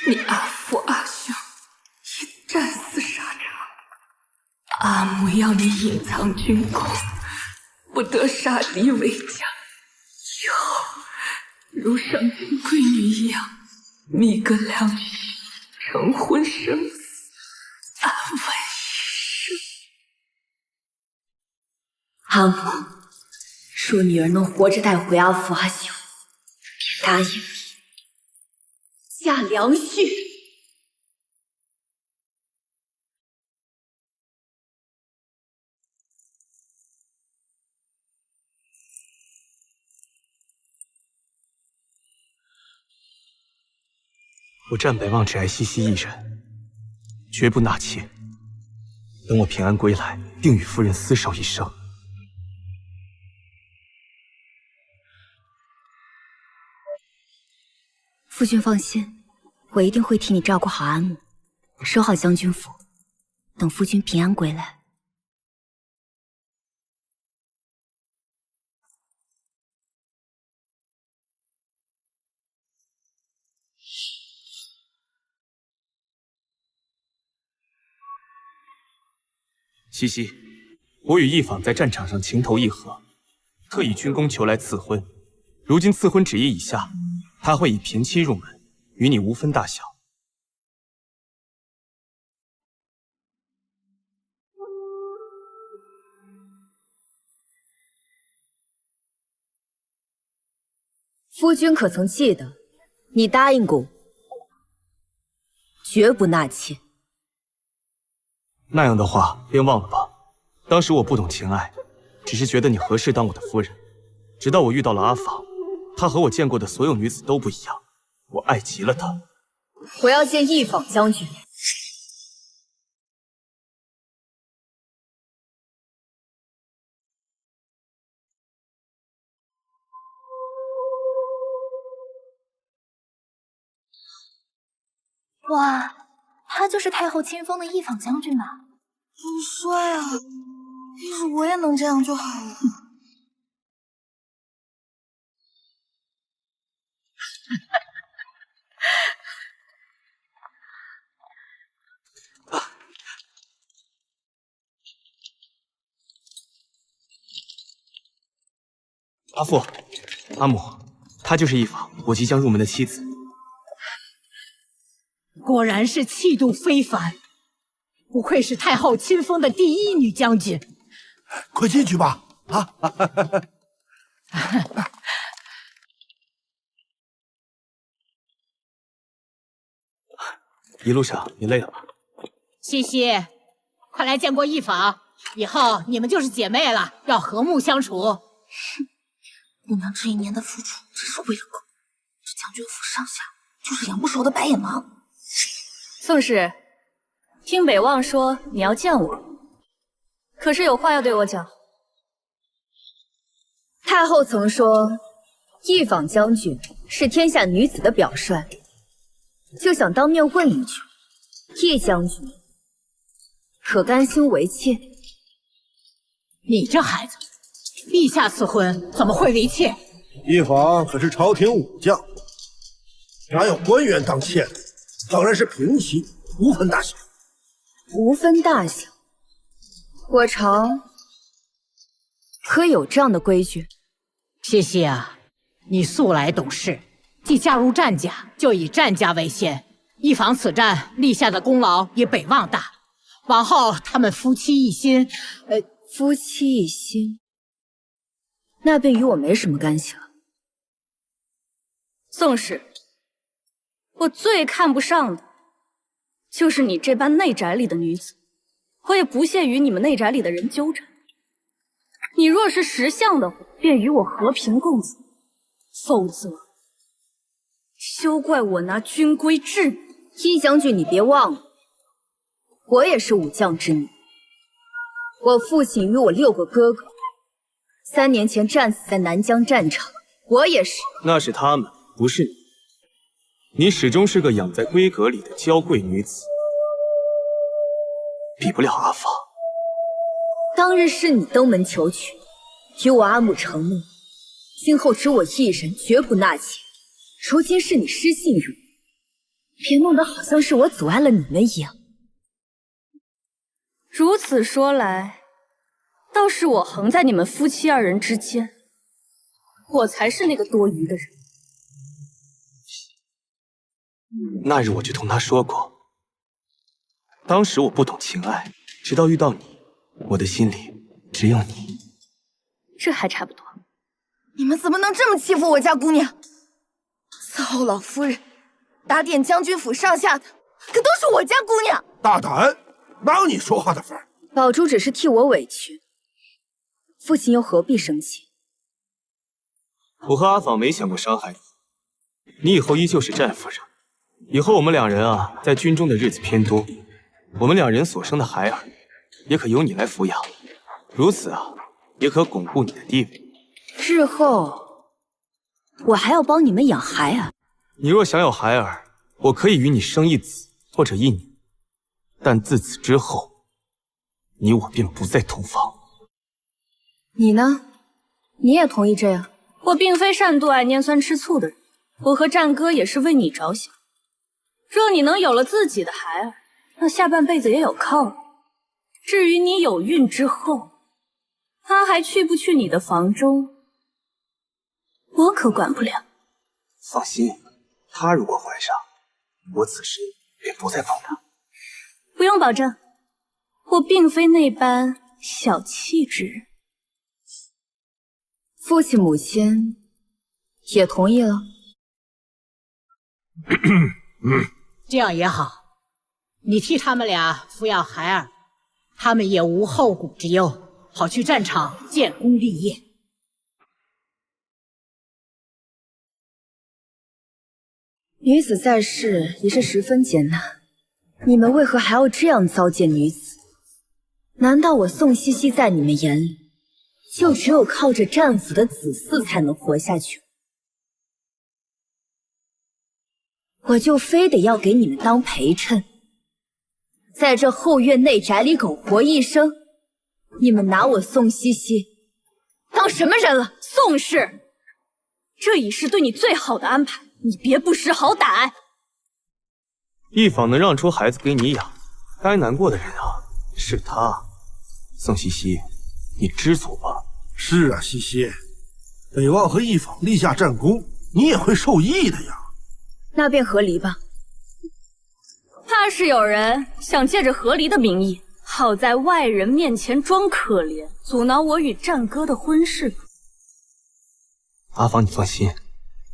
你阿父阿兄已战死沙场，阿母要你隐藏军功，不得杀敌为将。以后如上京闺女一样，觅个良婿，成婚生子，安稳一生。阿母，若女儿能活着带回阿父阿兄，便答应你嫁良婿。我战北望只爱西西一人，绝不纳妾。等我平安归来，定与夫人厮守一生。夫君放心，我一定会替你照顾好阿母，守好将军府，等夫君平安归来。西西，我与义坊在战场上情投意合，特以军功求来赐婚。如今赐婚旨意已下，他会以平妻入门，与你无分大小。夫君可曾记得，你答应过我，绝不纳妾。那样的话，便忘了吧。当时我不懂情爱，只是觉得你合适当我的夫人。直到我遇到了阿访，她和我见过的所有女子都不一样，我爱极了她。我要见义坊将军。哇，他就是太后亲封的义坊将军吧？好帅啊！要是我也能这样就好了。阿父，阿母，她就是义坊，我即将入门的妻子。果然是气度非凡，不愧是太后亲封的第一女将军。快进去吧！啊！一路上你累了吗？西西，快来见过义坊，以后你们就是姐妹了，要和睦相处。哼，姑娘这一年的付出，只是为了狗。这将军府上下就是两不熟的白眼狼。宋氏，听北望说你要见我，可是有话要对我讲。太后曾说，义坊将军是天下女子的表率，就想当面问一句：义将军可甘心为妾？你这孩子，陛下赐婚怎么会为妾？义坊可是朝廷武将，哪有官员当妾的？当然是平妻，无分大小。无分大小，我朝可有这样的规矩？西西啊，你素来懂事，既加入战家，就以战家为先。义坊此战立下的功劳也北望大，往后他们夫妻一心，夫妻一心，那便与我没什么干系了。宋氏，我最看不上的就是你这般内宅里的女子，我也不屑与你们内宅里的人纠缠。你若是识相的话，便与我和平共处，否则休怪我拿军规治你。义将军，你别忘了，我也是武将之女。我父亲与我6个哥哥，3年前战死在南疆战场，我也是。那是他们，不是你。你始终是个养在闺阁里的娇贵女子，比不了阿芳。当日是你登门求娶，与我阿母承诺，今后只我一人，绝不纳妾。如今是你失信于我，别弄得好像是我阻碍了你们一样。如此说来，倒是我横在你们夫妻二人之间，我才是那个多余的人。那日我就同他说过，当时我不懂情爱，直到遇到你，我的心里只有你。这还差不多。你们怎么能这么欺负我家姑娘？伺候老夫人、打点将军府上下的，可都是我家姑娘。大胆，哪有你说话的份儿？宝珠只是替我委屈，父亲又何必生气？我和阿访没想过伤害你，你以后依旧是战夫人。以后我们两人啊，在军中的日子偏多，我们两人所生的孩儿，也可由你来抚养。如此啊，也可巩固你的地位。日后，我还要帮你们养孩儿。你若想有孩儿，我可以与你生一子或者一女，但自此之后，你我便不再同房。你呢？你也同意这样？我并非善妒爱拈酸吃醋的人，我和战哥也是为你着想。若你能有了自己的孩儿，那下半辈子也有靠了。至于你有孕之后，他还去不去你的房中，我可管不了。放心，他如果怀上，我此时便不再碰他。不用保证，我并非那般小气之人。父亲母亲也同意了。这样也好，你替他们俩抚养孩儿，他们也无后顾之忧，好去战场建功立业。女子在世也是十分艰难，你们为何还要这样糟践女子？难道我宋茜茜在你们眼里，就只有靠着战俘的子嗣才能活下去？我就非得要给你们当陪衬，在这后院内宅里苟活一生，你们拿我宋茜茜当什么人了？宋氏，这已是对你最好的安排，你别不识好歹。一坊能让出孩子给你养，该难过的人啊是他。宋茜茜，你知足吧。是啊，茜茜，北望和一坊立下战功，你也会受益的呀。那便和离吧。怕是有人想借着和离的名义，好在外人面前装可怜，阻挠我与战哥的婚事吧。阿芳，你放心，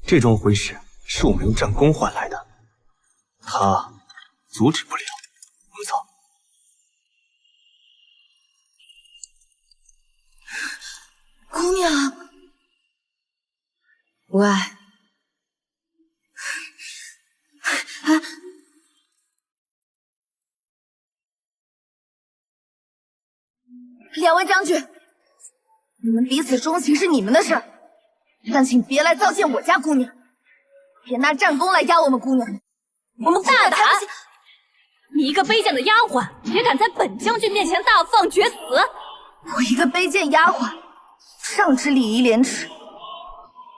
这桩婚事是我们用战功换来的，他阻止不了。我们走。姑娘，无碍。两位将军，你们彼此钟情是你们的事儿，但请别来糟践我家姑娘，别拿战功来压我们姑娘。我们大胆！你一个卑贱的丫鬟，也敢在本将军面前大放厥词！我一个卑贱丫鬟，上知礼仪廉耻，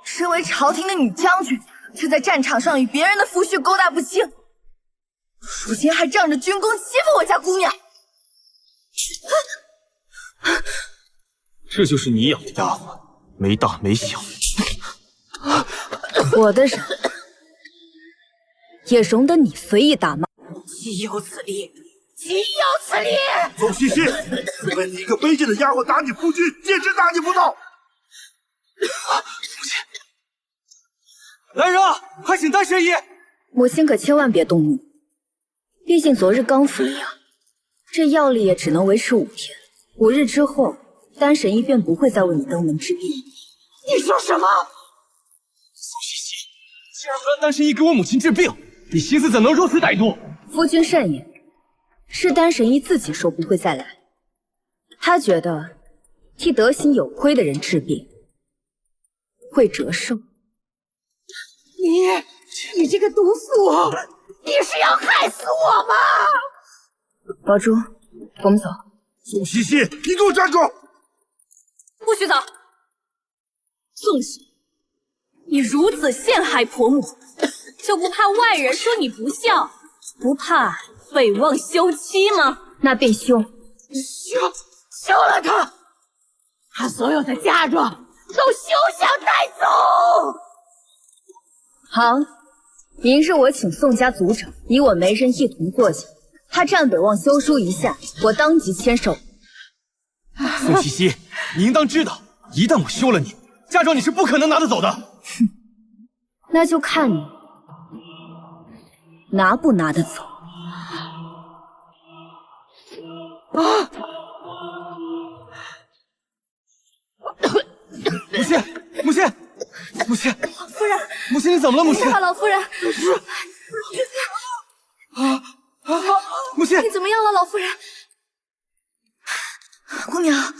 身为朝廷的女将军，却在战场上与别人的夫婿勾搭不清，如今还仗着军功欺负我家姑娘。这就是你养的丫鬟，没大没小。我的人也容得你随意打骂？岂有此理！岂有此理！宋茜茜，为你一个卑贱的丫鬟打你夫君，简直大逆不道！母亲，来人啊，快请丹神医！母亲可千万别动怒，毕竟昨日刚服了药，这药力也只能维持5天，5日之后，丹神医便不会再为你登门治病。你说什么？宋茜茜，竟然不让丹神医给我母亲治病，你心思怎能如此歹毒？夫君慎言，是丹神医自己说不会再来，他觉得替德行有亏的人治病会折寿。你这个毒妇，你是要害死我吗？宝珠，我们走。宋茜茜，你给我站住！不许走！宋氏，你如此陷害婆母，就不怕外人说你不孝？不怕北望休妻吗？那便休了他，他所有的嫁妆都休想带走。好，明日我请宋家族长与我媒人一同坐下，他战北望休书一下，我当即签收。宋茜茜，你应当知道，一旦我休了你，嫁妆你是不可能拿得走的。哼，那就看你拿不拿得走。母亲，母亲，母亲，夫人，母亲，你怎么了？母亲，老夫人，母亲，你怎么样了，老夫人？姑娘，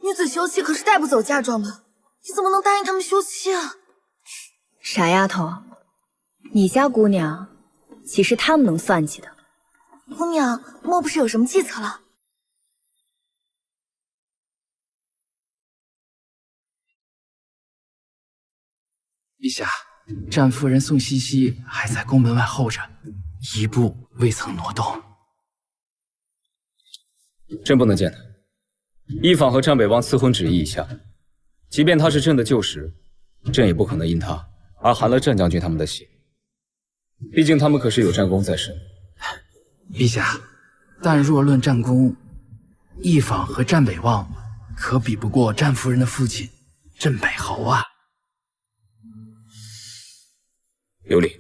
女子休妻可是带不走嫁妆的，你怎么能答应他们休妻啊？傻丫头，你家姑娘岂是他们能算计的？姑娘，莫不是有什么计策了？陛下，战夫人宋茜茜还在宫门外候着，一步未曾挪动。朕不能见他。一坊和战北王赐婚旨意已下，即便他是朕的旧识，朕也不可能因他而寒了战将军他们的心。毕竟他们可是有战功在身。陛下，但若论战功，一坊和战北望可比不过战夫人的父亲镇北侯啊。有理，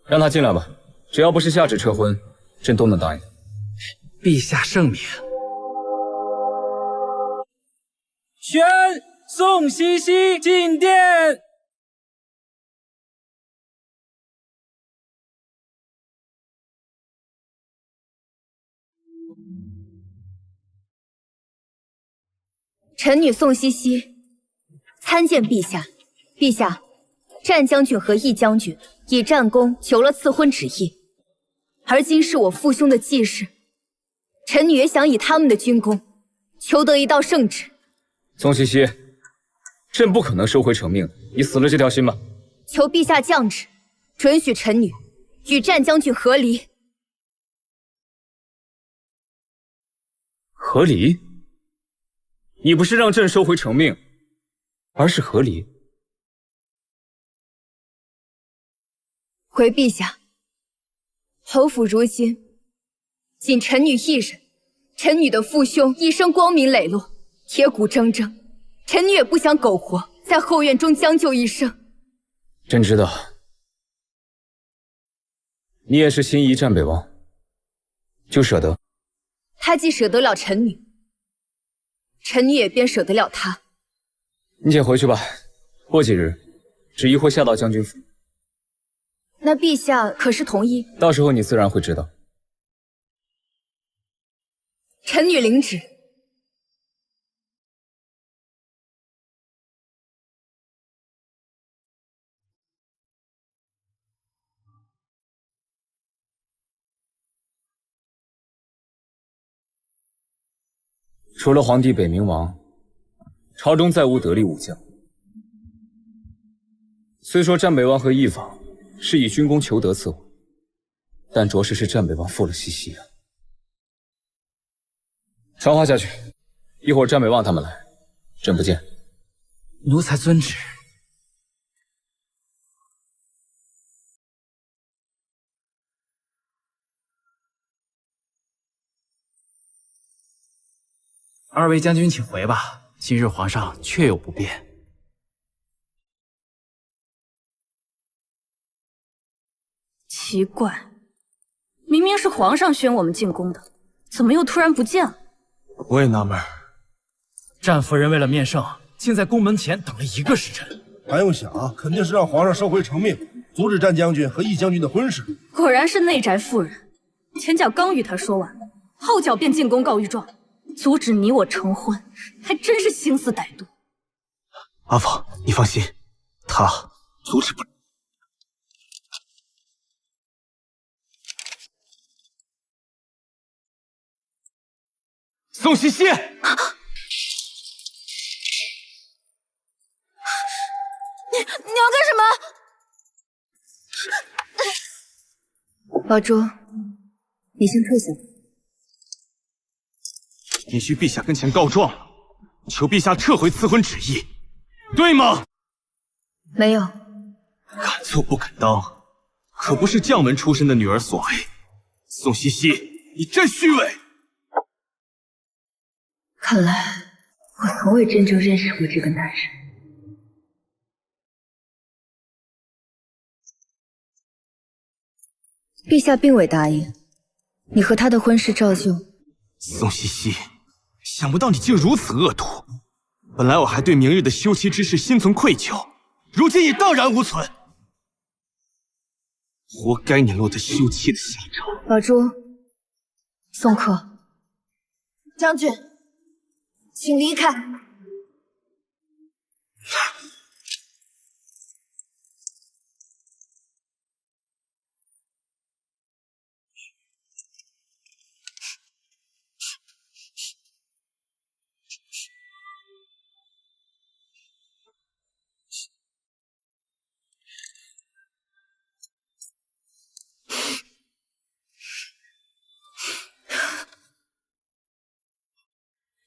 让他进来吧。只要不是下旨撤婚，朕都能答应。陛下圣明。宣宋茜茜进殿。臣女宋茜茜参见陛下。陛下，战将军和义将军以战功求了赐婚旨意，而今是我父兄的忌日，臣女也想以他们的军功求得一道圣旨。宋茜茜，朕不可能收回成命，你死了这条心吧。求陛下降旨，准许臣女与战将军和离。和离？你不是让朕收回成命，而是和离。回陛下，侯府如今仅臣女一人，臣女的父兄一生光明磊落，铁骨铮铮，臣女也不想苟活在后院中将就一生。朕知道，你也是心仪战北王，就舍得。他既舍得了臣女，臣女也便舍得了他。你且回去吧，过几日旨意会下到将军府。那陛下可是同意？到时候你自然会知道。臣女领旨。除了皇帝北冥王，朝中再无得力武将。虽说战北王和义坊是以军功求得赐婚，但着实是战北王负了西西啊。传话下去，一会儿战北望他们来，朕不见。奴才遵旨。二位将军请回吧，今日皇上确有不便。奇怪，明明是皇上宣我们进宫的，怎么又突然不见了？我也纳闷，战夫人为了面圣，竟在宫门前等了1个时辰。还用想？肯定是让皇上收回成命，阻止战将军和义将军的婚事。果然是内宅妇人，前脚刚与他说完，后脚便进宫告御状，阻止你我成婚，还真是心思歹毒。阿芳，你放心，他阻止不了。宋茜茜，你要干什么？宝珠，你先退下。你去陛下跟前告状了，求陛下撤回赐婚旨意，对吗？没有。敢做不敢当，可不是将门出身的女儿所为。宋茜茜，你真虚伪！看来我从未真正认识过这个男人。陛下并未答应你和他的婚事照旧。宋茜茜，想不到你竟如此恶毒。本来我还对明日的休妻之事心存愧疚，如今已荡然无存。活该你落得休妻的下场。宝珠，送客。将军，请离开。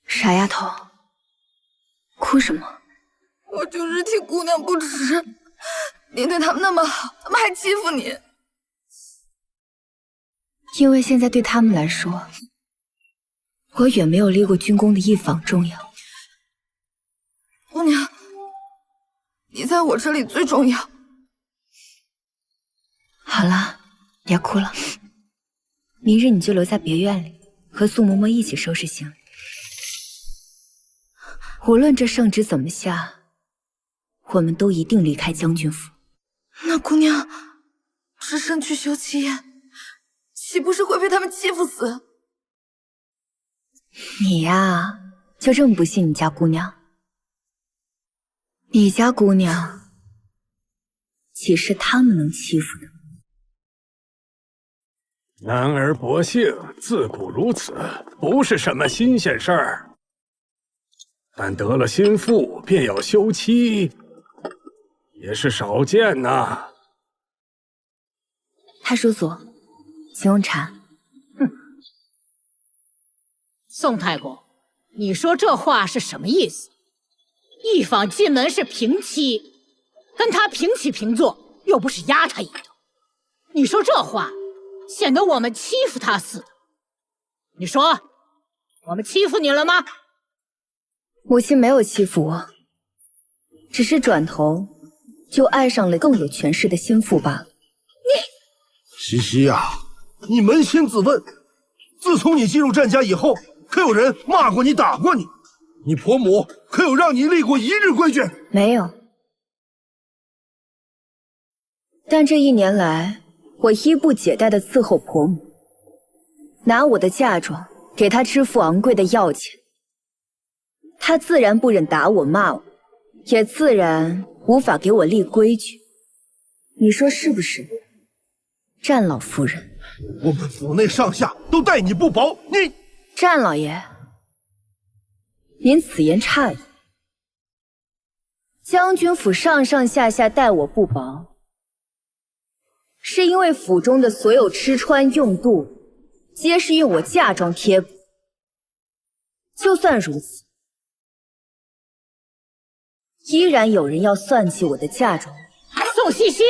傻丫头，哭什么？我就是替姑娘不值，你对他们那么好，他们还欺负你。因为现在对他们来说，我远没有立过军功的一坊重要。姑娘，你在我这里最重要。好了，别哭了。明日你就留在别院里，和苏嬷嬷一起收拾行李。无论这圣旨怎么下，我们都一定离开将军府。那姑娘只身去休妻宴，岂不是会被他们欺负死？你呀，就这么不信你家姑娘？你家姑娘岂是他们能欺负的？男儿薄幸，自古如此，不是什么新鲜事儿。但得了心腹便要休妻，也是少见呐。太叔祖，请用茶。宋太公，你说这话是什么意思？一坊进门是平妻，跟他平起平坐，又不是压他一头。你说这话，显得我们欺负他似的。你说，我们欺负你了吗？母亲没有欺负我，只是转头就爱上了更有权势的心腹罢了。茜茜呀，你扪心自问，自从你进入战家以后，可有人骂过你、打过你？你婆母可有让你立过一日规矩？没有。但这一年来，我衣不解带的伺候婆母，拿我的嫁妆给她支付昂贵的药钱。他自然不忍打我骂我，也自然无法给我立规矩。你说是不是？战老夫人，我们府内上下都待你不薄，你……战老爷，您此言差矣。将军府上上下下待我不薄，是因为府中的所有吃穿用度，皆是用我嫁妆贴补。就算如此，依然有人要算计我的嫁妆。宋茜茜，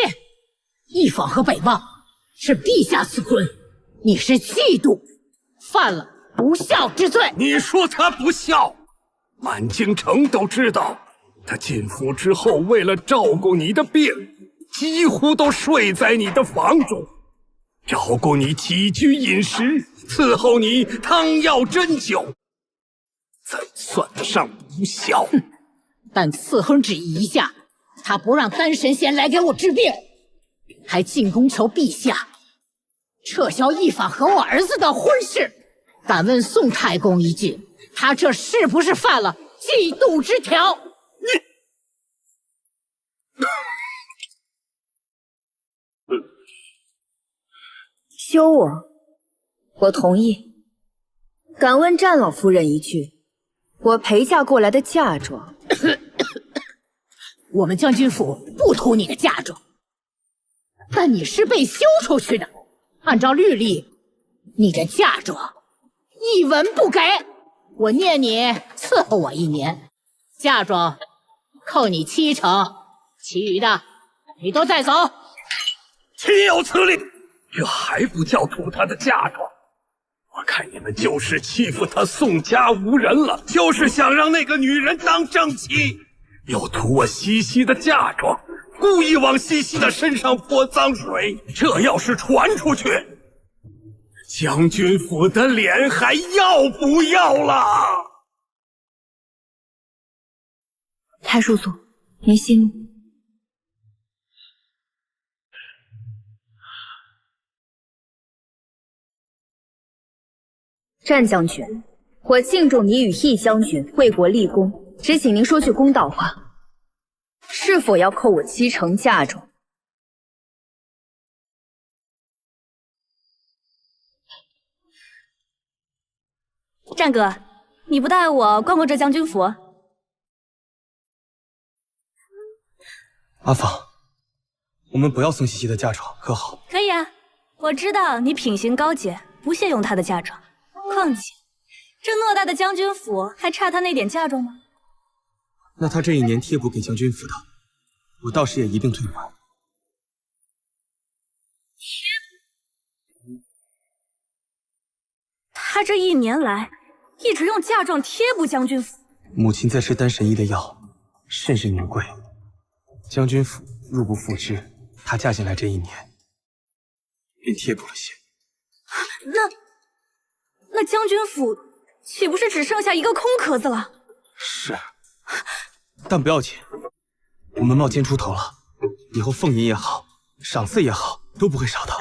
一坊和北望是陛下赐婚，你是嫉妒，犯了不孝之罪。你说他不孝，满京城都知道，他进府之后为了照顾你的病，几乎都睡在你的房中，照顾你起居饮食，伺候你汤药针灸，怎算得上不孝？但赐婚旨意一下，他不让丹神仙来给我治病，还进宫求陛下撤销一坊和我儿子的婚事。敢问宋太公一句，他这是不是犯了嫉妒之条？休我，我同意。敢问战老夫人一句，我陪嫁过来的嫁妆，我们将军府不图你的嫁妆，但你是被休出去的，按照律例，你的嫁妆一文不给。我念你伺候我1年，嫁妆扣你70%，其余的你都带走。岂有此理！这还不叫图他的嫁妆？我看你们就是欺负他宋家无人了，就是想让那个女人当正妻，又图我西西的嫁妆，故意往西西的身上泼脏水。这要是传出去，将军府的脸还要不要了？太叔祖，您息怒。战将军，我敬重你与义将军为国立功，只请您说句公道话，是否要扣我70%嫁妆？战哥，你不带我逛过这将军府？阿芳，我们不要宋西西的嫁妆，可好？可以啊，我知道你品行高洁，不屑用她的嫁妆。况且，这偌大的将军府还差她那点嫁妆吗？那他这1年贴补给将军府的，我到时也一并退还。他这1年来一直用嫁妆贴补将军府。母亲在吃丹神医的药，甚是名贵，将军府入不敷支。她嫁进来这1年，便贴补了些。那将军府岂不是只剩下一个空壳子了？是，但不要紧，我们冒尖出头了，以后俸银也好，赏赐也好，都不会少的。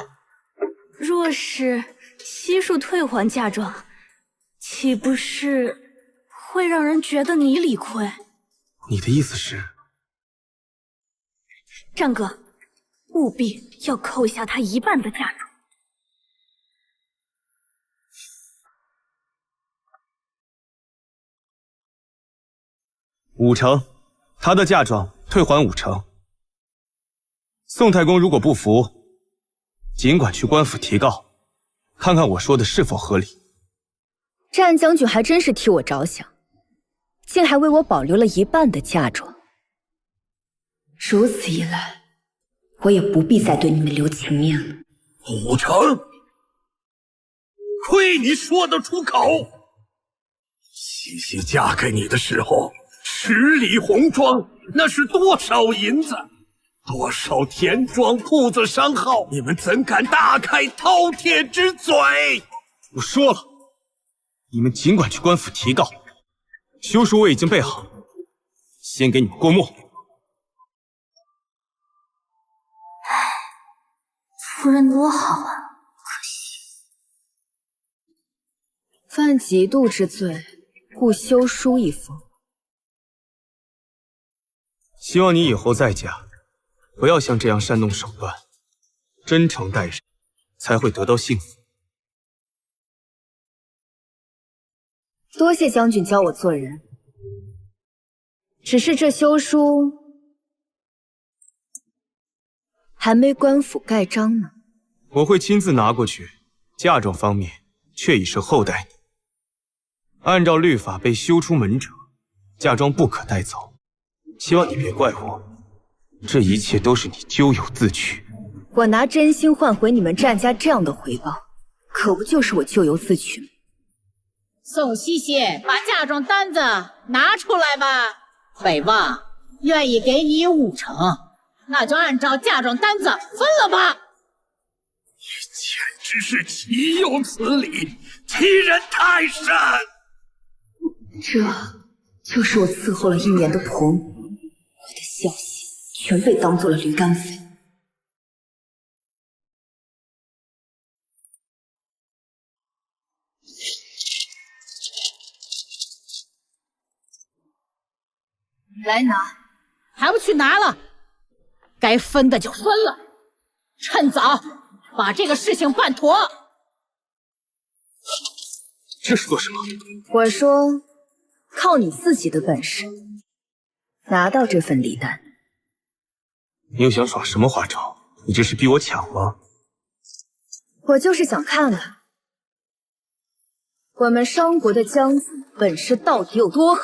若是悉数退还嫁妆，岂不是会让人觉得你理亏？你的意思是？战哥，务必要扣下他1半的嫁妆。50%，他的嫁妆退还50%。宋太公如果不服，尽管去官府提告，看看我说的是否合理。战将军还真是替我着想，竟还为我保留了1半的嫁妆。如此一来，我也不必再对你们留情面了。50%，亏你说得出口！西西嫁给你的时候，10里红妆，那是多少银子？多少田庄铺子商号？你们怎敢大开饕餮之嘴？我说了，你们尽管去官府提告，休书我已经备好，先给你们过目。夫人多好啊，可惜犯嫉妒之罪，故休书一封。希望你以后再嫁，不要像这样煽动手段，真诚待人，才会得到幸福。多谢将军教我做人，只是这休书还没官府盖章呢。我会亲自拿过去，嫁妆方面却已是后待你。按照律法，被休出门者，嫁妆不可带走。希望你别怪我，这一切都是你咎由自取。我拿真心换回你们战家这样的回报，可不就是我咎由自取吗？宋西西，把嫁妆单子拿出来吧。北望愿意给你50%，那就按照嫁妆单子分了吧。你简直是岂有此理，欺人太甚！这就是我伺候了1年的婆母，我的孝心全被当做了驴肝肺。来拿，还不去拿了？该分的就分了，趁早把这个事情办妥。这是做什么？我说，靠你自己的本事拿到这份礼单。你又想耍什么花招？你这是逼我抢吗？我就是想看看，我们商国的将军本事到底有多好。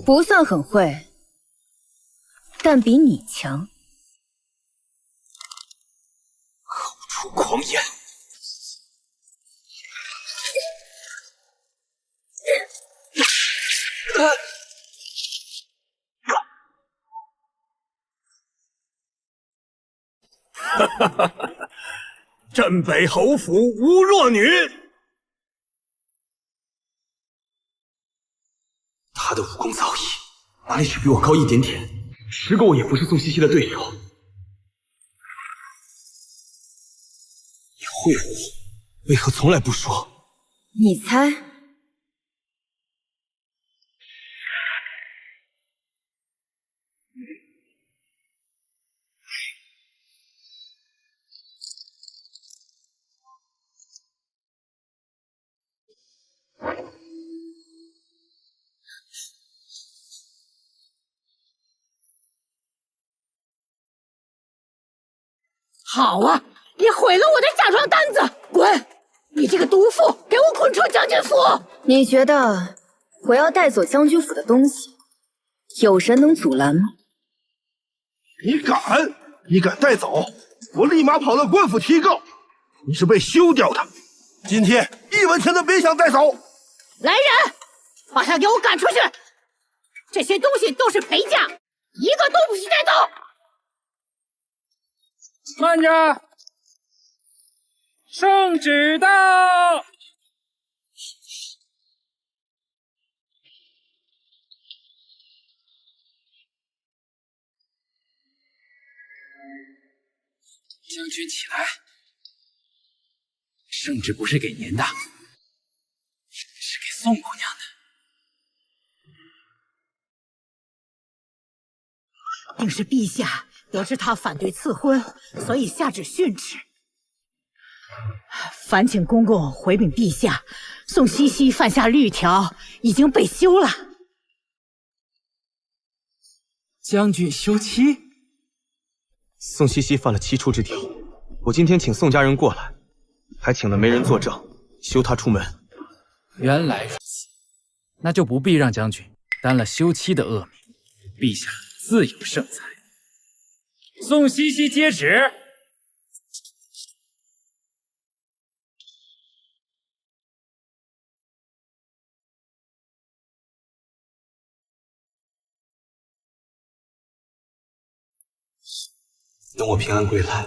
不算很会，但比你强。口出狂言！哈哈哈哈！镇北侯府无弱女。他的武功造诣，哪里只比我高一点点，10个我也不是宋茜茜的对手。你会武，为何从来不说？你猜？好啊！你毁了我的嫁妆单子，滚！你这个毒妇，给我滚出将军府！你觉得我要带走将军府的东西，有人能阻拦吗？你敢？你敢带走？我立马跑到官府提告，你是被休掉的。今天1文钱都别想带走！来人，把他给我赶出去！这些东西都是陪嫁，一个都不许带走！慢着，圣旨到！将军起来，圣旨不是给您的，是给宋姑娘的。定是陛下得知他反对赐婚，所以下旨训斥。烦请公公回禀陛下，宋茜茜犯下律条，已经被休了。将军休妻？宋茜茜犯了7出之条，我今天请宋家人过来，还请了媒人作证，休她出门。原来如此，那就不必让将军担了休妻的恶名，陛下自有圣裁。宋茜茜接旨。等我平安归来，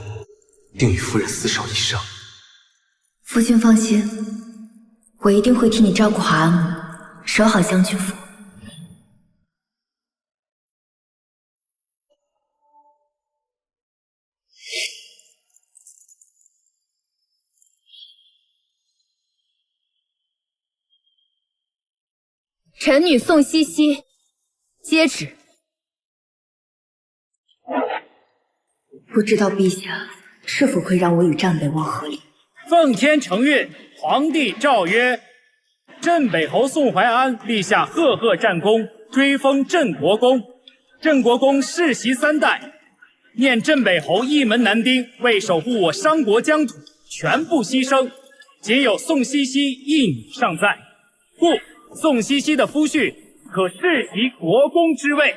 定与夫人厮守一生。夫君放心，我一定会替你照顾好阿母，守好将军府。臣女宋茜茜接旨。不知道陛下是否会让我与战北王和离？奉天承运，皇帝诏曰：镇北侯宋怀安立下赫赫战功，追封镇国公。镇国公世袭3代，念镇北侯一门男丁为守护我商国疆土，全部牺牲，仅有宋茜茜一女尚在，故宋茜茜的夫婿可世袭国公之位。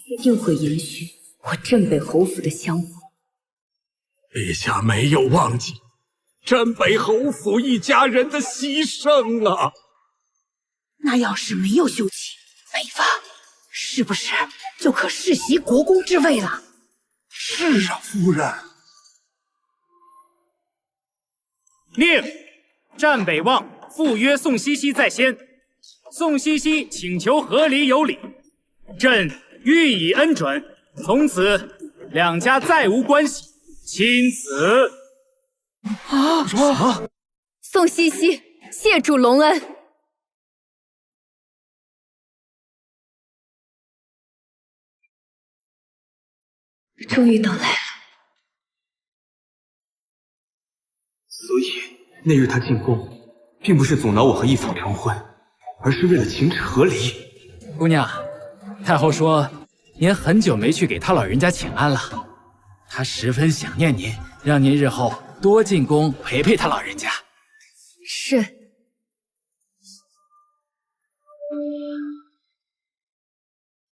一定会延续我镇北侯府的香火。陛下没有忘记镇北侯府一家人的牺牲啊！那要是没有休妻，北方是不是就可世袭国公之位了？是啊，夫人。令战北望赴约宋茜茜在先，宋茜茜请求和离有礼，朕予以恩准，从此两家再无关系，钦此。啊！什么？宋西西，谢主隆恩。终于等来了。所以那日他进宫，并不是阻挠我和一坊成婚，而是为了请旨和离。姑娘，太后说您很久没去给他老人家请安了，她十分想念您，让您日后多进宫陪陪他老人家。是。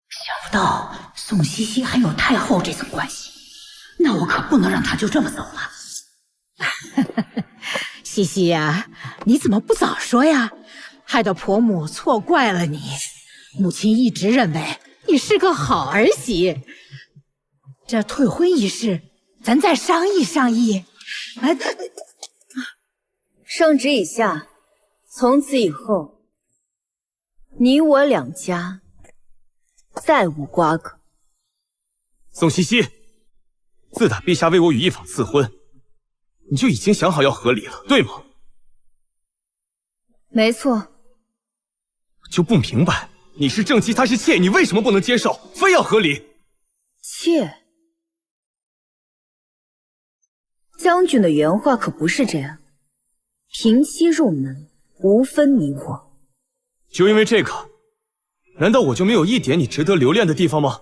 想不到宋西西还有太后这层关系，那我可不能让她就这么走了。西西呀，你怎么不早说呀？害得婆母错怪了你。母亲一直认为你是个好儿媳，这退婚一事，咱再商议商议。圣旨已下，从此以后，你我两家再无瓜葛。宋西西，自打陛下为我与一坊赐婚，你就已经想好要和离了，对吗？没错。就不明白，你是正妻，她是妾，你为什么不能接受，非要和离？妾？将军的原话可不是这样。平妻入门，无分你我。就因为这个，难道我就没有一点你值得留恋的地方吗？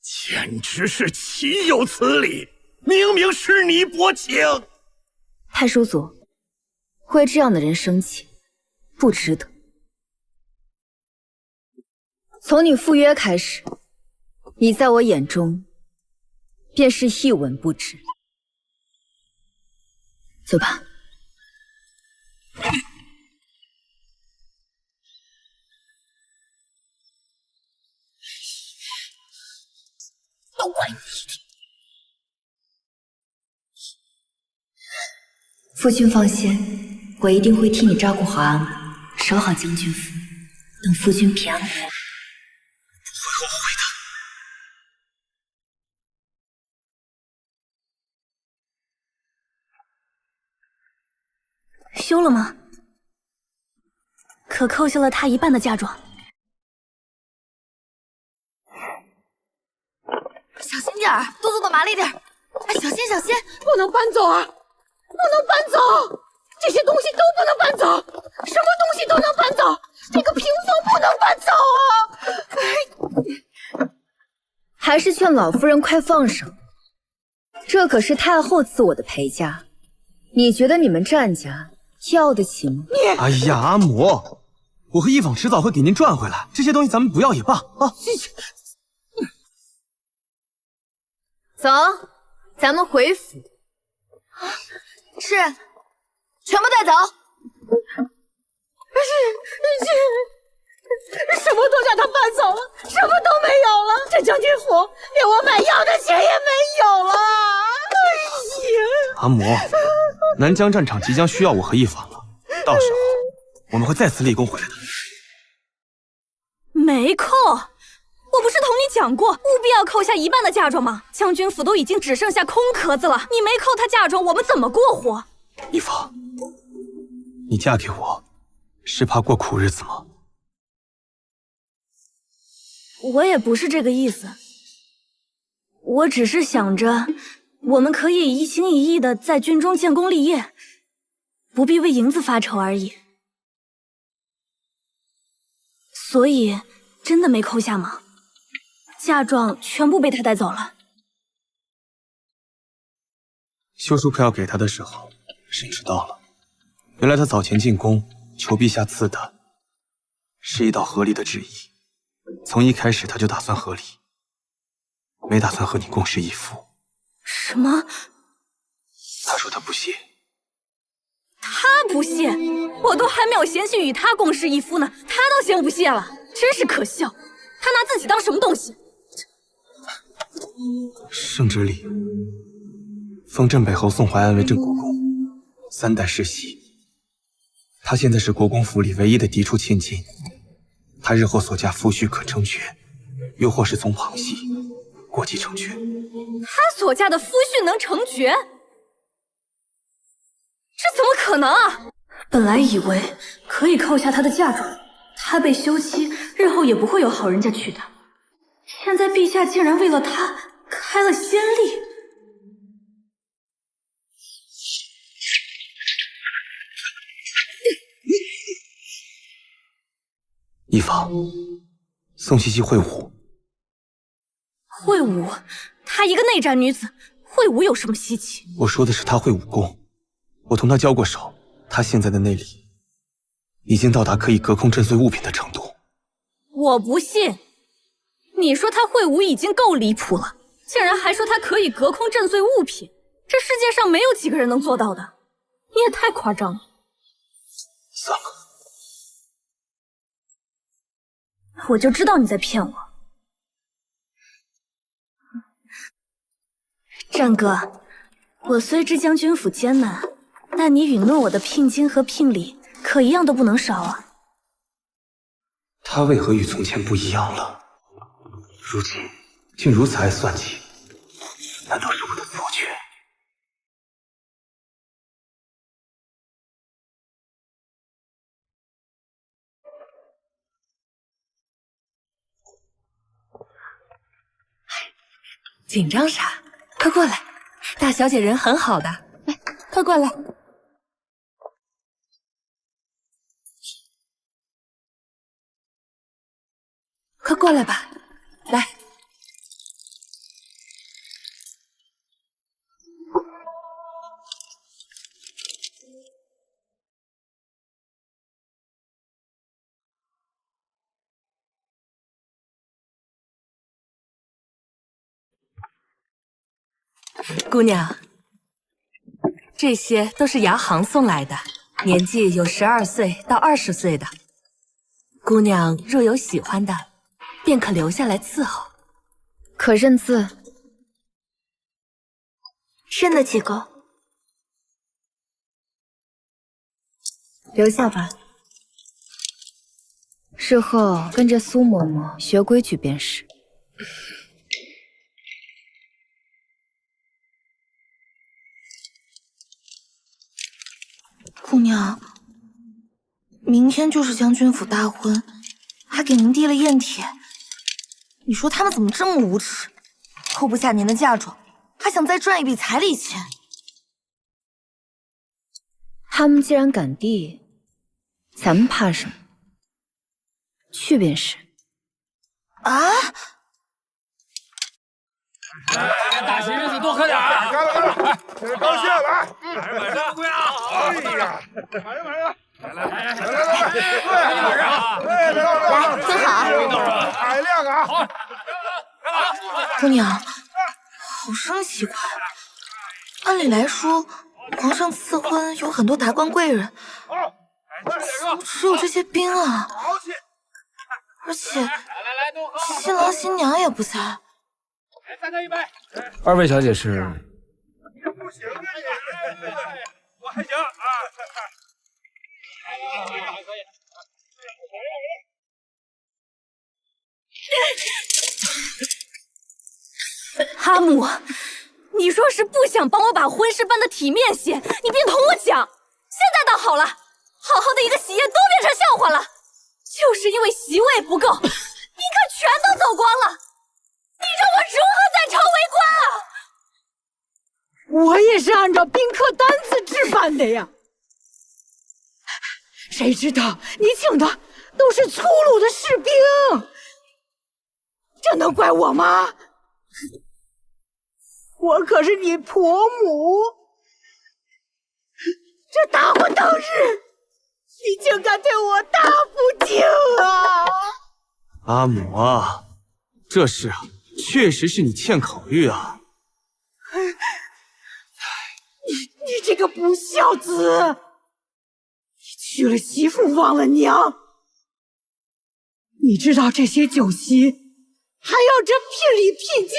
简直是岂有此理！明明是你薄情。太叔祖，为这样的人生气，不值得。从你赴约开始，你在我眼中便是一文不值。走吧。都怪你！夫君放心，我一定会替你照顾好阿母，守好将军府，等夫君平安回来。不会后悔的。休了吗？可扣下了他一半的嫁妆。小心点儿，动作麻利点儿。哎，小心小心，不能搬走啊！不能搬走，这些东西都不能搬走，什么东西都能搬走，这个屏风不能搬走啊！还是劝老夫人快放手，这可是太后赐我的陪嫁，你觉得你们战家要得起吗？哎呀，阿母，我和一坊迟早会给您赚回来，这些东西咱们不要也罢啊。走，咱们回府。是，全部带走。什么都让他搬走了，什么都没有了。这将军府连我买药的钱也没有了。哎呀，阿母，南疆战场即将需要我和一坊了，到时候我们会再次立功回来的。没扣。我不是同你讲过，务必要扣下一半的嫁妆吗？将军府都已经只剩下空壳子了，你没扣他嫁妆，我们怎么过活？一坊，你嫁给我，是怕过苦日子吗？我也不是这个意思，我只是想着，我们可以一心一意的在军中建功立业，不必为银子发愁而已。所以，真的没扣下吗？嫁妆全部被他带走了。休书快要给他的时候，圣旨到了。原来他早前进宫求陛下赐的，是一道和离的旨意。从一开始他就打算和离，没打算和你共侍一夫。什么？他说他不屑。他不屑？我都还没有嫌弃与他共侍一夫呢，他倒先不屑了，真是可笑。他拿自己当什么东西？圣旨里封镇北侯宋怀安为镇国公，3代世袭。他现在是国公府里唯一的嫡出千金，他日后所嫁夫婿可承爵，又或是从旁系过继承爵。他所嫁的夫婿能承爵？这怎么可能啊！本来以为可以靠下他的嫁妆，他被休妻，日后也不会有好人家娶她。现在陛下竟然为了他开了先例。一房，宋茜茜会武。会武？她一个内宅女子，会武有什么稀奇？我说的是她会武功，我同她交过手，她现在的内力已经到达可以隔空震碎物品的程度。我不信！你说她会武已经够离谱了，竟然还说她可以隔空震碎物品，这世界上没有几个人能做到的，你也太夸张了。算了，我就知道你在骗我。战哥，我虽知将军府艰难，但你允诺我的聘金和聘礼可一样都不能少啊。他为何与从前不一样了？如今竟如此爱算计，难道是我的错觉？紧张啥？快过来，大小姐人很好的，来，快过来。快过来吧，来。姑娘，这些都是牙行送来的，年纪有12岁到20岁的。姑娘若有喜欢的，便可留下来伺候。可认字？认得几个？留下吧，日后跟着苏嬷嬷学规矩便是。姑娘，明天就是将军府大婚，还给您递了宴帖。你说他们怎么这么无耻，扣不下您的嫁妆，还想再赚一笔彩礼钱？他们既然敢递，咱们怕什么？去便是。啊！大喜日子多喝点啊！干了干了，这是高兴来！晚上姑娘，哎呀，来呀来呀！真好，海量啊！姑娘，好生奇怪。按理来说，皇上赐婚有很多达官贵人，怎么只有这些兵啊？而且新郎新娘也不在。再干一杯！二位小姐是？不行啊你！我还行啊！哈姆，你若是不想帮我把婚事办得体面些，你便同我讲。现在倒好了，好好的一个喜宴都变成笑话了，就是因为席位不够，宾客全都走光了。你让我如何在朝为官啊？我也是按照宾客单子制办的呀。谁知道你请的都是粗鲁的士兵，这能怪我吗？我可是你婆母，这大婚当日，你竟敢对我大不敬啊！阿母啊，这事啊，确实是你欠考虑啊。你这个不孝子！你娶了媳妇忘了娘！你知道这些酒席还要这聘礼聘金，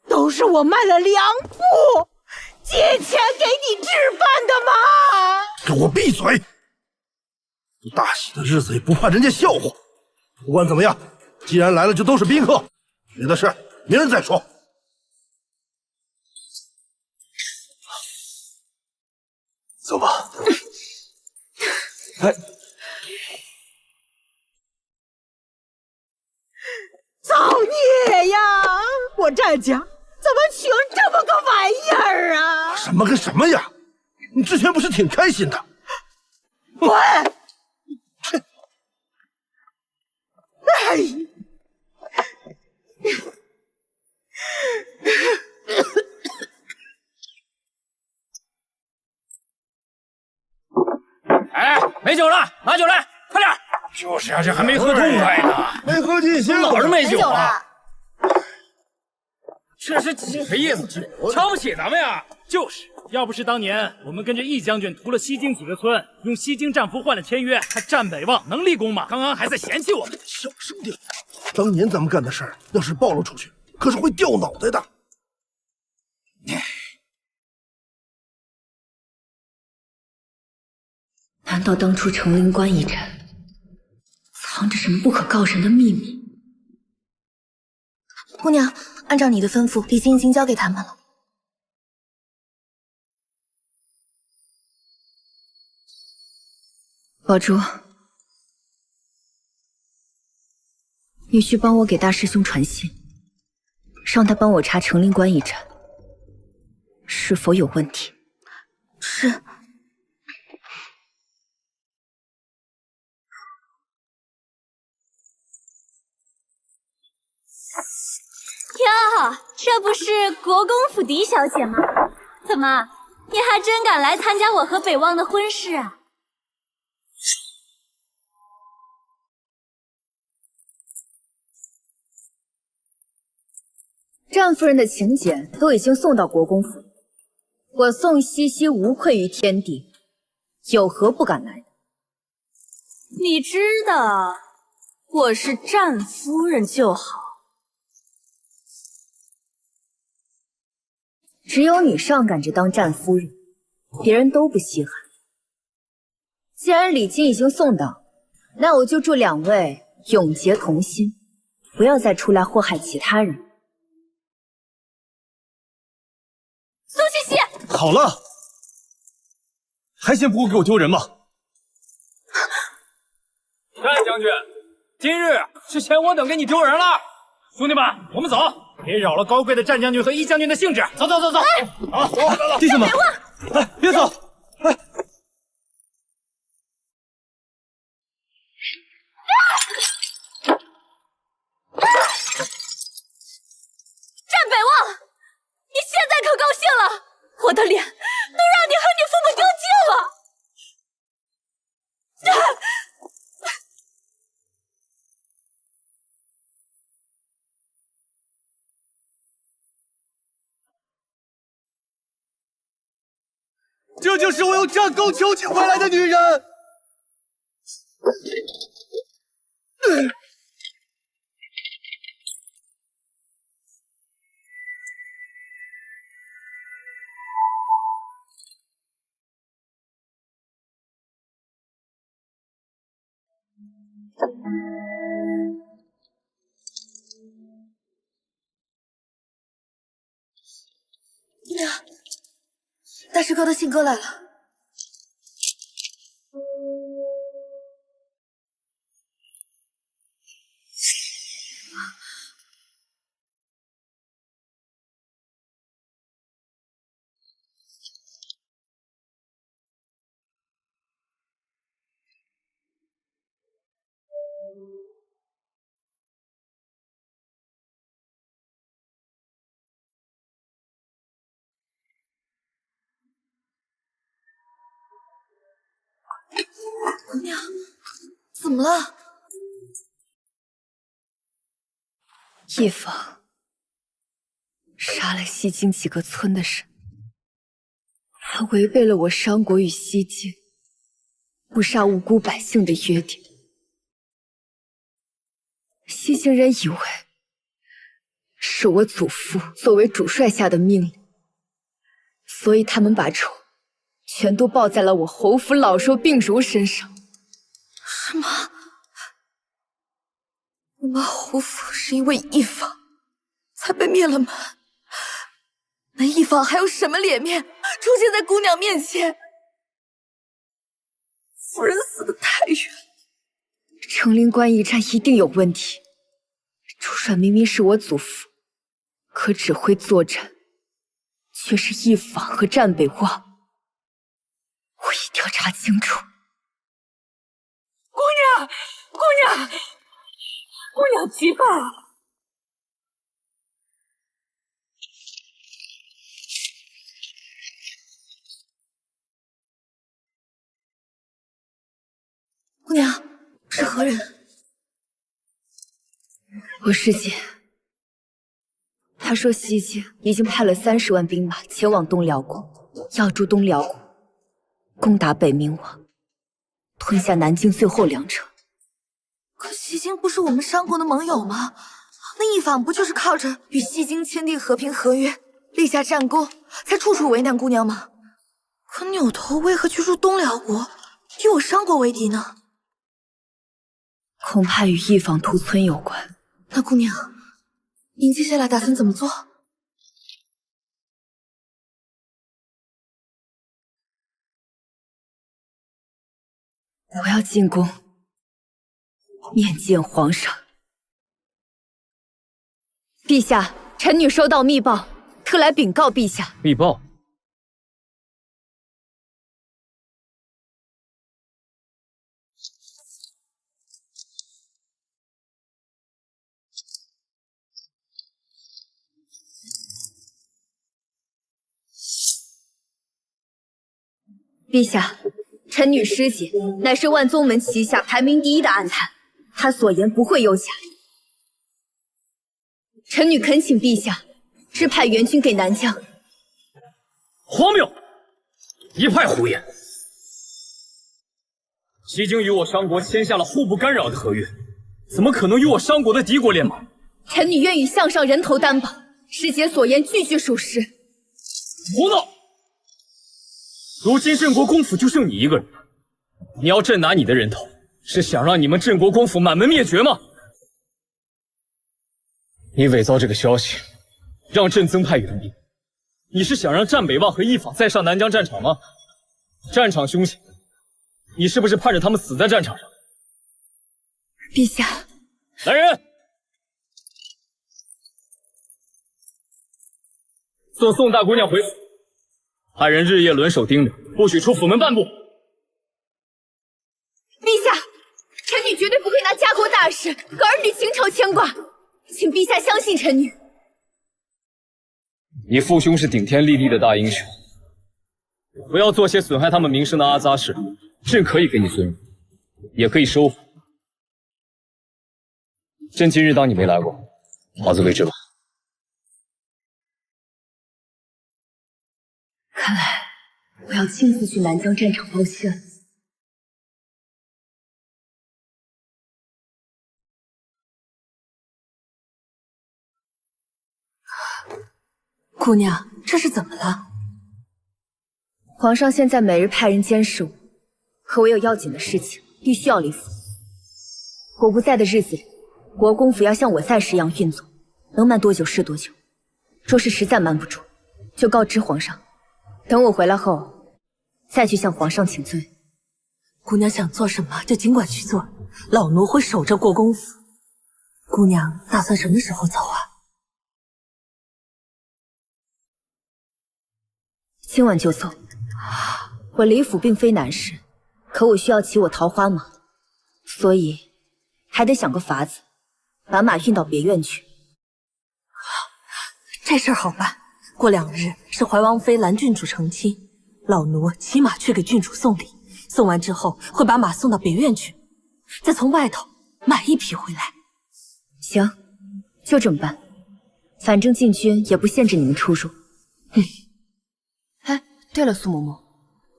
都是我卖了粮铺借钱给你置办的吗？给我闭嘴！这大喜的日子也不怕人家笑话。不管怎么样，既然来了就都是宾客，别的事明儿再说。走吧。哎，造孽呀！我战家怎么请这么个玩意儿啊？什么跟什么呀？你之前不是挺开心的？滚！哎！哎，没酒了，拿酒来，快点！就是啊，这还没喝痛快呢，没喝尽兴，老是没酒啊！了。这是几个意思？瞧不起咱们呀？就是，要不是当年我们跟着易将军屠了西京几个村，用西京战俘换了签约，他战北望能立功吗？刚刚还在嫌弃我们。小声点！当年咱们干的事儿，要是暴露出去，可是会掉脑袋的。难道当初成灵关一战，藏着什么不可告人的秘密？姑娘，按照你的吩咐，礼金已经交给他们了。宝珠，你去帮我给大师兄传信，让他帮我查成灵关一战是否有问题。是。哟，这不是国公府嫡小姐吗？怎么，你还真敢来参加我和北望的婚事啊？战夫人的请柬都已经送到国公府，我宋西西无愧于天地，有何不敢来的？你知道我是战夫人就好。只有你上赶着当战夫人，别人都不稀罕。既然礼金已经送到，那我就祝两位永结同心，不要再出来祸害其他人。苏西西，好了，还嫌不够给我丢人吗？战将军，今日是嫌我等给你丢人了。兄弟们，我们走，别扰了高贵的战将军和一将军的兴致。走走走走，好，走，弟兄们，哎，别走！哎，战北望，你现在可高兴了？我的脸都让你和你父母丢尽了。这就是我用战功求娶回来的女人。娘，大师哥的信鸽来了。娘，怎么了？一方杀了西京几个村的人，还违背了我商国与西京不杀无辜百姓的约定。西京人以为是我祖父作为主帅下的命令，所以他们把仇全都报在了我侯府老弱病儒身上。什么？我们侯府是因为一方才被灭了门？那一方还有什么脸面出现在姑娘面前？夫人死得太冤了。成陵关一战一定有问题。主帅明明是我祖父，可指挥作战却是一坊和战北望。我一定要查清楚。姑娘，姑娘，姑娘急败了！姑娘是何人？我师姐。他说西境已经派了30万兵马前往东辽国，要助东辽国攻打北冥王，吞下南境最后2城。可西京不是我们商国的盟友吗？那一坊不就是靠着与西京签订和平合约，立下战功，才处处为难姑娘吗？可扭头为何去入东辽国，与我商国为敌呢？恐怕与一坊屠村有关。那姑娘，您接下来打算怎么做？我要进宫面见皇上。陛下，臣女收到密报，特来禀告陛下。密报？陛下，臣女师姐乃是万宗门旗下排名第1的暗探，她所言不会有假。臣女恳请陛下支派援军给南疆。荒谬！一派胡言！西京与我商国签下了互不干扰的合约，怎么可能与我商国的敌国联盟？臣女愿与项上人头担保，师姐所言句句属实。胡闹！如今镇国公府就剩你一个人，你要朕拿你的人头，是想让你们镇国公府满门灭绝吗？你伪造这个消息，让朕增派援兵，你是想让战北望和一坊再上南疆战场吗？战场凶险，你是不是盼着他们死在战场上？陛下，来人，送宋大姑娘回府。派人日夜轮手盯着，不许出府门半步。陛下，臣女绝对不会拿家国大事和儿女情仇牵挂，请陛下相信臣女。你父兄是顶天立地的大英雄，不要做些损害他们名声的阿杂事。朕可以给你尊荣，也可以收回。朕今日当你没来过，好自为之吧。看来我要亲自去南疆战场报信了。姑娘，这是怎么了？皇上现在每日派人监视我，可我有要紧的事情，必须要离府。我不在的日子里，国公府要像我在时一样运作，能瞒多久是多久。若是实在瞒不住，就告知皇上。等我回来后，再去向皇上请罪。姑娘想做什么就尽管去做，老奴会守着国公府。姑娘打算什么时候走啊？今晚就走。我离府并非难事，可我需要骑我桃花马，所以还得想个法子，把马运到别院去。这事儿好办。过2日是怀王妃蓝郡主成亲，老奴骑马去给郡主送礼，送完之后会把马送到别院去，再从外头买一匹回来。行，就这么办。反正禁军也不限制你们出入。哎，对了，苏嬷嬷，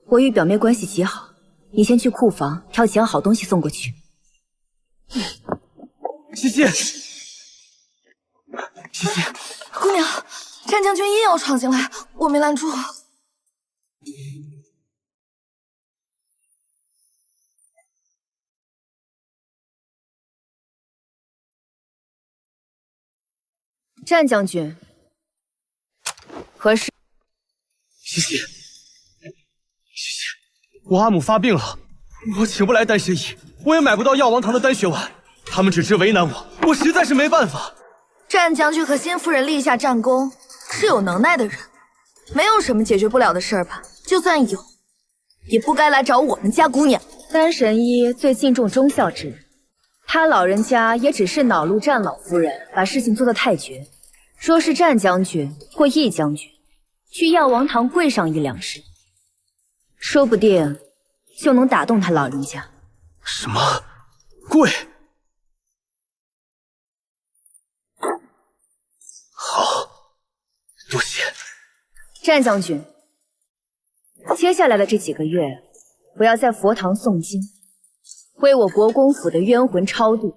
我与表妹关系极好，你先去库房挑几样好东西送过去。西西，西西，姑娘，战将军硬要闯进来，我没拦住。战将军，何事？西西，西西，我阿母发病了，我请不来丹神医，我也买不到药王堂的丹血丸，他们只知为难我，我实在是没办法。战将军和新夫人立下战功，是有能耐的人，没有什么解决不了的事儿吧？就算有，也不该来找我们家姑娘。丹神医最敬重忠孝之人，他老人家也只是恼怒战老夫人把事情做得太绝。若是战将军或易将军去药王堂跪上一两时，说不定就能打动他老人家。什么？跪？好，多谢。战将军，接下来的这几个月，不要在佛堂诵经，为我国公府的冤魂超度。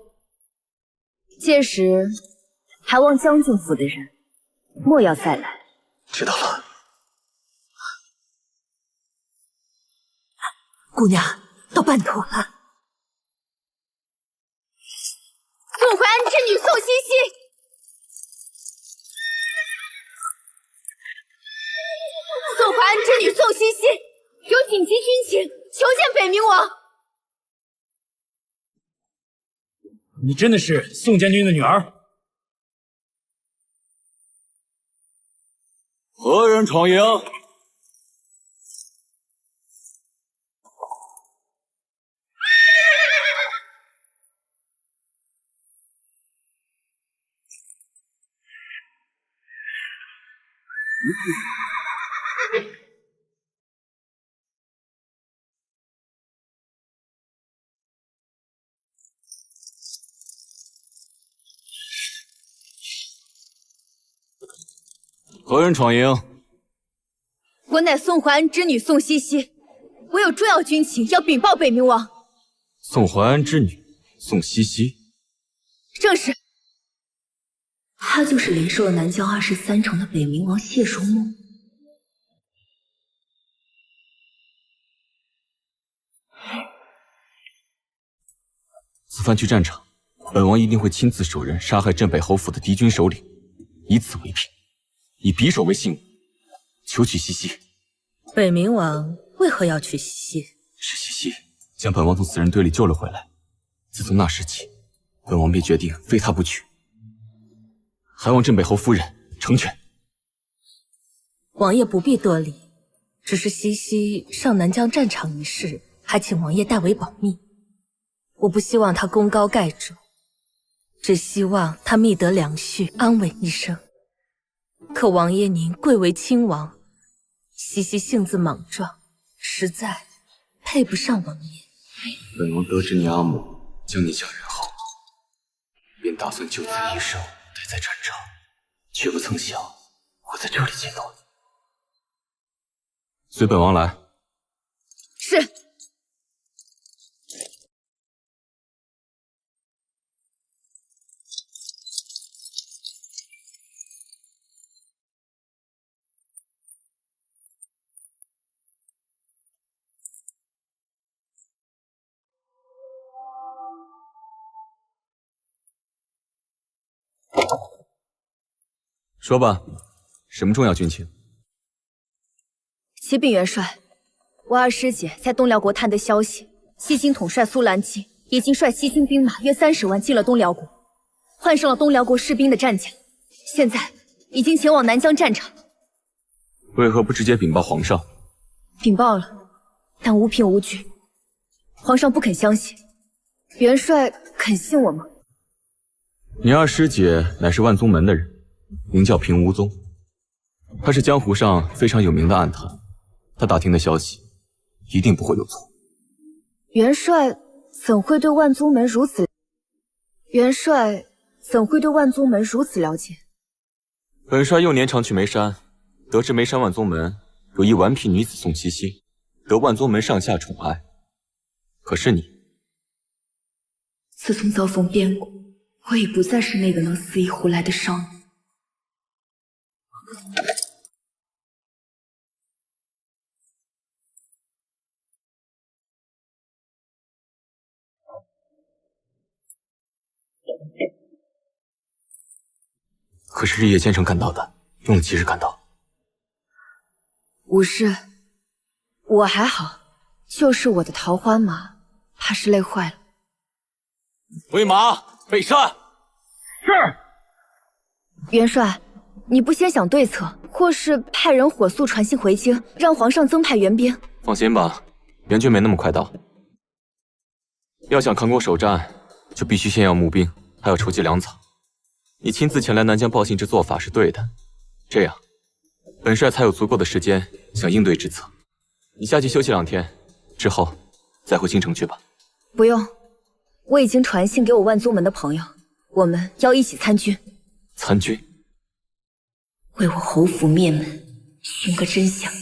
届时，还望将军府的人莫要再来。知道了。姑娘，都办妥了。宋怀安之女宋茜茜，宋怀安之女宋茜茜，有紧急军情，求见北冥王。你真的是宋将军的女儿？何人闯营？何人闯营？我乃宋怀安之女宋茜茜，我有重要军情要禀报北冥王。宋怀安之女宋茜茜，正是。她就是连受了南疆23城的北冥王谢如梦。此番去战场，本王一定会亲自手刃杀害镇北侯府的敌军首领，以此为聘，以匕首为信物，求娶茜茜。北冥王为何要娶茜茜？是茜茜将本王从死人堆里救了回来。自从那时起，本王便决定非她不娶。还望镇北侯夫人成全。王爷不必多礼，只是茜茜上南疆战场一事，还请王爷代为保密。我不希望她功高盖主，只希望她觅得良婿，安稳一生。可王爷您贵为亲王，茜茜性子莽撞，实在配不上王爷。本王得知你阿母将你嫁人后，便打算就此一生待在战场，却不曾想会在这里见到你。随本王来。是。说吧，什么重要军情？启禀元帅，我二师姐在东辽国探得消息，西京统帅苏兰基已经率西京兵马约30万进了东辽国，换上了东辽国士兵的战甲，现在已经前往南疆战场。为何不直接禀报皇上？禀报了，但无凭无据，皇上不肯相信。元帅肯信我吗？你二师姐乃是万宗门的人，名叫平无宗，她是江湖上非常有名的暗探，她打听的消息一定不会有错。元帅怎会对万宗门如此？元帅怎会对万宗门如此了解？本帅幼年常去眉山，得知眉山万宗门有一顽皮女子宋茜茜，得万宗门上下宠爱。可是你，自从遭逢变故，我已不再是那个能肆意胡来的少女。可是日夜兼程赶到的，用了几日赶到？无事，我还好，就是我的桃花马怕是累坏了。回马备战。是。元帅，你不先想对策，或是派人火速传信回京，让皇上增派援兵？放心吧，援军没那么快到。要想扛过首战，就必须先要募兵，还要筹集粮草。你亲自前来南疆报信，这做法是对的。这样，本帅才有足够的时间想应对之策。你下去休息2天，之后再回京城去吧。不用，我已经传信给我万宗门的朋友，我们要一起参军。参军？为我侯府灭门，寻个真相。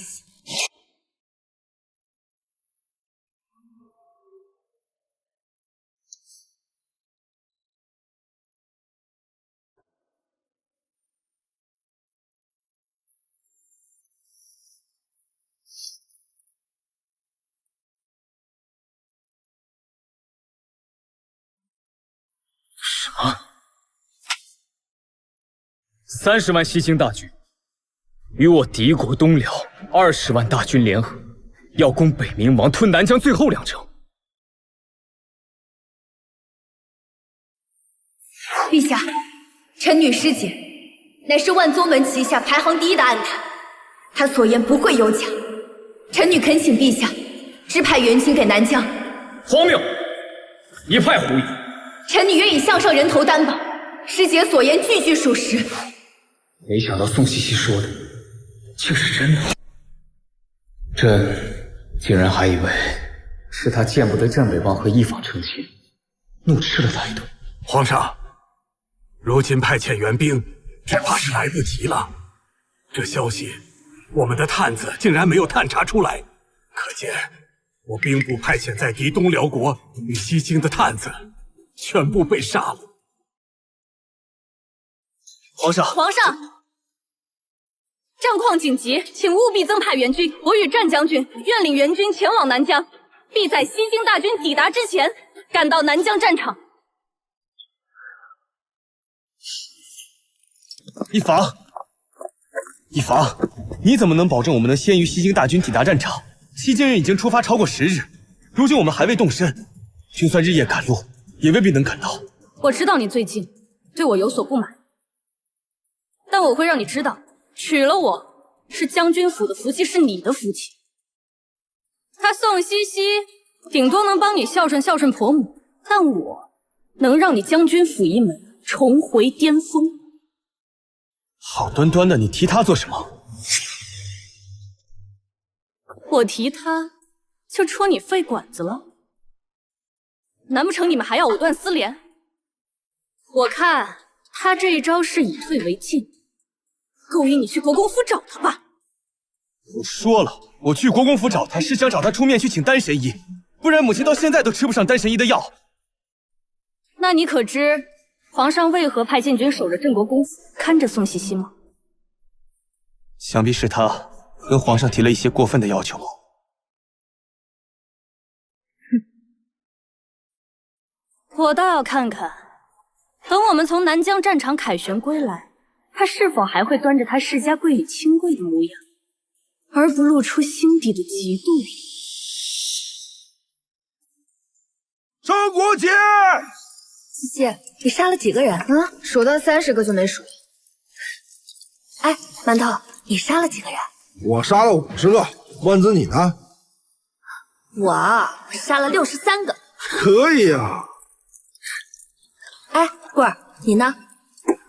什么？30万西京大军与我敌国东辽20万大军联合，要攻北冥王，吞南疆最后2城。陛下，臣女师姐乃是万宗门旗下排行第1的暗探，她所言不会有假。臣女恳请陛下支派援军给南疆。荒谬！一派胡言！臣女愿以项上人头担保，师姐所言句句属实。没想到宋茜茜说的竟是真的，朕竟然还以为是他见不得镇北王和一坊成亲，怒斥了他一顿。皇上，如今派遣援兵，只怕是来不及了。这消息，我们的探子竟然没有探查出来，可见我兵部派遣在敌东辽国与西京的探子全部被杀了。皇上，战况紧急，请务必增派援军。我与战将军愿领援军前往南疆，必在西京大军抵达之前赶到南疆战场。一坊，你怎么能保证我们能先于西京大军抵达战场？西京人已经出发超过10日，如今我们还未动身，就算日夜赶路，也未必能赶到。我知道你最近对我有所不满，但我会让你知道，娶了我是将军府的福气，是你的福气。他宋茜茜顶多能帮你孝顺孝顺婆母，但我能让你将军府一门重回巅峰。好端端的，你提他做什么？我提他就戳你肺管子了？难不成你们还要藕断丝连？我看他这一招是以退为进，勾引你去国公府找他吧。我说了，我去国公府找他是想找他出面去请丹神医，不然母亲到现在都吃不上丹神医的药。那你可知皇上为何派禁军守着镇国公府，看着宋茜茜吗？想必是他跟皇上提了一些过分的要求。我倒要看看，等我们从南疆战场凯旋归来，他是否还会端着他世家贵女清贵的模样，而不露出心底的嫉妒。张国杰，茜茜，你杀了几个人？数到30个就没数。哎，馒头，你杀了几个人？我杀了50个。万子你呢？我杀了63个。可以啊。哎，棍儿，你呢？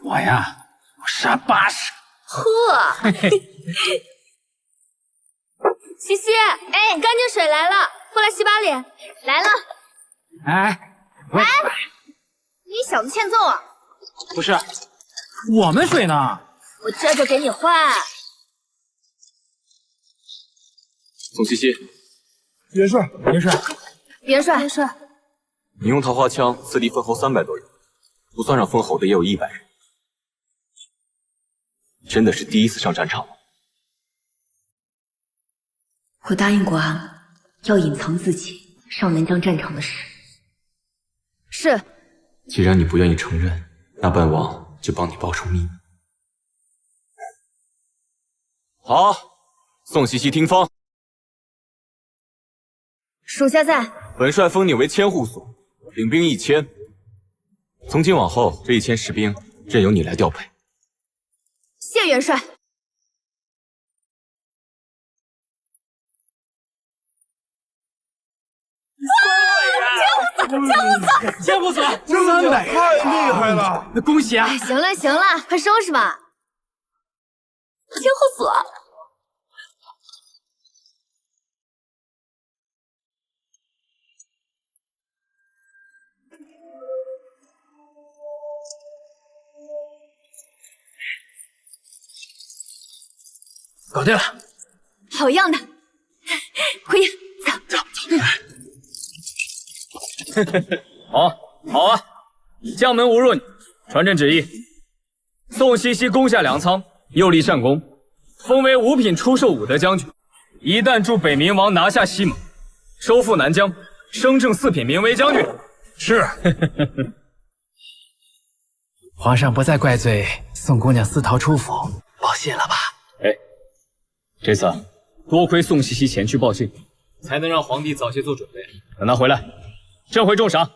我呀，我杀80个。呵，茜茜，哎，干净水来了，过来洗把脸。来了。哎，你小子欠揍啊！不是，我们水呢？我这就给你换。宋茜茜，元帅，元帅，你用桃花枪刺敌封侯300多人，不算上封侯的也有100人，真的是第一次上战场吗？我答应过安，要隐藏自己上南疆战场的事。是。既然你不愿意承认，那本王就帮你报出秘密。好，宋茜茜听风。属下在。本帅封你为千户所，领兵1000。从今往后，这1000士兵任由你来调配。谢元帅。千户所300，太厉害了！恭喜啊！行了行了，快收拾吧。千户所。搞定了。好样的！回营，走。好啊！将门无若女，传朕旨意，宋西西攻下粮仓，又立善功，封为五品出售武德将军。一旦助北冥王拿下西蒙，收复南疆，升正4品名为将军。是。皇上不再怪罪宋姑娘私逃出府，报信了吧？这次多亏宋西西前去报信，才能让皇帝早些做准备。等他回来，朕会重赏。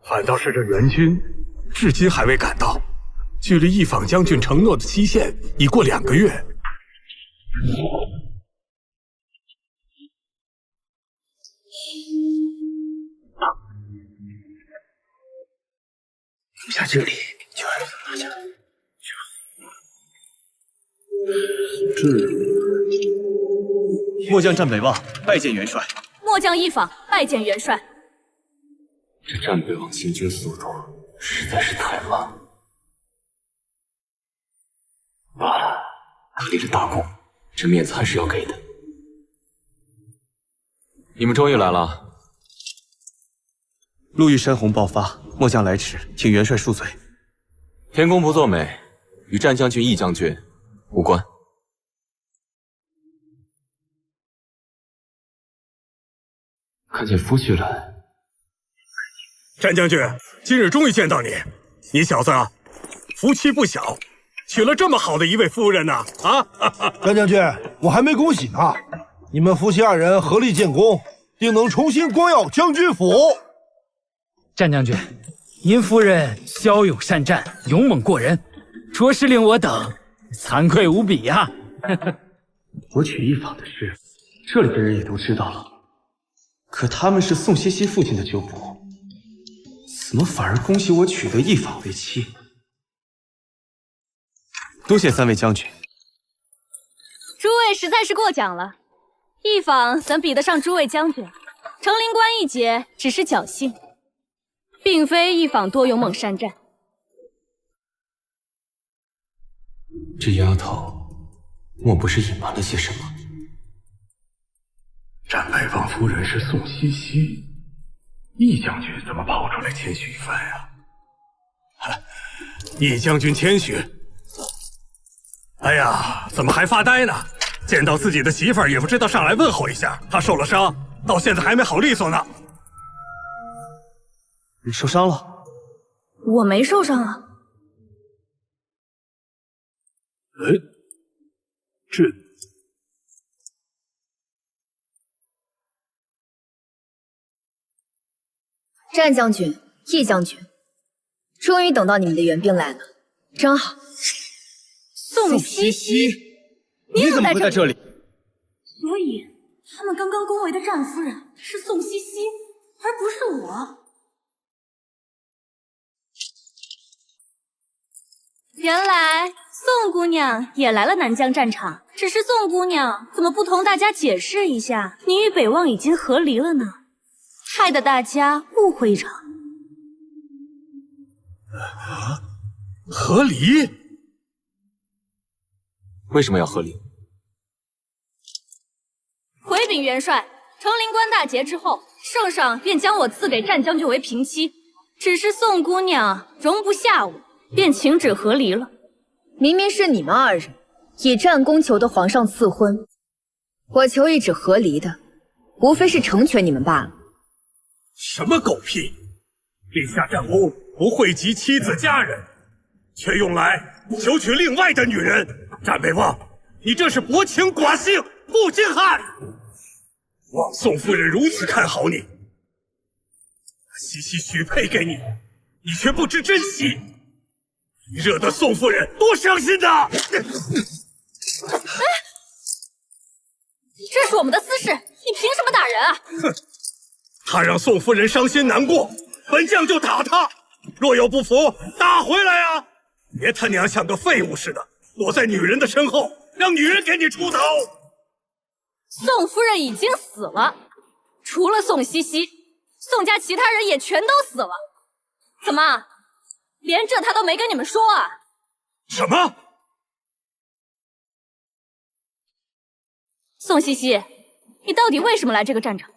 反倒是这援军，至今还未赶到，距离一坊将军承诺的期限已过2个月。留下这里，就是拿下。末将战北望，拜见元帅。末将一访，拜见元帅。这战北望行军速度实在是太慢了。罢了，他立了大功，这面子还是要给的。你们终于来了。路遇山洪爆发，末将来迟，请元帅恕罪。天公不作美，与战将军、义将军无关。看见夫婿来。战将军，今日终于见到你，你小子福气不小，娶了这么好的一位夫人呢！战将军，我还没恭喜呢，你们夫妻2人合力建功，定能重新光耀将军府。战将军，您夫人骁勇善战，勇猛过人，着实令我等惭愧无比呀！我娶一坊的事，这里的人也都知道了。可他们是宋西西父亲的旧仆，怎么反而恭喜我娶得一坊为妻？多谢3位将军。诸位实在是过奖了，一坊怎比得上诸位将军？成灵关一劫只是侥幸，并非一坊多勇猛善战。这丫头，莫不是隐瞒了些什么？战北望夫人是宋西西，义将军怎么跑出来谦虚一番呀？义将军谦虚。哎呀，怎么还发呆呢？见到自己的媳妇儿也不知道上来问候一下。她受了伤，到现在还没好利索呢。你受伤了？我没受伤啊。这战将军、义将军，终于等到你们的援兵来了，真好。宋西西，你怎么会在这里？所以他们刚刚恭维的战夫人是宋西西，而不是我。原来宋姑娘也来了南疆战场，只是宋姑娘怎么不同大家解释一下，你与北望已经和离了呢？害得大家误会一场。和离？为什么要和离？回禀元帅，成灵关大捷之后，圣上便将我赐给战将军为平妻，只是宋姑娘容不下我，便请旨和离了。明明是你们2人以战功求得皇上赐婚，我求一纸和离的，无非是成全你们罢了。什么狗屁！立下战功不惠及妻子家人，却用来求娶另外的女人。战北望，你这是薄情寡性，不经汉！望宋夫人如此看好你，西西许配给你，你却不知珍惜，你惹得宋夫人多伤心呐！这是我们的私事，你凭什么打人啊？哼，他让宋夫人伤心难过，本将就打他。若有不服，打回来啊！别他娘像个废物似的，躲在女人的身后，让女人给你出头。宋夫人已经死了，除了宋西西，宋家其他人也全都死了。怎么，连这他都没跟你们说啊？什么？宋西西，你到底为什么来这个战场？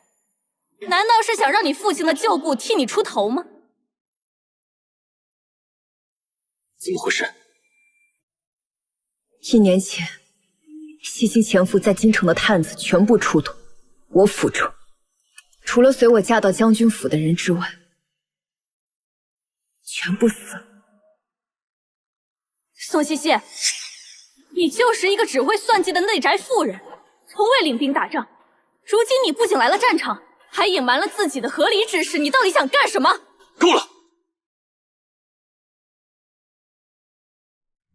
难道是想让你父亲的旧部替你出头吗？怎么回事？1年前，西西前夫在京城的探子全部出动，我辅助，除了随我嫁到将军府的人之外，全部死了。宋西西，你就是一个只会算计的内宅妇人，从未领兵打仗。如今你不仅来了战场，还隐瞒了自己的和离之事，你到底想干什么？够了！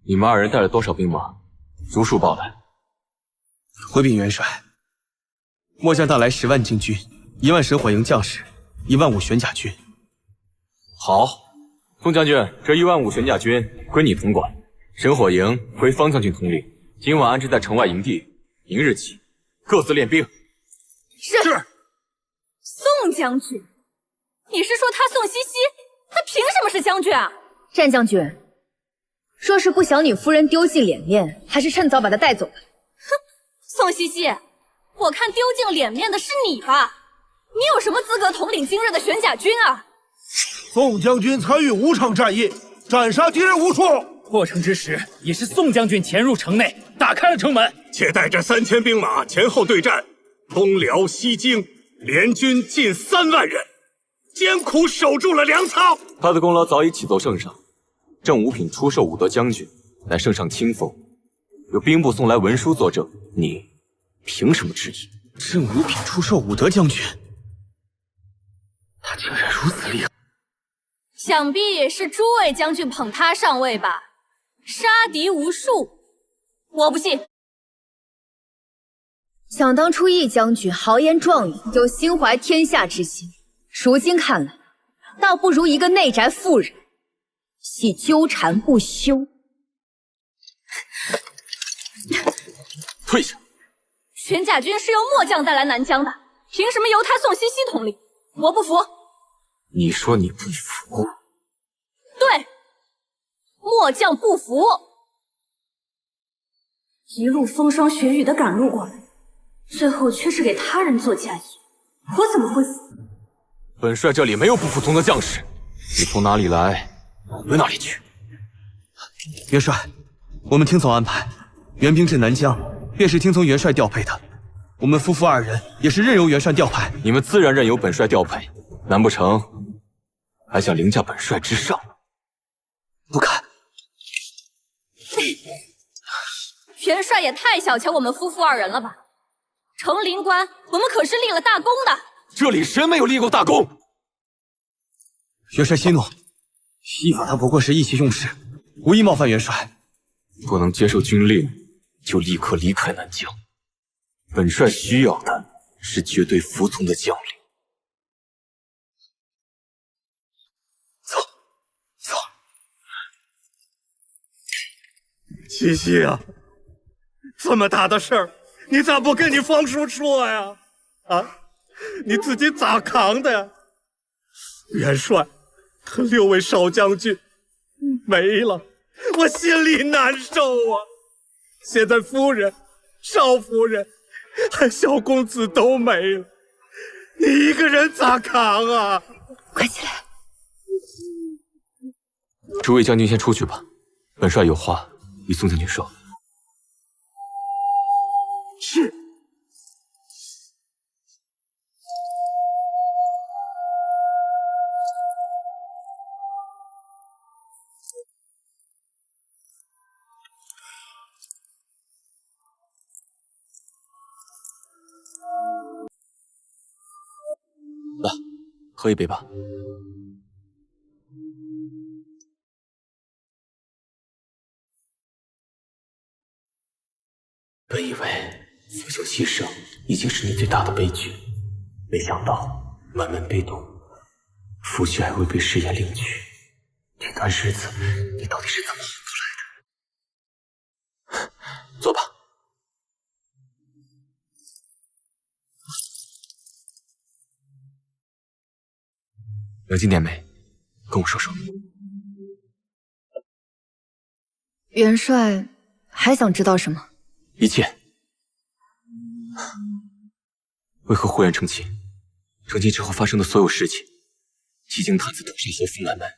你们2人带了多少兵马？如数报来。回禀元帅，末将带来10万禁军，1万神火营将士，1万5玄甲军。好，宋将军，这1万5玄甲军归你统管，神火营归方将军统领。今晚安置在城外营地，明日起各自练兵。是。宋将军，你是说他宋西西，他凭什么是将军啊？战将军，若是不想你夫人丢尽脸面，还是趁早把她带走吧。哼，宋西西，我看丢尽脸面的是你吧？你有什么资格统领今日的玄甲军啊？宋将军参与5场战役，斩杀敌人无数。破城之时，也是宋将军潜入城内，打开了城门，且带着3000兵马前后对战，东辽西京联军近3万人，艰苦守住了粮仓。他的功劳早已启奏圣上，正五品出售武德将军，乃圣上亲封，有兵部送来文书作证，你凭什么质疑？正五品出售武德将军，他竟然如此厉害！想必是诸位将军捧他上位吧？杀敌无数，我不信。想当初易将军豪言壮语，有心怀天下之心，如今看来，倒不如一个内宅妇人，系纠缠不休。退下！玄甲军是由末将带来南疆的，凭什么由他宋西西统领？我不服！你说你不服？对，末将不服。一路风霜雪雨的赶路过来，最后却是给他人做嫁衣，我怎么会死？本帅这里没有不服从的将士，你从哪里来，回哪里去。元帅，我们听从安排，援兵至南疆，便是听从元帅调配的。我们夫妇2人也是任由元帅调派。你们自然任由本帅调配，难不成还想凌驾本帅之上？不敢。元帅也太小瞧我们夫妇2人了吧？成灵关，我们可是立了大功的。这里谁没有立过大功？元帅息怒，一法他不过是意气用事，无意冒犯元帅。不能接受军令，就立刻离开南疆。本帅需要的是绝对服从的将领。走，走。西西啊，这么大的事儿，你咋不跟你方叔说呀？啊，你自己咋扛的呀？元帅和6位少将军没了，我心里难受啊。现在夫人、少夫人还小公子都没了，你一个人咋扛啊？快起来！诸位将军先出去吧，本帅有话与宋将军说。是。喝一杯吧。本以为腐朽牺牲已经是你最大的悲剧，没想到满门被动，腐朽还会被誓言领取。这段日子你到底是怎么活出来的？坐吧。冷静点没？跟我说说。元帅还想知道什么？一切。为何忽然成亲？成亲之后发生的所有事情，几经探子屠杀和父满门，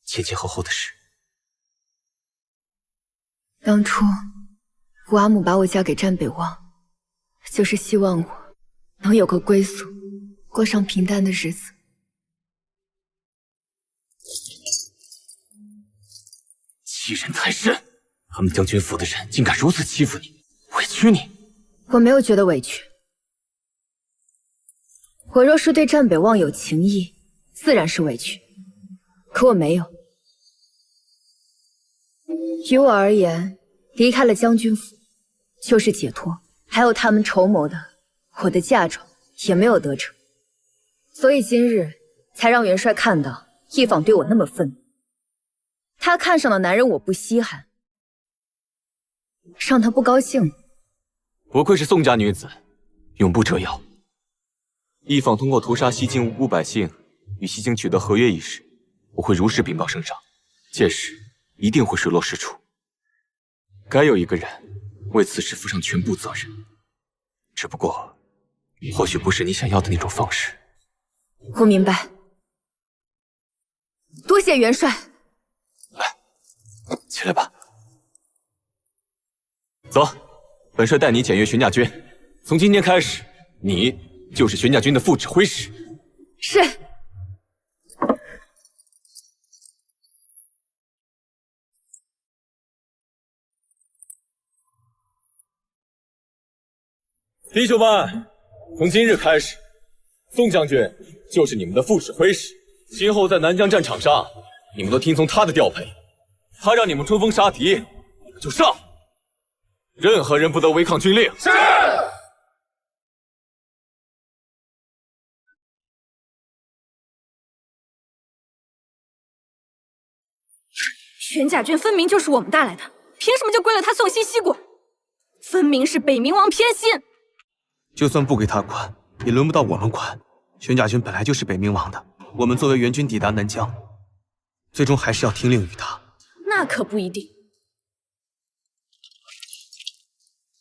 前前后后的事。当初我阿母把我嫁给战北望，就是希望我能有个归宿，过上平淡的日子。欺人太甚！他们将军府的人竟敢如此欺负你，委屈你。我没有觉得委屈。我若是对战北望有情意，自然是委屈。可我没有。于我而言，离开了将军府，就是解脱。还有他们筹谋的，我的嫁妆也没有得逞。所以今日才让元帅看到一坊对我那么愤怒。他看上的男人我不稀罕，让他不高兴。不愧是宋家女子，永不折腰。一坊通过屠杀西京无辜百姓，与西京取得合约一事，我会如实禀报圣上，届时一定会水落石出。该有一个人为此事负上全部责任，只不过，或许不是你想要的那种方式。我明白，多谢元帅。起来吧，走，本帅带你检阅玄甲军。从今天开始，你就是玄甲军的副指挥使。是。弟兄们，从今日开始，宋将军就是你们的副指挥使。今后在南疆战场上，你们都听从他的调配。他让你们冲锋杀敌，你们就上，任何人不得违抗军令。是。玄甲军分明就是我们带来的，凭什么就归了他宋西西管？分明是北冥王偏心。就算不给他管，也轮不到我们管。玄甲军本来就是北冥王的，我们作为援军抵达南疆，最终还是要听令于他。那可不一定。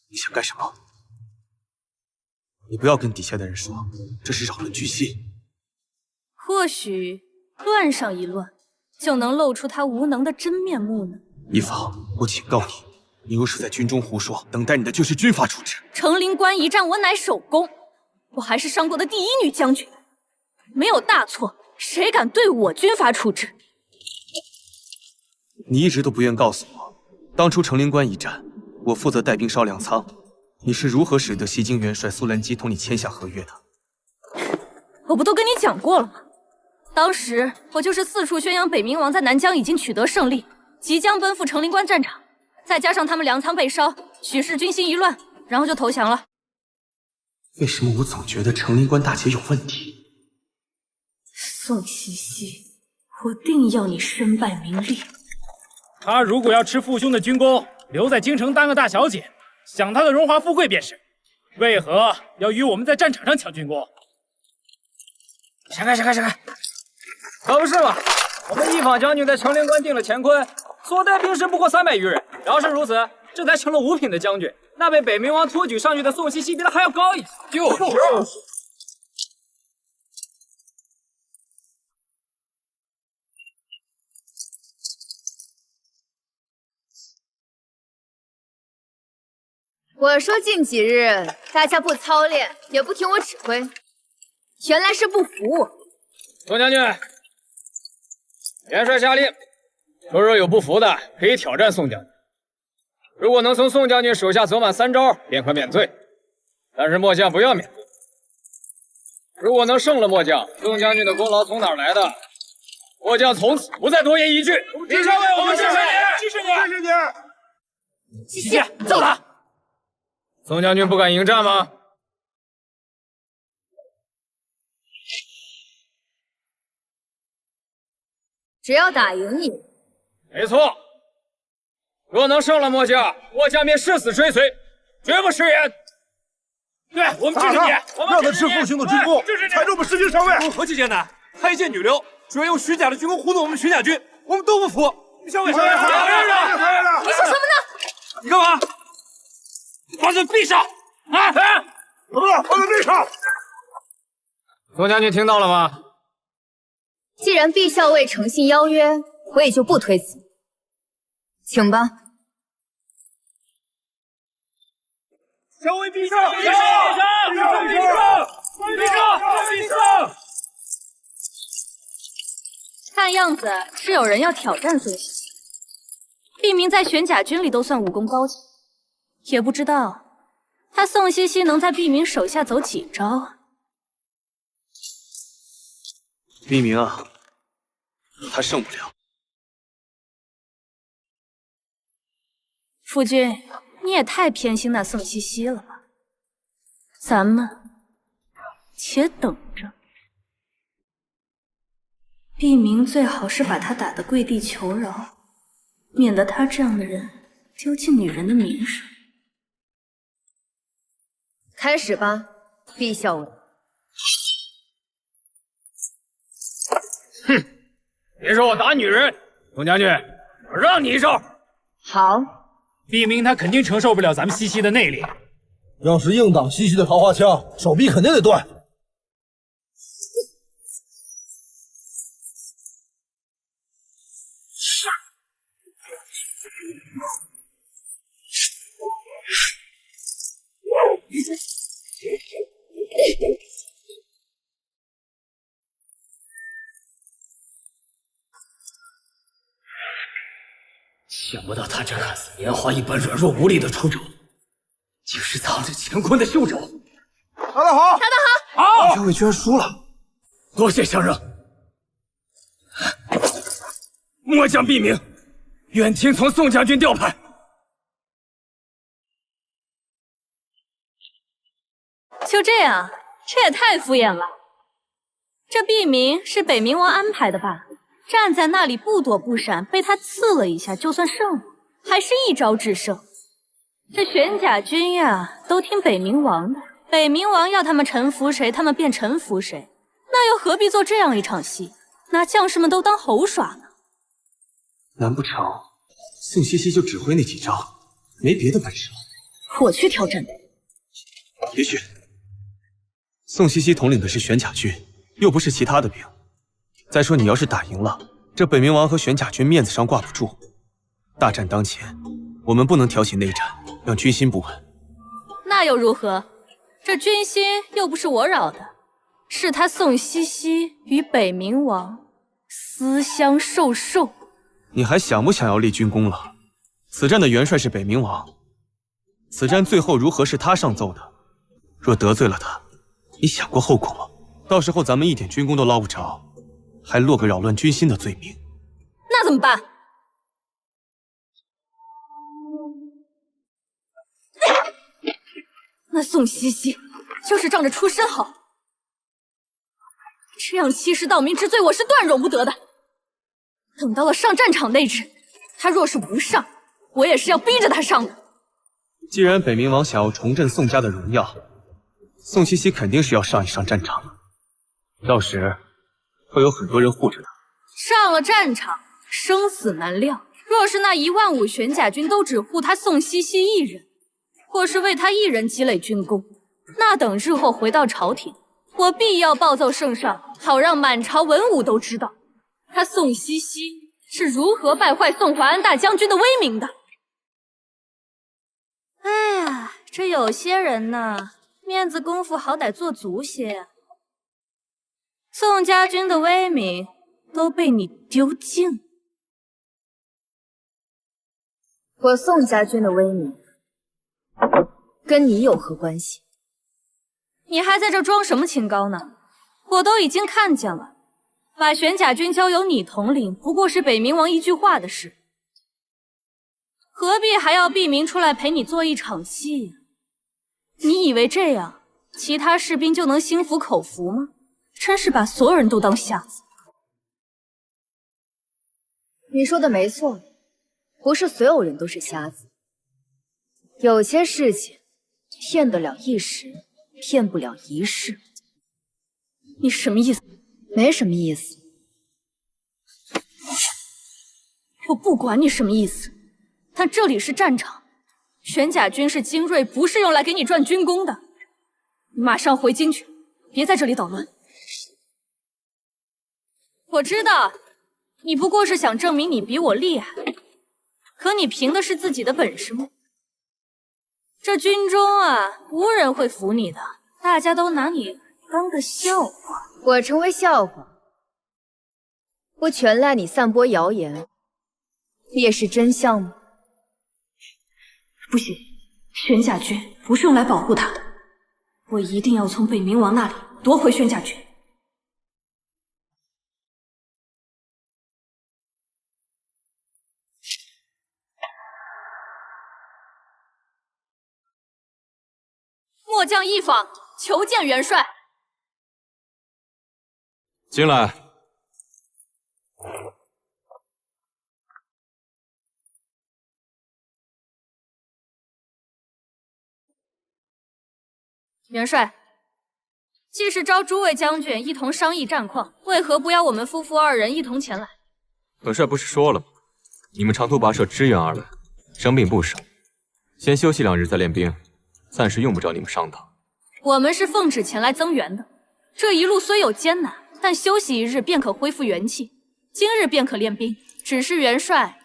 你想干什么？你不要跟底下的人说，这是扰乱军心。或许乱上一乱，就能露出他无能的真面目呢。一坊，我警告你，你若是在军中胡说，等待你的就是军法处置。成灵关一战，我乃首功，我还是上过的第一女将军，没有大错，谁敢对我军法处置？你一直都不愿告诉我，当初成灵关一战，我负责带兵烧粮仓，你是如何使得西京元帅苏兰基同你签下合约的？我不都跟你讲过了吗？当时我就是四处宣扬北冥王在南疆已经取得胜利，即将奔赴成灵关战场，再加上他们粮仓被烧，许是军心一乱，然后就投降了。为什么我总觉得成灵关大捷有问题？宋西西，我定要你身败名裂。他如果要吃父兄的军功，留在京城当个大小姐，享他的荣华富贵便是。为何要与我们在战场上抢军功？闪开！可不是嘛！我们一坊将军在成灵关定了乾坤，所带兵士不过300余人。要是如此，这才成了5品的将军，那被北冥王托举上去的宋西西比他还要高一些。就是。我说近几日大家不操练，也不听我指挥，原来是不服我。宋将军，元帅下令，说若有不服的，可以挑战宋将军。如果能从宋将军手下走满3招，便可免罪。但是末将不要免罪。如果能胜了末将，宋将军的功劳从哪儿来的？末将从此不再多言一句。李少尉，我们支持你，支持你，支持你！西西，揍他！宋将军不敢迎战吗？只要打赢你，没错。若能胜了末将，末将便誓死追随，绝不食言。对，我们支持你，让他吃复兴的军功，踩着我们士兵上位。何其艰难！他一介女流，居然用虚假的军功糊弄我们玄甲军，我们都不服。小伟，你说什么呢？你干嘛？把嘴闭上！啊！怎么了？把嘴闭上！宋将军听到了吗？既然陛校尉诚信邀约，我也就不推辞，请吧。小尉闭上！闭上！闭上！闭上！闭上！看样子是有人要挑战宋西西。毕明在玄甲军里都算武功高强，也不知道他宋西西能在毕明手下走几招啊？毕明啊，他胜不了。夫君，你也太偏心那宋西西了吧？咱们且等着。毕明最好是把他打得跪地求饶，免得他这样的人丢尽女人的名声。开始吧，毕校尉。哼，别说我打女人，宋将军，我让你一招。好。毕明他肯定承受不了咱们西西的内力。要是硬挡西西的桃花枪，手臂肯定得断。想不到他这看似棉花一般软弱无力的出手，竟是藏着乾坤的凶手。打得好，打得好！好，小伟居然输了，多谢相让。末将毕明，愿听从宋将军调派。就这样，这也太敷衍了。这毕明是北冥王安排的吧？站在那里不躲不闪，被他刺了一下就算胜了，还是一招制胜。这玄甲军呀，都听北冥王的，北冥王要他们臣服谁，他们便臣服谁，那又何必做这样一场戏，拿将士们都当猴耍呢？难不成宋西西就只会那几招，没别的本事了？我去挑战他。也许宋西西统领的是玄甲军，又不是其他的兵。再说你要是打赢了，这北冥王和玄甲军面子上挂不住。大战当前，我们不能挑起内战，让军心不稳。那又如何？这军心又不是我扰的，是他宋西西与北冥王私相授受。你还想不想要立军功了？此战的元帅是北冥王，此战最后如何是他上奏的。若得罪了他，你想过后果吗？到时候咱们一点军功都捞不着，还落个扰乱军心的罪名。那怎么办？那宋西西就是仗着出身好，这样欺世盗名之罪，我是断容不得的。等到了上战场那日，他若是不上，我也是要逼着他上的。既然北冥王想要重振宋家的荣耀，宋西西肯定是要上一上战场的，到时会有很多人护着他。上了战场，生死难料。若是那15000玄甲军都只护他宋西西一人，或是为他一人积累军功，那等日后回到朝廷，我必要报奏圣上，好让满朝文武都知道，他宋西西是如何败坏宋淮安大将军的威名的。哎呀，这有些人呢，面子功夫好歹做足些啊。宋家军的威名都被你丢尽了。我宋家军的威名跟你有何关系？你还在这装什么清高呢？我都已经看见了，把玄甲军交由你统领，不过是北冥王一句话的事，何必还要避名出来陪你做一场戏呀？你以为这样，其他士兵就能心服口服吗？真是把所有人都当瞎子。你说的没错，不是所有人都是瞎子，有些事情骗得了一时，骗不了一世。你什么意思？没什么意思。我不管你什么意思，但这里是战场，玄甲军是精锐，不是用来给你赚军功的。你马上回京去，别在这里捣乱。我知道，你不过是想证明你比我厉害，可你凭的是自己的本事吗？这军中啊，无人会服你的，大家都拿你当个笑话。我成为笑话，不全赖你散播谣言，也是真相吗？不行，玄甲军不是用来保护他的，我一定要从北冥王那里夺回玄甲军。末将一访，求见元帅。进来。元帅，既是召诸位将军一同商议战况，为何不邀我们夫妇二人一同前来？本帅不是说了吗？你们长途跋涉支援而来，伤病不少，先休息2日再练兵，暂时用不着你们上岛。我们是奉旨前来增援的，这一路虽有艰难，但休息1日便可恢复元气，今日便可练兵。只是元帅，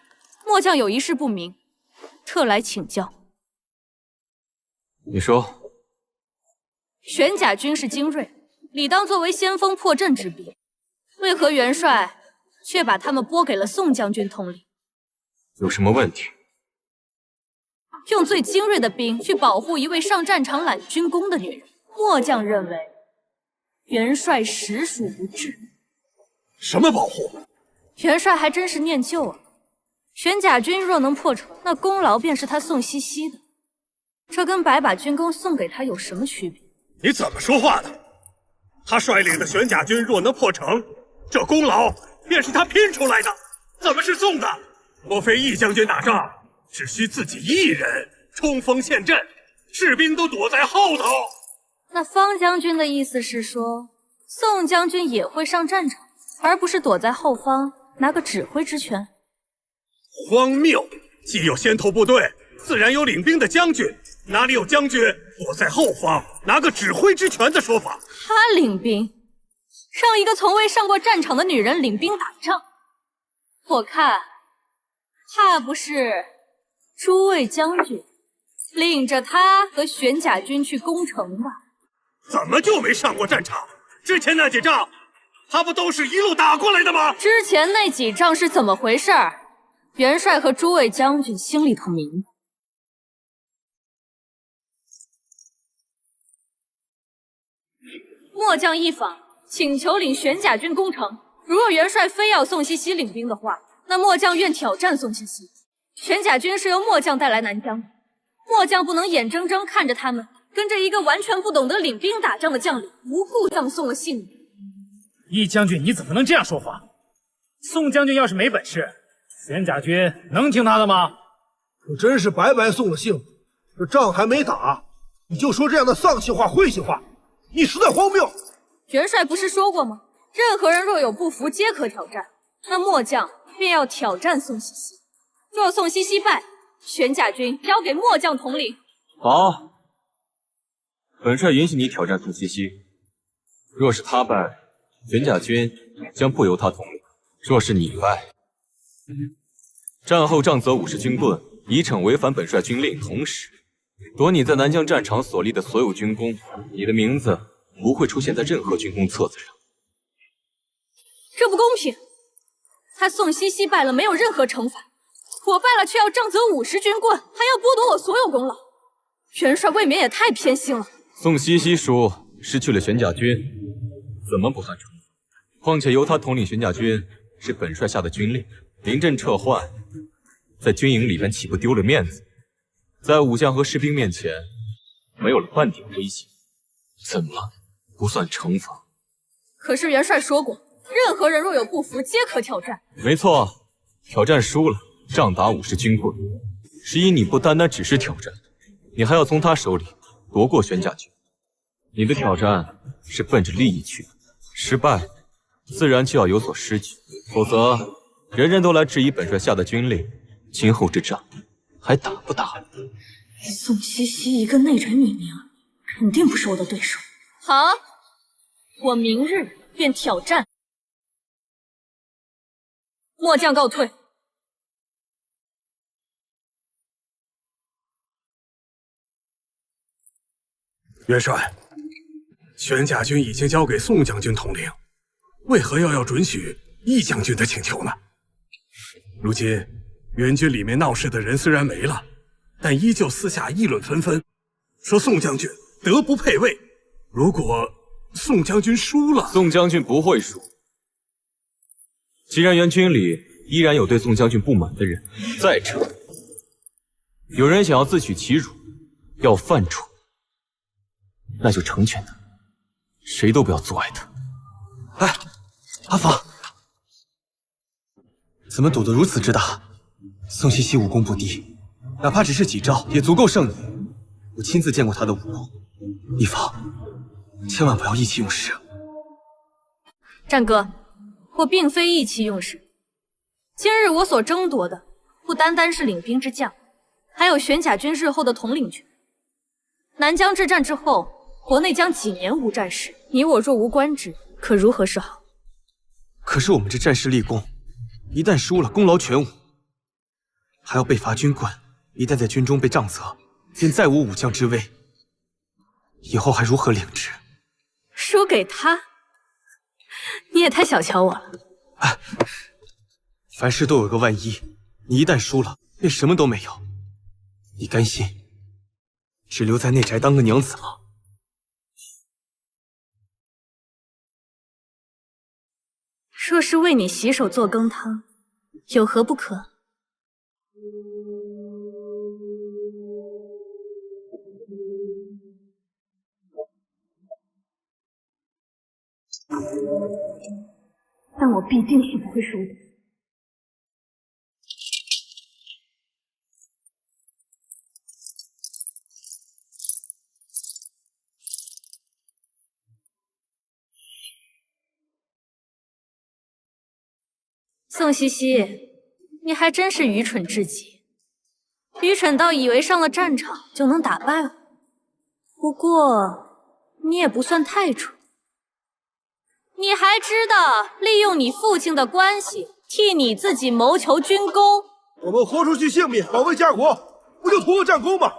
末将有一事不明，特来请教。你说。玄甲军是精锐，理当作为先锋破阵之兵，为何元帅却把他们拨给了宋将军统领？有什么问题？用最精锐的兵去保护一位上战场揽军功的女人，末将认为元帅实属不智。什么保护？元帅还真是念旧啊！玄甲军若能破城，那功劳便是他宋西西的，这跟白把军功送给他有什么区别？你怎么说话的？他率领的玄甲军若能破城，这功劳便是他拼出来的，怎么是送的？莫非易将军打仗只需自己一人冲锋陷阵，士兵都躲在后头？那方将军的意思是说，宋将军也会上战场，而不是躲在后方拿个指挥之权？荒谬！既有先头部队，自然有领兵的将军，哪里有将军躲在后方拿个指挥之权的说法？他领兵，让一个从未上过战场的女人领兵打仗，我看怕不是诸位将军领着他和玄甲军去攻城吧？怎么就没上过战场？之前那几仗，他不都是一路打过来的吗？之前那几仗是怎么回事？元帅和诸位将军心里头明白。末将一访，请求领玄甲军攻城。如若元帅非要宋西西领兵的话，那末将愿挑战宋西西。玄甲军是由末将带来南疆的，末将不能眼睁睁看着他们跟着一个完全不懂得领兵打仗的将领无故葬送了性命。易将军，你怎么能这样说话？宋将军要是没本事，玄甲军能听他的吗？可真是白白送了性，这仗还没打，你就说这样的丧气话、晦气话，你实在荒谬！元帅不是说过吗？任何人若有不服，皆可挑战。那末将便要挑战宋西西。若宋西西败，玄甲军交给末将统领。好，本帅允许你挑战宋西西。若是他败，玄甲军将不由他统领；若是你败，战后杖责50军棍，以惩违反本帅军令，同时夺你在南疆战场所立的所有军功，你的名字不会出现在任何军功册子上。这不公平！他宋西西败了，没有任何惩罚，我败了却要杖责50军棍，还要剥夺我所有功劳。元帅未免也太偏心了。宋西西叔失去了玄甲军，怎么不算惩罚？况且由他统领玄甲军是本帅下的军令，临阵撤换，在军营里边岂不丢了面子？在武将和士兵面前，没有了半点威胁，怎么不算惩罚？可是元帅说过，任何人若有不服，皆可挑战。没错，挑战输了，杖打50军棍。十一，你不单单只是挑战，你还要从他手里夺过玄甲军。你的挑战是奔着利益去的，失败自然就要有所失去，否则人人都来质疑本帅下的军令，今后之仗还打不打？宋茜茜一个内宅女娘，肯定不是我的对手。好，我明日便挑战。末将告退。元帅，玄甲军已经交给宋将军统领，为何要准许易将军的请求呢？如今援军里面闹事的人虽然没了，但依旧私下议论纷纷，说宋将军德不配位。如果宋将军输了，宋将军不会输。既然援军里依然有对宋将军不满的人，再者，有人想要自取其辱，要犯楚，那就成全他，谁都不要阻碍他。哎，阿房，怎么赌得如此之大？宋茜茜武功不低，哪怕只是几招也足够胜你。我亲自见过她的武功，一房，千万不要意气用事。战哥，我并非意气用事。今日我所争夺的，不单单是领兵之将，还有玄甲军日后的统领权。南疆之战之后，国内将几年无战事，你我若无官职，可如何是好？可是我们这战士立功，一旦输了，功劳全无，还要被罚军棍。一旦在军中被杖责，便再无武将之威，以后还如何领职？输给他，你也太小瞧我了。哎，凡事都有个万一，你一旦输了，便什么都没有。你甘心只留在内宅当个娘子吗？若是为你洗手做羹汤，有何不可？但我必定是不会输的。宋茜茜，你还真是愚蠢至极，愚蠢到以为上了战场就能打败我。不过，你也不算太蠢。你还知道利用你父亲的关系，替你自己谋求军功。我们豁出去性命保卫家国，不就图个战功吗？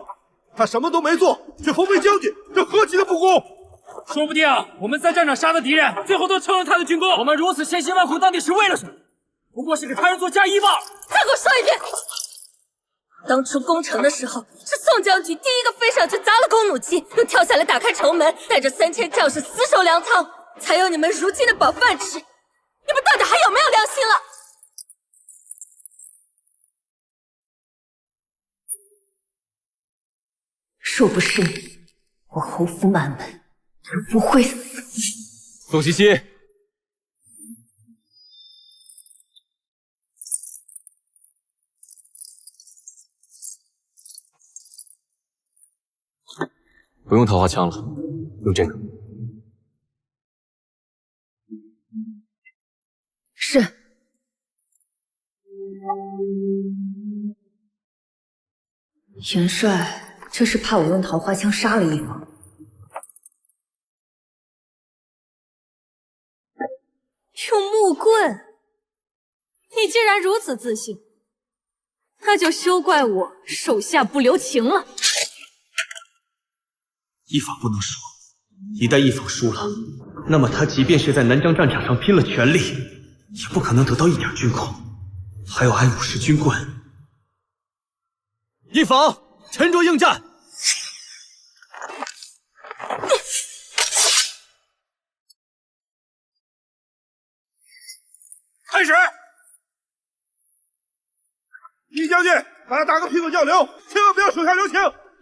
他什么都没做，却封为将军，这何其的不公！说不定我们在战场杀的敌人，最后都成了他的军功。我们如此千辛万苦，到底是为了什么？不过是给他人做嫁衣罢了。再给我说一遍！当初攻城的时候，是宋将军第一个飞上去砸了弓弩机，又跳下来打开城门，带着3000将士死守粮仓，才有你们如今的饱饭吃。你们到底还有没有良心了？若不是你，我侯府满门就不会死。宋茜茜，不用桃花枪了，用这个。是。元帅，这是怕我用桃花枪杀了一方。用木棍？你既然如此自信，那就休怪我手下不留情了。一坊不能输，一旦一坊输了，那么他即便是在南疆战场上拼了全力，也不可能得到一点军功，还要挨50军棍。一坊，沉着应战！开始。易将军，大家打个平等交流，千万不要手下留情。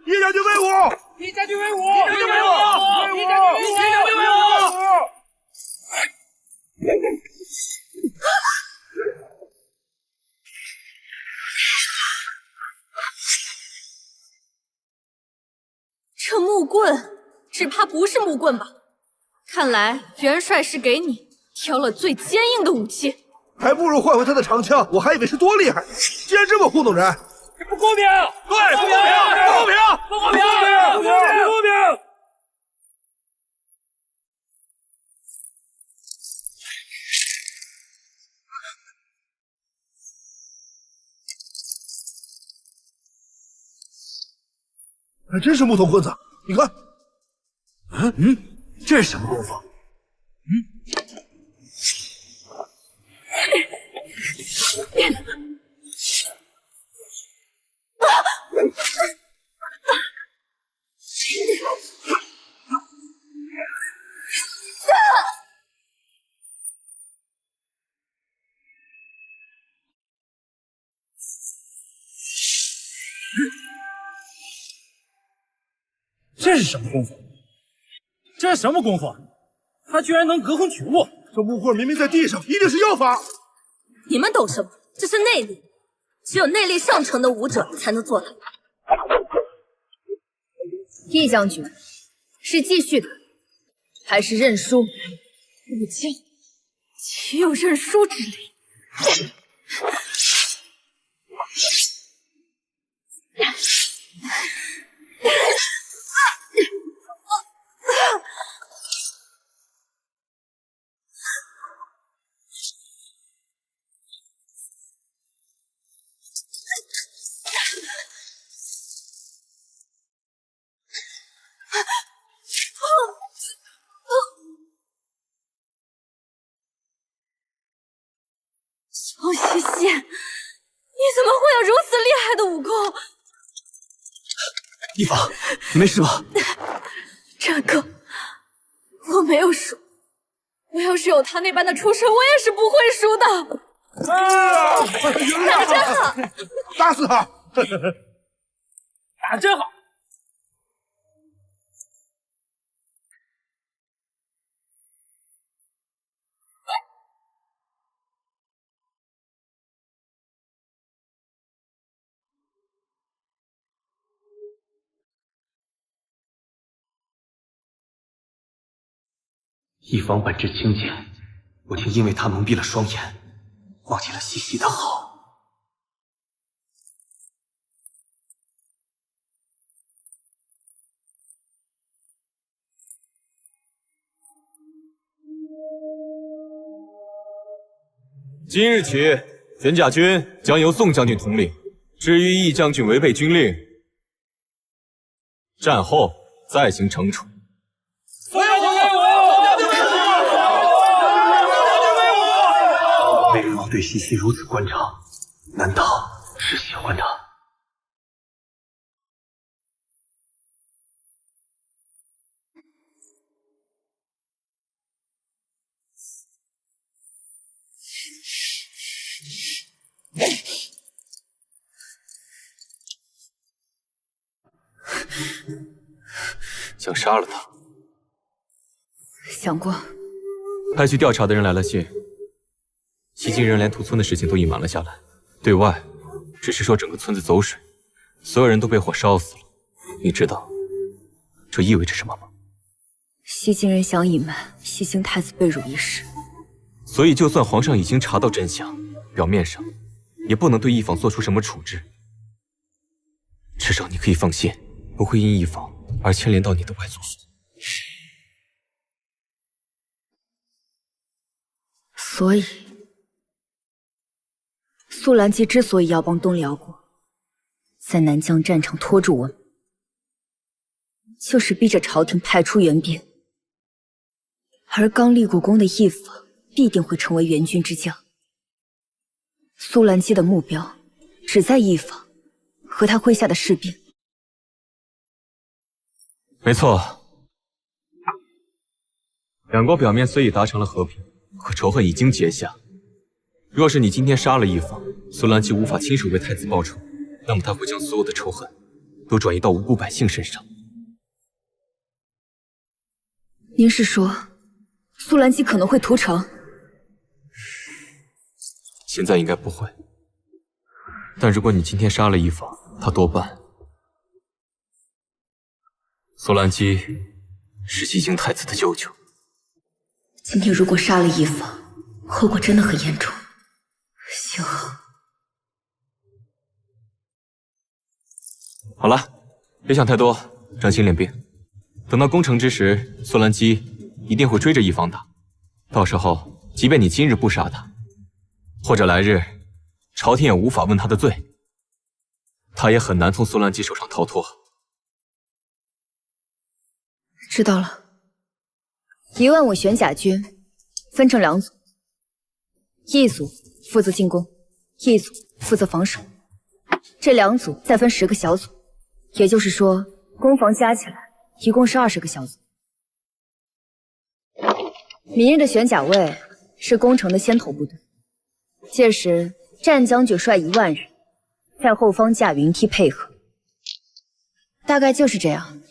易将军威武！易将军威武！易将军威武！易将军威武！这木棍，只怕不是木棍吧？看来元帅是给你挑了最坚硬的武器。还不如换回他的长枪，我还以为是多厉害，竟然这么糊弄人！不公平！对，不公平！不公平！不公平！不公平！不公平！还真是木头棍子，你看。这是什么功夫？这是什么功夫？这是什么功夫？他居然能隔空取物！这木棍明明在地上，一定是妖法。你们懂什么？这是内力，只有内力上乘的武者才能做到。易将军，是继续的，还是认输？武将岂有认输之理？萧西西，你怎么会有如此厉害的武功？一房，你没事吧？这个我没有输，我要是有他那般的出身，我也是不会输的。打得真好，打死他！打得真好。一方本质清简，我竟因为他蒙蔽了双眼，忘记了西西的好。今日起，玄甲军将由宋将军统领，至于易将军违背军令，战后再行惩处。宋将军威武！为何王对西西如此关照？难道是喜欢他？想杀了他。想过。派去调查的人来了信，西京人连屠村的事情都隐瞒了下来，对外只是说整个村子走水，所有人都被火烧死了。你知道这意味着什么吗？西京人想隐瞒西京太子被辱一事，所以就算皇上已经查到真相，表面上也不能对一坊做出什么处置。至少你可以放心，不会因一坊而牵连到你的外祖父。所以苏兰姬之所以要帮东辽国在南疆战场拖住我们，就是逼着朝廷派出援兵，而刚立过功的一坊必定会成为援军之将。苏兰姬的目标只在一坊和他麾下的士兵。没错，两国表面虽已达成了和平，可仇恨已经结下。若是你今天杀了一方，苏兰基无法亲手为太子报仇，那么他会将所有的仇恨都转移到无辜百姓身上。您是说，苏兰基可能会屠城？现在应该不会，但如果你今天杀了一方，他多半……苏兰基是西京太子的舅舅。今天如果杀了一方，后果真的很严重。幸好，好了，别想太多，专心练兵。等到攻城之时，苏兰基一定会追着一方打。到时候，即便你今日不杀他，或者来日，朝廷也无法问他的罪，他也很难从苏兰基手上逃脱。知道了。15000玄甲军分成2组，一组负责进攻，一组负责防守。这2组再分10个小组，也就是说，攻防加起来一共是20个小组。明日的玄甲卫是攻城的先头部队，届时战将军率1万人在后方架云梯配合，大概就是这样。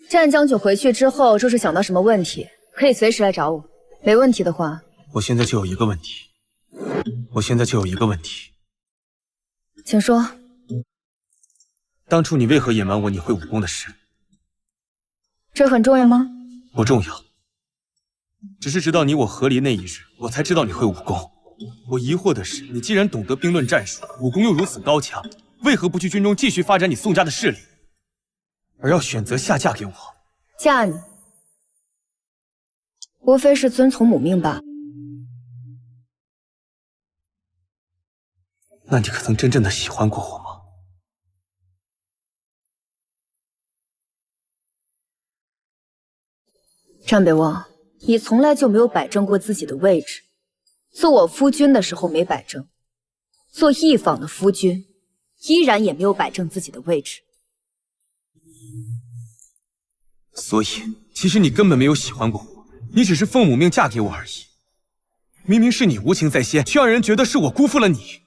战将军回去之后，若是想到什么问题，可以随时来找我。没问题的话，我现在就有一个问题，请说。当初你为何隐瞒我你会武功的事？这很重要吗？不重要，只是直到你我和离那一日，我才知道你会武功。我疑惑的是，你既然懂得兵论战术，武功又如此高强，为何不去军中继续发展你宋家的势力，而要选择下嫁给我？嫁你，无非是遵从母命罢了。那你可曾真正的喜欢过我吗？战北望，你从来就没有摆正过自己的位置。做我夫君的时候没摆正，做一坊的夫君，依然也没有摆正自己的位置。所以，其实你根本没有喜欢过我，你只是奉母命嫁给我而已。明明是你无情在先，却让人觉得是我辜负了你。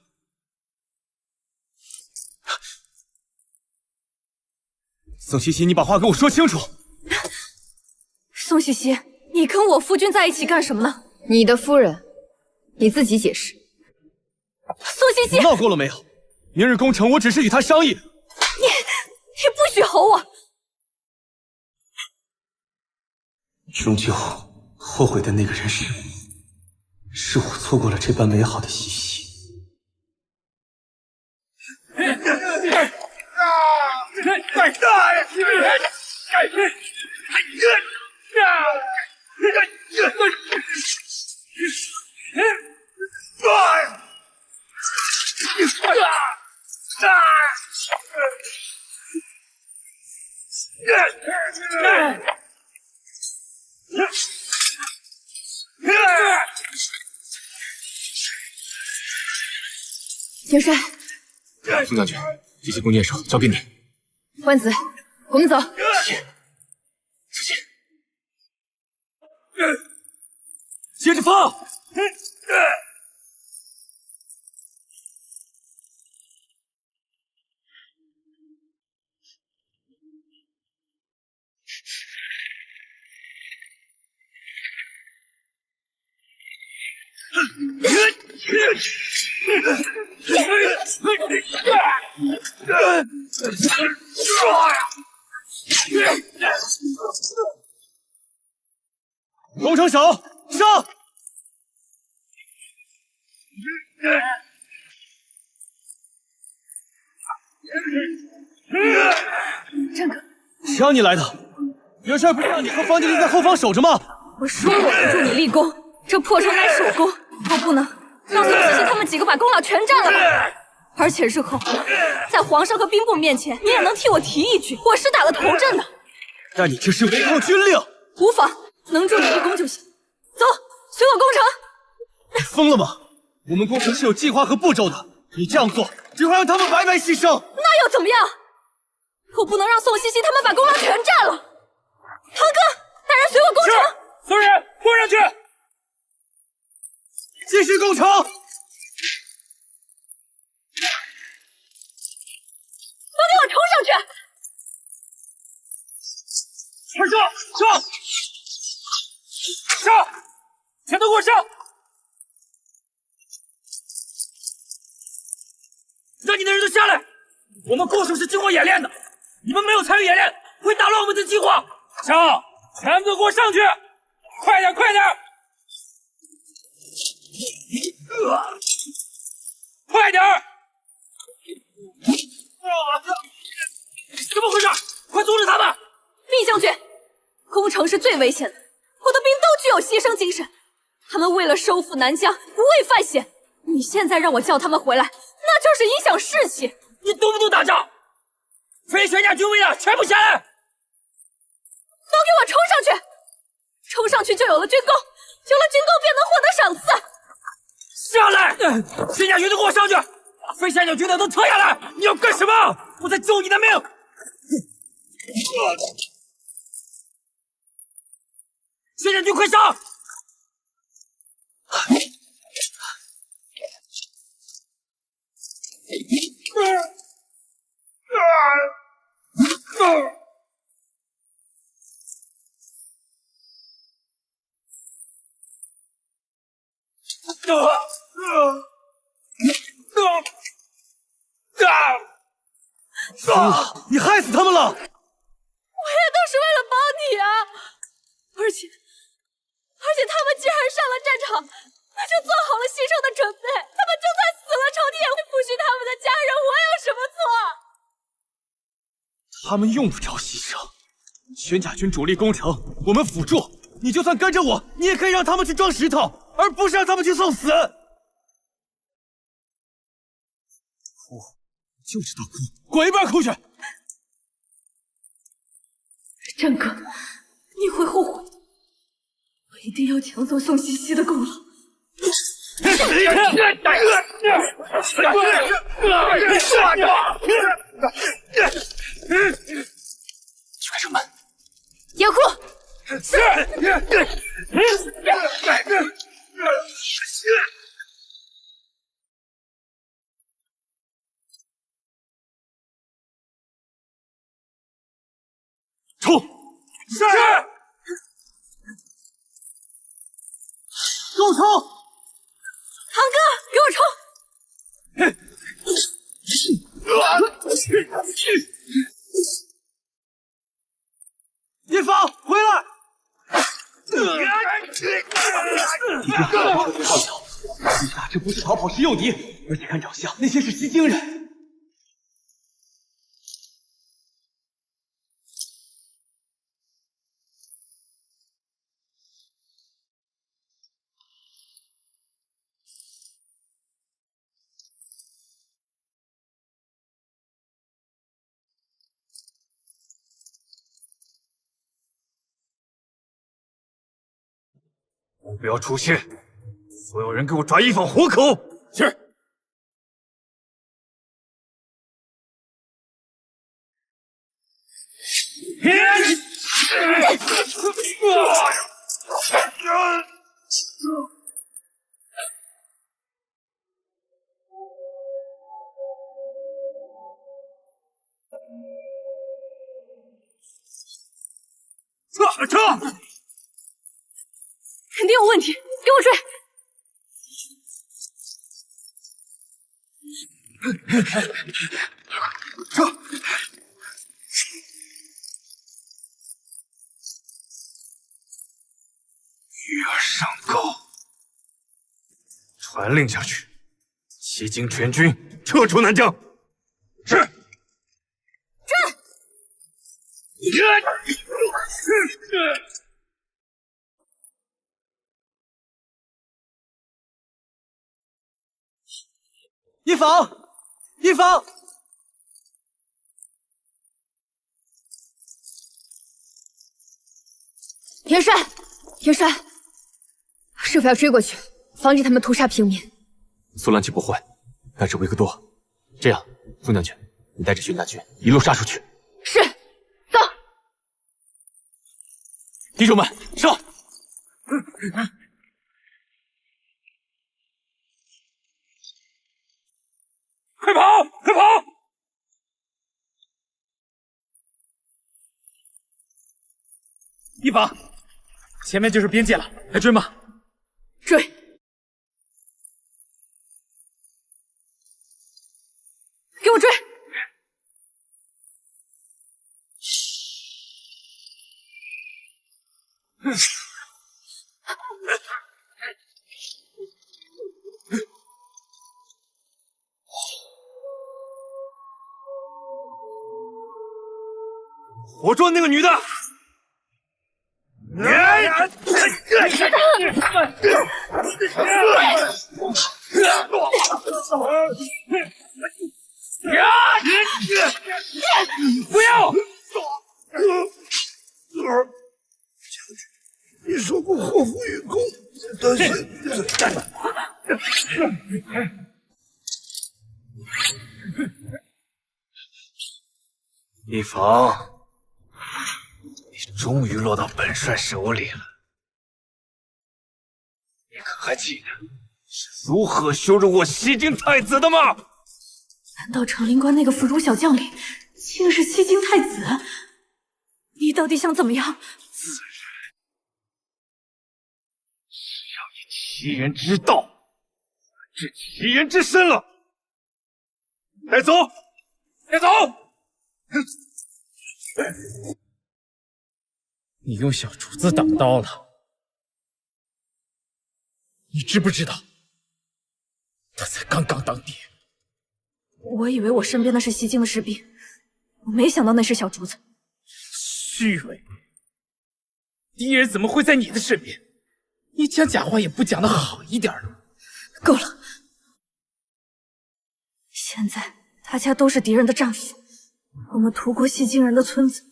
宋茜茜，你把话给我说清楚。宋茜茜，你跟我夫君在一起干什么呢？你的夫人，你自己解释。宋茜茜，闹够了没有？明日攻城，我只是与他商议。你不许吼我！终究后悔的那个人是我，是我错过了这般美好的嬉戏。元帅，宋将军，这些弓箭手交给你。万子，我们走。接着放！攻城手上！战哥，谁让你来的？元帅不是让你和方敬林在后方守着吗？我说过不助你立功，这破城乃首功，我不能让宋茜茜他们几个把功劳全占了吧？而且日后在皇上和兵部面前，你也能替我提一句，我是打了头阵的。但你这是违抗军令。无妨，能助你立功就行。走，随我攻城。你疯了吗？我们攻城是有计划和步骤的，你这样做只会让他们白白牺牲。那又怎么样？我不能让宋茜茜他们把功劳全占了。堂哥，带人随我攻城。夫人，拨上去。续攻城！都给我冲上去！快上！上！全都给我上！让你的人都下来！我们攻守是经过演练的，你们没有参与演练，会打乱我们的计划。上！全都给我上去！快点！快点！怎么回事？快阻止他们！厉将军，攻城是最危险的，我的兵都具有牺牲精神，他们为了收复南疆，不畏犯险。你现在让我叫他们回来，那就是影响士气。你懂不懂打仗？非全甲军威的全部下来！都给我冲上去！冲上去就有了军功，有了军功便能获得赏赐。下来！全甲军的给我上去！把非三角军的都撤下来！你要干什么？我在救你的命！全甲军快上！疯了！你害死他们了！我也都是为了帮你啊！而且他们既然上了战场，那就做好了牺牲的准备。他们就算死了，朝廷也会抚恤他们的家人。我有什么错？他们用不着牺牲。全甲军主力攻城，我们辅助。你就算跟着我，你也可以让他们去装石头，而不是让他们去送死。哭，就知道哭，滚一边哭去！战哥，你会后悔的。我一定要抢走宋西西的功劳。去开城门。严护。是。冲！是。给我冲！堂哥，给我冲！叶芳，回来！敌军还有炮脚，地下这不是逃跑是诱敌，而且看长相，那些是西京人。目标出现，所有人给我抓一坊活口！是。撤！肯定有问题，给我追！撤！鱼儿上钩，传令下去，西京全军撤出南疆。是。一坊，一坊，元帅，元帅，是否要追过去，防止他们屠杀平民？苏兰奇不会，但是维克多，这样，宋将军，你带着宣甲军一路杀出去。是，走。弟兄们，上！一法，前面就是边界了，来追吗？追！给我追！活捉那个女的！不要！你说过祸福与共，但是一房，你终于落到本帅手里了。你可还记得是如何羞辱我西京太子的吗？难道长陵关那个腐儒小将领竟是西京太子？你到底想怎么样？自然是要以其人之道治其人之身了。带走，带走！你用小竹子挡刀了，你知不知道？他才刚刚当爹。我以为我身边的是西京的士兵，我没想到那是小竹子。虚伪！敌人怎么会在你的身边？你讲假话也不讲的好一点的。够了！现在大家都是敌人的战俘，我们屠国西京人的村子，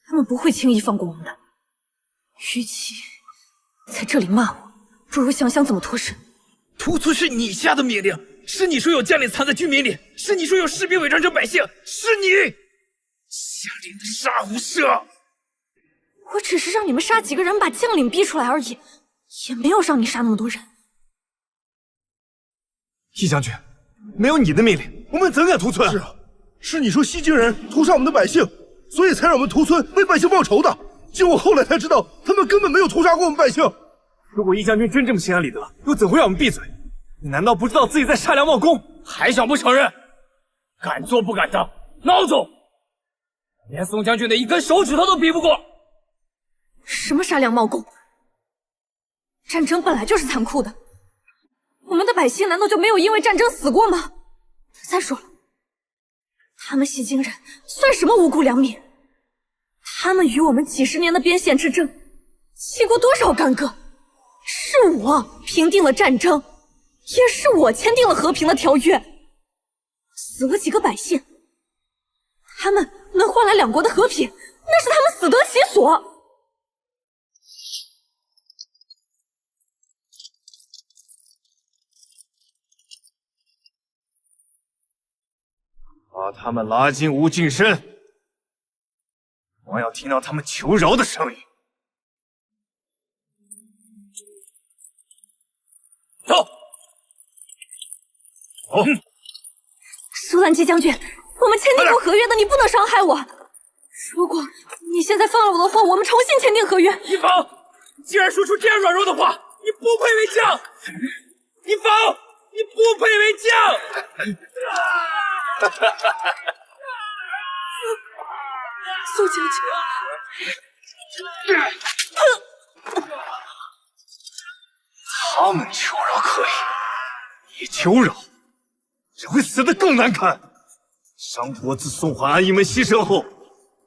他们不会轻易放过我们的。与其在这里骂我，不如想想怎么脱身。屠村是你下的命令，是你说有将领藏在居民里，是你说有士兵伪装成百姓，是你下令的杀无赦。我只是让你们杀几个人，把将领逼出来而已，也没有让你杀那么多人。易将军，没有你的命令，我们怎敢屠村？是啊，是你说西京人屠杀我们的百姓，所以才让我们屠村为百姓报仇的。经我后来才知道，他们根本没有屠杀过我们百姓。如果易将军真这么心安理得，又怎会让我们闭嘴？你难道不知道自己在杀良冒功？还想不承认？敢做不敢当，孬种！连宋将军的一根手指头都比不过。什么杀良冒功？战争本来就是残酷的，我们的百姓难道就没有因为战争死过吗？再说了，他们西京人算什么无辜良民？他们与我们几十年的边线之争，经过多少干戈？是我平定了战争，也是我签订了和平的条约。死了几个百姓，他们能换来两国的和平，那是他们死得其所。把他们拉进无尽深，我要听到他们求饶的声音。走！走！苏兰基将军，我们签订过合约的，你不能伤害我。如果你现在放了我的话，我们重新签订合约。一房，既然说出这样软弱的话，你不配为将。一房，你不配为将。苏将军，他们求饶可以，你求饶，只会死得更难看。商国自宋淮安一门牺牲后，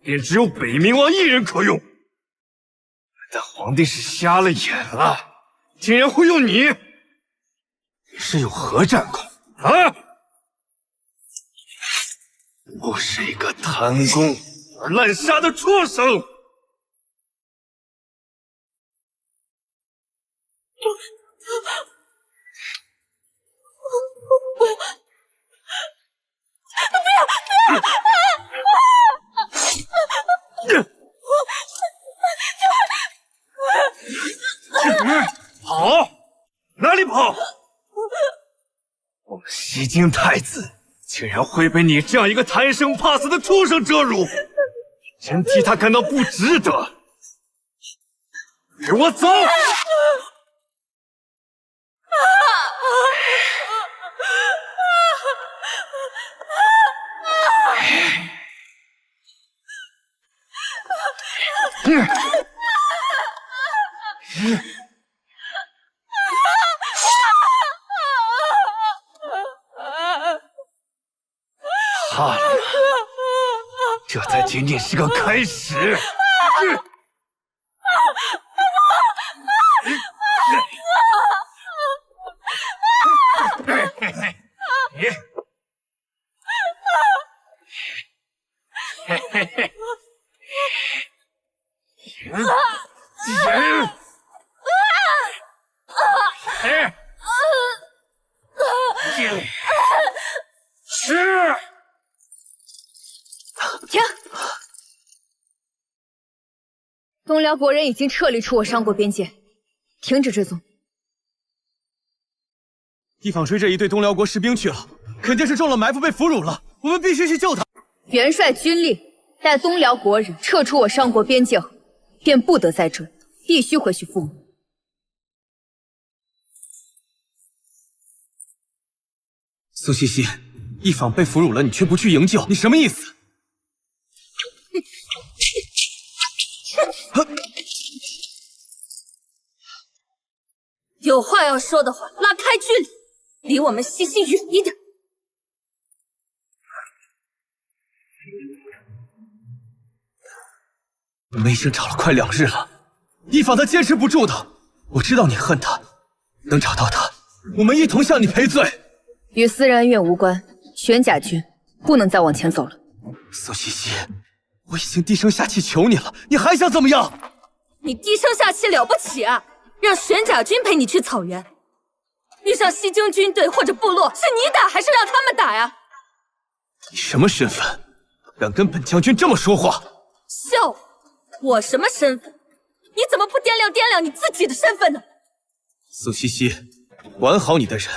便只有北冥王一人可用。但皇帝是瞎了眼了，竟然会用你！你是有何战功啊？不过是一个贪功而滥杀的畜生！跑！哪里跑？我们西京太子竟然会被你这样一个贪生怕死的畜生折辱！真替他感到不值得。给我走！怕了吗？这才仅仅是个开始。停！东辽国人已经撤离出我商国边界，停止追踪。一坊追着一队东辽国士兵去了，肯定是中了埋伏被俘虏了，我们必须去救他。元帅军令，待东辽国人撤出我商国边界后，便不得再追，必须回去复母。苏西西，一坊被俘虏了，你却不去营救，你什么意思？有话要说的话，拉开距离，离我们西西远一点。我们已经找了快2日了，一坊他坚持不住的。我知道你恨他，能找到他，我们一同向你赔罪。与私人恩怨无关，玄甲军不能再往前走了。苏西西，我已经低声下气求你了，你还想怎么样？你低声下气了不起啊！让玄甲军陪你去草原，遇上西京军队或者部落，是你打还是让他们打呀？你什么身份，敢跟本将军这么说话？笑话！我什么身份？你怎么不掂量掂量你自己的身份呢？苏西西，管好你的人，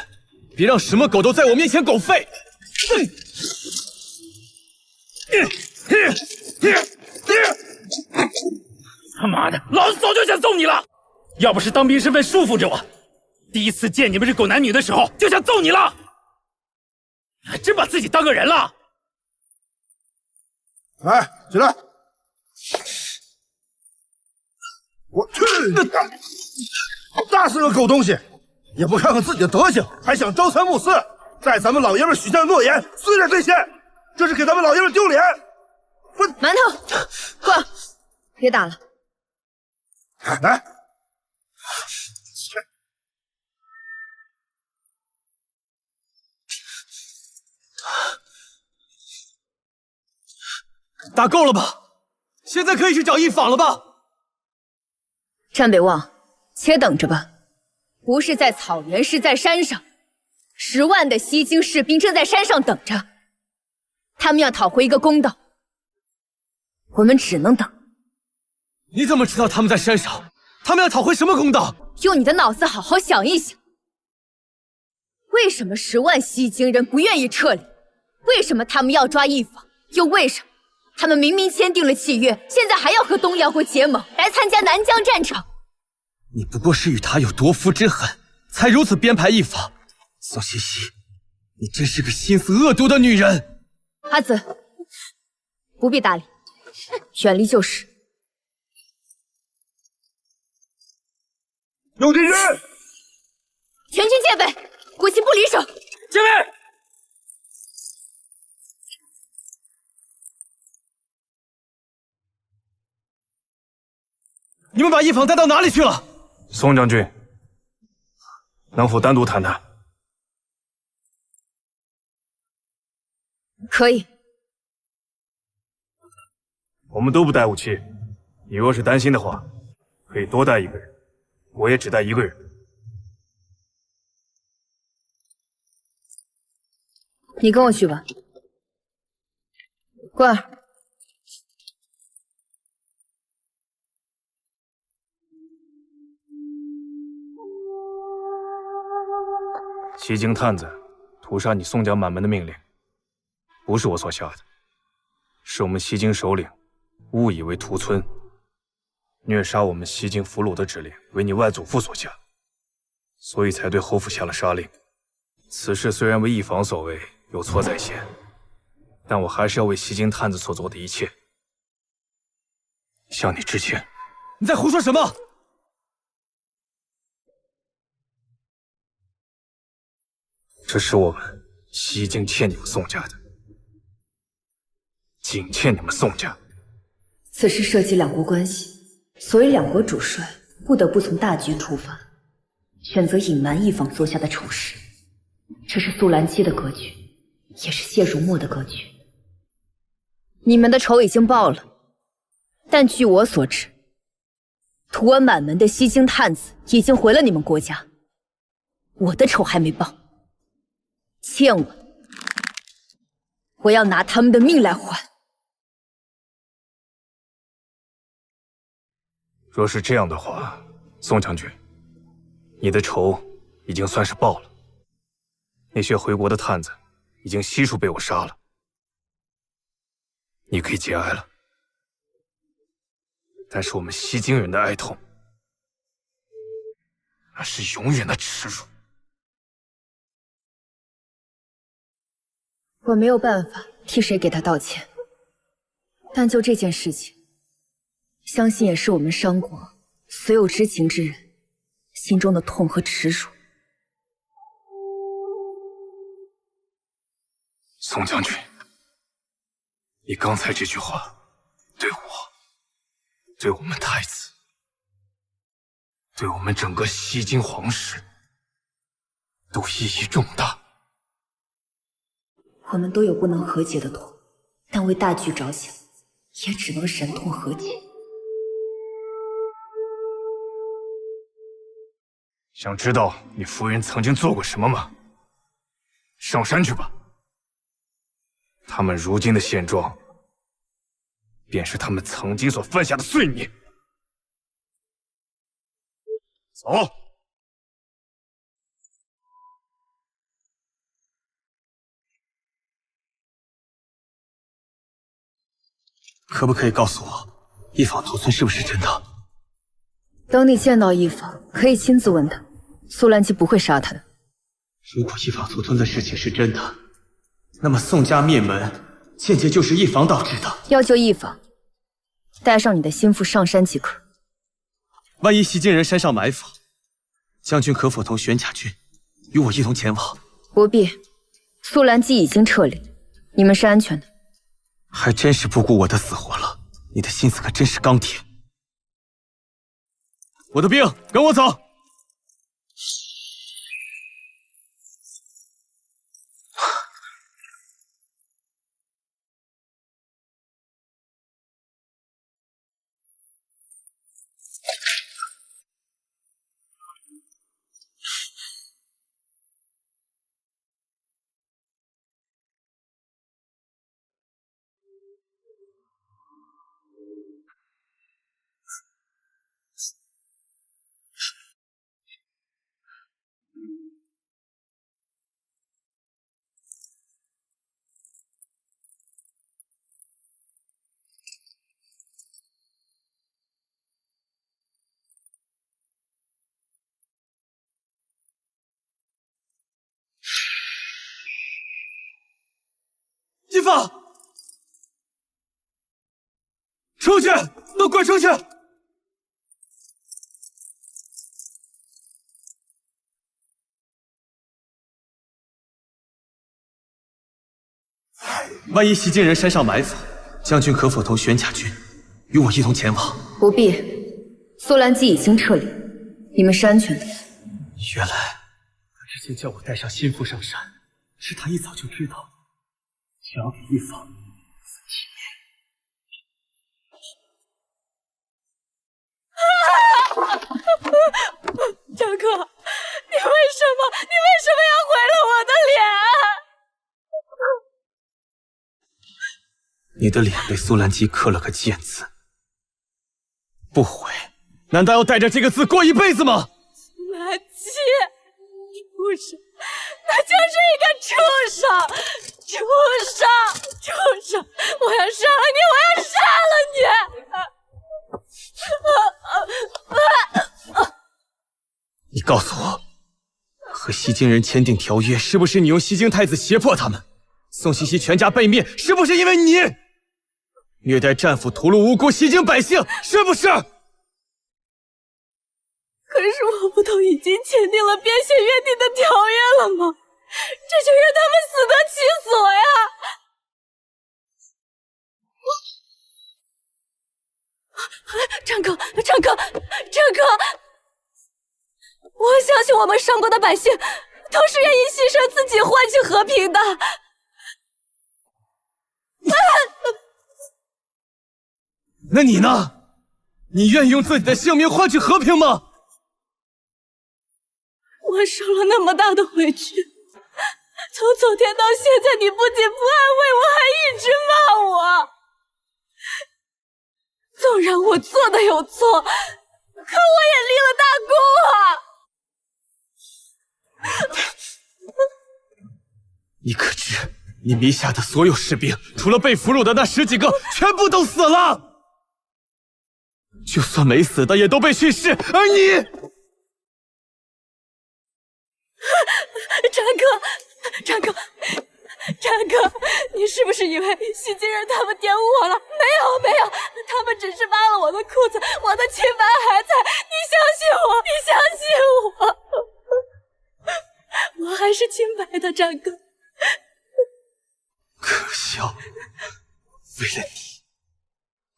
别让什么狗都在我面前狗吠。他妈的，老子早就想揍你了！要不是当兵身份束缚着我，第一次见你们这狗男女的时候就想揍你了。还真把自己当个人了！来，起来！我去你的！大是个狗东西，也不看看自己的德行，还想朝三暮四，在咱们老爷们许下的诺言随着兑现，这是给咱们老爷们丢脸！馒头，过，别打了。来，打够了吧？现在可以去找一坊了吧？战北望，且等着吧。不是在草原，是在山上。10万的西京士兵正在山上等着，他们要讨回一个公道。我们只能等。你怎么知道他们在山上？他们要讨回什么公道？用你的脑子好好想一想，为什么10万西京人不愿意撤离？为什么他们要抓一坊？又为什么他们明明签订了契约，现在还要和东辽国结盟，来参加南疆战场？你不过是与他有夺夫之恨，才如此编排一坊。苏西西，你真是个心思恶毒的女人。阿紫，不必搭理，远离就是。有敌人！全军戒备，国旗不离手。戒备！你们把一坊带到哪里去了？宋将军，能否单独谈谈？可以。我们都不带武器，你若是担心的话，可以多带一个人，我也只带一个人。你跟我去吧，桂儿。西京探子屠杀你宋江满门的命令，不是我所下的，是我们西京首领误以为屠村，虐杀我们西京俘虏的指令为你外祖父所下，所以才对侯府下了杀令。此事虽然为一房所为，有错在先，但我还是要为西京探子所做的一切向你致歉。你在胡说什么？这是我们西京欠你们宋家的，仅欠你们宋家。此事涉及两国关系，所以两国主帅不得不从大局出发，选择隐瞒一方做下的丑事。这是苏兰姬的格局，也是谢如墨的格局。你们的仇已经报了，但据我所知，图恩满门的西京探子已经回了你们国家，我的仇还没报，欠我的，我要拿他们的命来还。若是这样的话，宋将军，你的仇已经算是报了。那些回国的探子已经悉数被我杀了，你可以节哀了。但是我们西京人的哀痛，那是永远的耻辱。我没有办法替谁给他道歉，但就这件事情，相信也是我们商国所有知情之人心中的痛和耻辱。宋将军，你刚才这句话，对我，对我们太子，对我们整个西京皇室，都意义重大。我们都有不能和解的痛，但为大局着想，也只能忍痛和解。想知道你夫人曾经做过什么吗？上山去吧。他们如今的现状，便是他们曾经所犯下的罪孽。走。可不可以告诉我，一坊屠村是不是真的？等你见到一坊，可以亲自问他，苏兰姬不会杀他的。如果一坊屠村的事情是真的，那么宋家灭门，间接就是一坊导致的。要救一坊，带上你的心腹上山即可。万一西京人山上埋伏，将军可否同玄甲军与我一同前往？不必，苏兰姬已经撤离，你们是安全的。还真是不顾我的死活了，你的心思可真是钢铁。我的兵，跟我走。一坊，出去，都滚出去！万一西京人山上埋伏，将军可否同玄甲军与我一同前往？不必，苏兰姬已经撤离，你们是安全的。原来他之前叫我带上心腹上山，是他一早就知道，想要给一坊体面。张克，你为什么要毁了我的脸？你的脸被苏兰姬刻了个剑字，不毁，难道要带着这个字过一辈子吗？苏兰姬，畜生，那就是一个畜生！畜生！畜生！我要杀了你！我要杀了你！你告诉我，和西京人签订条约，是不是你用西京太子胁迫他们？宋西西全家被灭，是不是因为你虐待战俘、屠戮无辜西京百姓？是不是？可是我不都已经签订了边线约定的条约了吗？这就让他们死得其所呀！张哥，我相信我们上国的百姓都是愿意牺牲自己换取和平的。那你呢？你愿意用自己的性命换取和平吗？我受了那么大的委屈，从昨天到现在，你不仅不安慰我，还一直骂我。纵然我做的有错，可我也立了大功啊！你可知，你迷下的所有士兵，除了被俘虏的那10几个，全部都死了。就算没死的，也都被训斥，而你，战哥，你是不是以为西京人他们玷污我了？没有，他们只是扒了我的裤子，我的清白还在。你相信我，我还是清白的，战哥。可笑，为了你，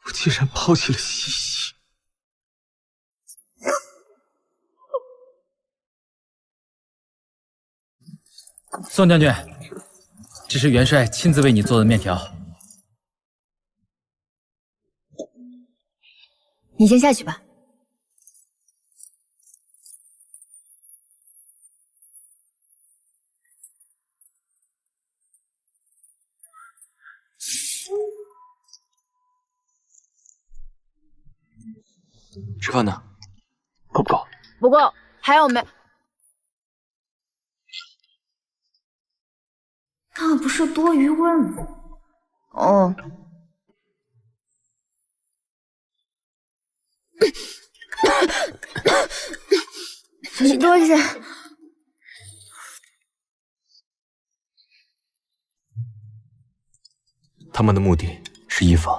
我竟然抛弃了西西。宋将军，这是元帅亲自为你做的面条。你先下去吧。吃饭呢？够不够？不够，还有没？那不是多余问吗？哦。你多一些。他们的目的是一方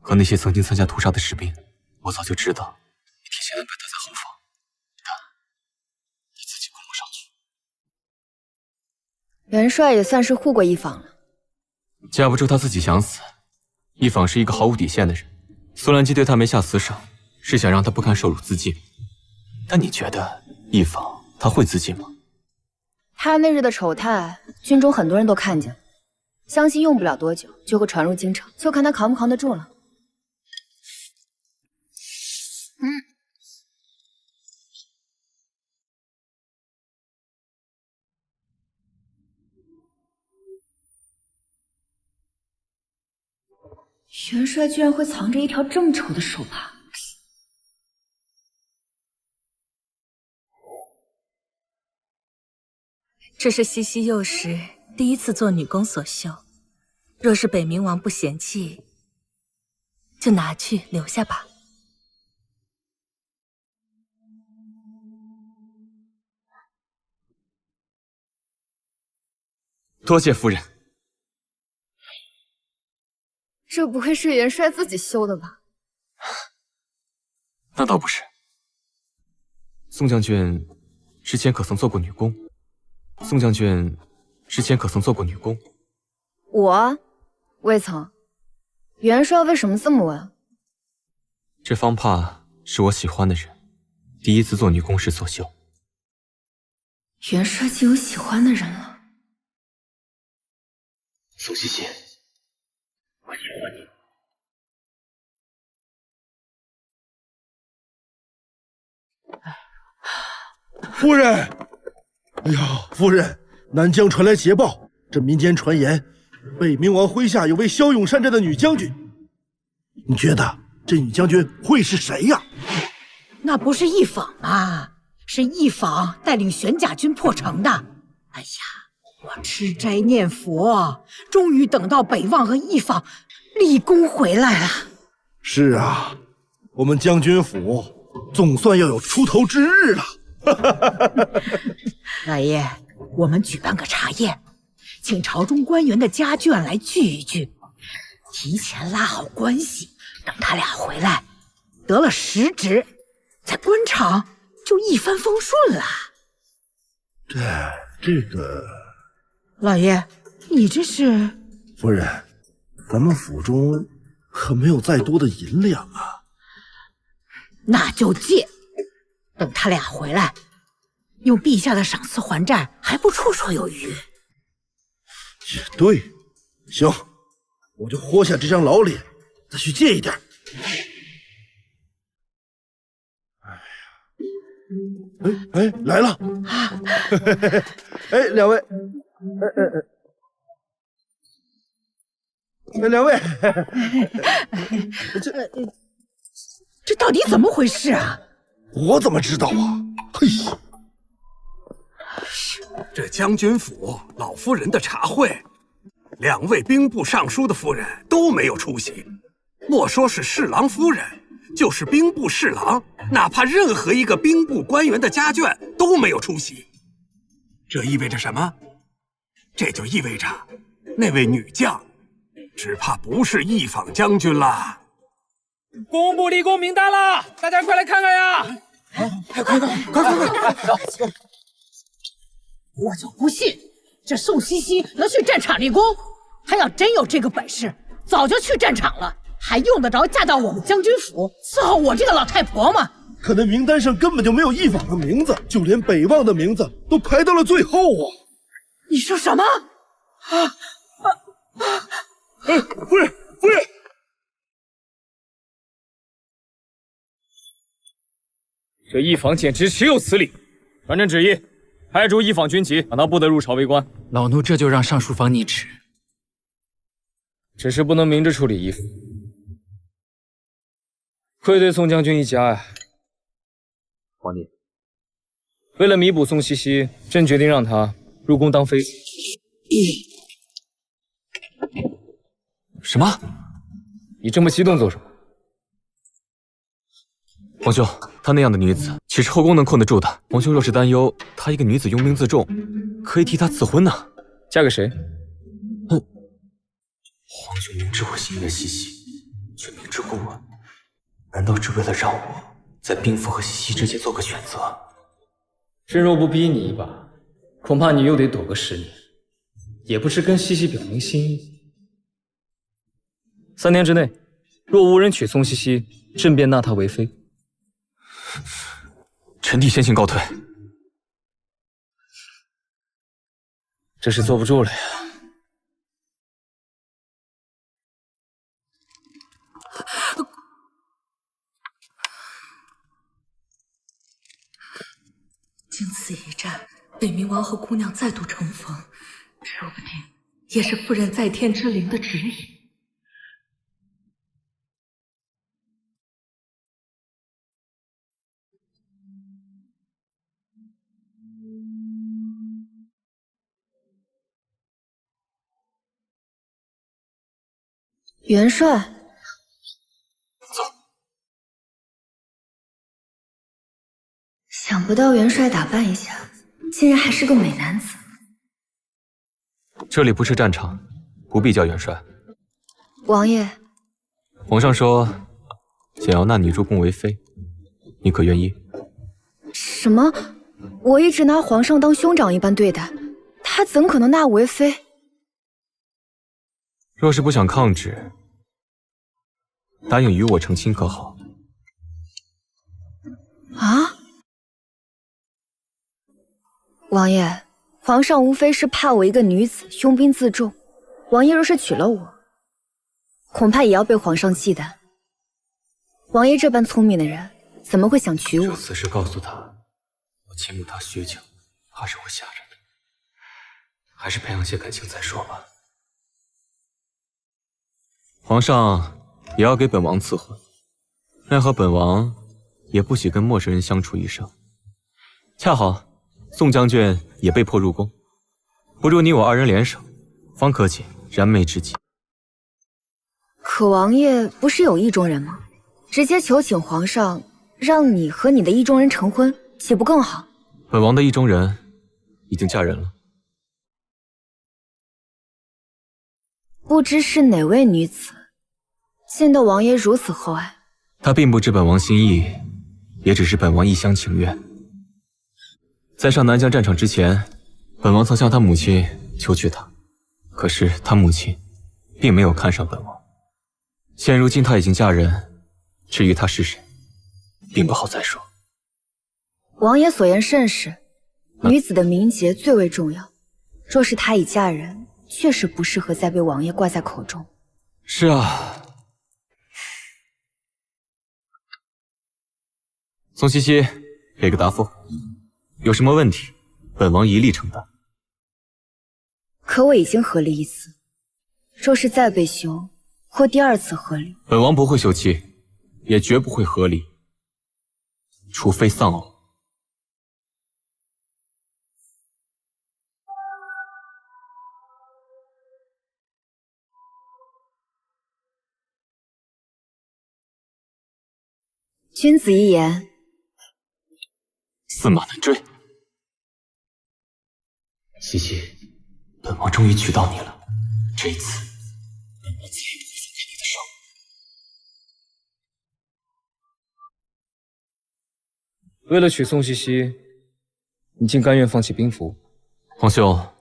和那些曾经参加屠杀的士兵。我早就知道，你提前安排他在后方，但你自己攻不上去。元帅也算是护过一方了。架不住他自己想死。一方是一个毫无底线的人，苏兰基对他没下死手，是想让他不堪受辱自尽。但你觉得一方他会自尽吗？他那日的丑态，军中很多人都看见了，相信用不了多久就会传入京城，就看他扛不扛得住了。元帅居然会藏着一条这么丑的手帕。这是西西幼时第一次做女工所绣，若是北冥王不嫌弃，就拿去留下吧。多谢夫人。这不会是元帅自己修的吧？那倒不是。宋将军之前可曾做过女工？宋将军之前可曾做过女工？我未曾。元帅为什么这么问？这方帕是我喜欢的人第一次做女工时所绣。元帅竟有喜欢的人了。宋西西，我喜欢你。夫人，哎呀，夫人，南疆传来捷报，这民间传言，北冥王麾下有位骁勇善战的女将军。你觉得这女将军会是谁呀？那不是一坊吗？是一坊带领玄甲军破城的。哎呀，我吃斋念佛，终于等到北望和一坊立功回来了。是啊，我们将军府总算要有出头之日了。老爷，我们举办个茶宴，请朝中官员的家眷来聚一聚，提前拉好关系，等他俩回来得了实职，在官场就一帆风顺了。这个，老爷，你这是？夫人，咱们府中可没有再多的银两啊。那就借，等他俩回来，用陛下的赏赐还债，还不绰绰有余。也对，行，我就豁下这张老脸，再去借一点。哎，来了！哎，两位，两位，这到底怎么回事啊？我怎么知道啊？嘿，这将军府老夫人的茶会，2位兵部尚书的夫人都没有出席，莫说是侍郎夫人，就是兵部侍郎，哪怕任何一个兵部官员的家眷都没有出席。这意味着什么？这就意味着那位女将只怕不是一坊将军啦。公布立功名单了，大家快来看看呀！快！我就不信这宋西西能去战场立功，她要真有这个本事，早就去战场了，还用得着嫁到我们将军府伺候我这个老太婆吗？可那名单上根本就没有一坊的名字，就连北望的名字都排到了最后啊！你说什么？夫人！这一坊简直岂有此理！传朕旨意，派出一坊军旗，让他不得入朝为官。老奴这就让尚书房拟旨。只是不能明着处理一坊，愧对宋将军一家呀！皇帝，为了弥补宋西西，朕决定让他入宫当妃子。什么？你这么激动做什么？皇兄，她那样的女子，岂是后宫能困得住的？皇兄若是担忧她一个女子拥兵自重，可以替她赐婚呢。嫁给谁？皇兄明知我心悦西西，却明知故问，难道是为了让我在兵符和西西之间做个选择？朕若不逼你一把，恐怕你又得躲个10年，也不是跟西西表明心意。3年之内，若无人娶宋西西，朕便纳她为妃。臣弟先行告退。这是坐不住了呀。经此一战，北冥王和姑娘再度重逢，说不定也是夫人在天之灵的指引。元帅，想不到元帅打扮一下，竟然还是个美男子。这里不是战场，不必叫元帅。王爷，皇上说想要纳你入宫为妃，你可愿意？什么？我一直拿皇上当兄长一般对待，他怎可能纳我为妃？若是不想抗旨，答应与我成亲可好？啊！王爷，皇上无非是怕我一个女子拥兵自重，王爷若是娶了我，恐怕也要被皇上忌惮。王爷这般聪明的人，怎么会想娶我？就此事告诉他，我倾慕他许久，怕是会吓着的。还是培养些感情再说吧。皇上也要给本王赐婚，奈何本王也不喜跟陌生人相处一生。恰好宋将军也被迫入宫，不如你我二人联手，方可解燃眉之急。可王爷不是有意中人吗？直接求请皇上，让你和你的意中人成婚，岂不更好？本王的意中人已经嫁人了。不知是哪位女子，见得王爷如此厚爱。她并不知本王心意，也只是本王一厢情愿。在上南疆战场之前，本王曾向她母亲求娶她，可是她母亲并没有看上本王。现如今她已经嫁人，至于她是谁，并不好再说。王爷所言甚是，女子的名节最为重要。若是她已嫁人，确实不适合再被王爷挂在口中。是啊。宋茜茜，给个答复，有什么问题，本王一力承担。可我已经合离一次，若是再被休，或第二次合离，本王不会休妻，也绝不会合离，除非丧偶。君子一言，驷马难追。茜茜，本王终于娶到你了，这一次，本王再也不会放开你的手。为了娶宋茜茜，你竟甘愿放弃兵符？皇兄，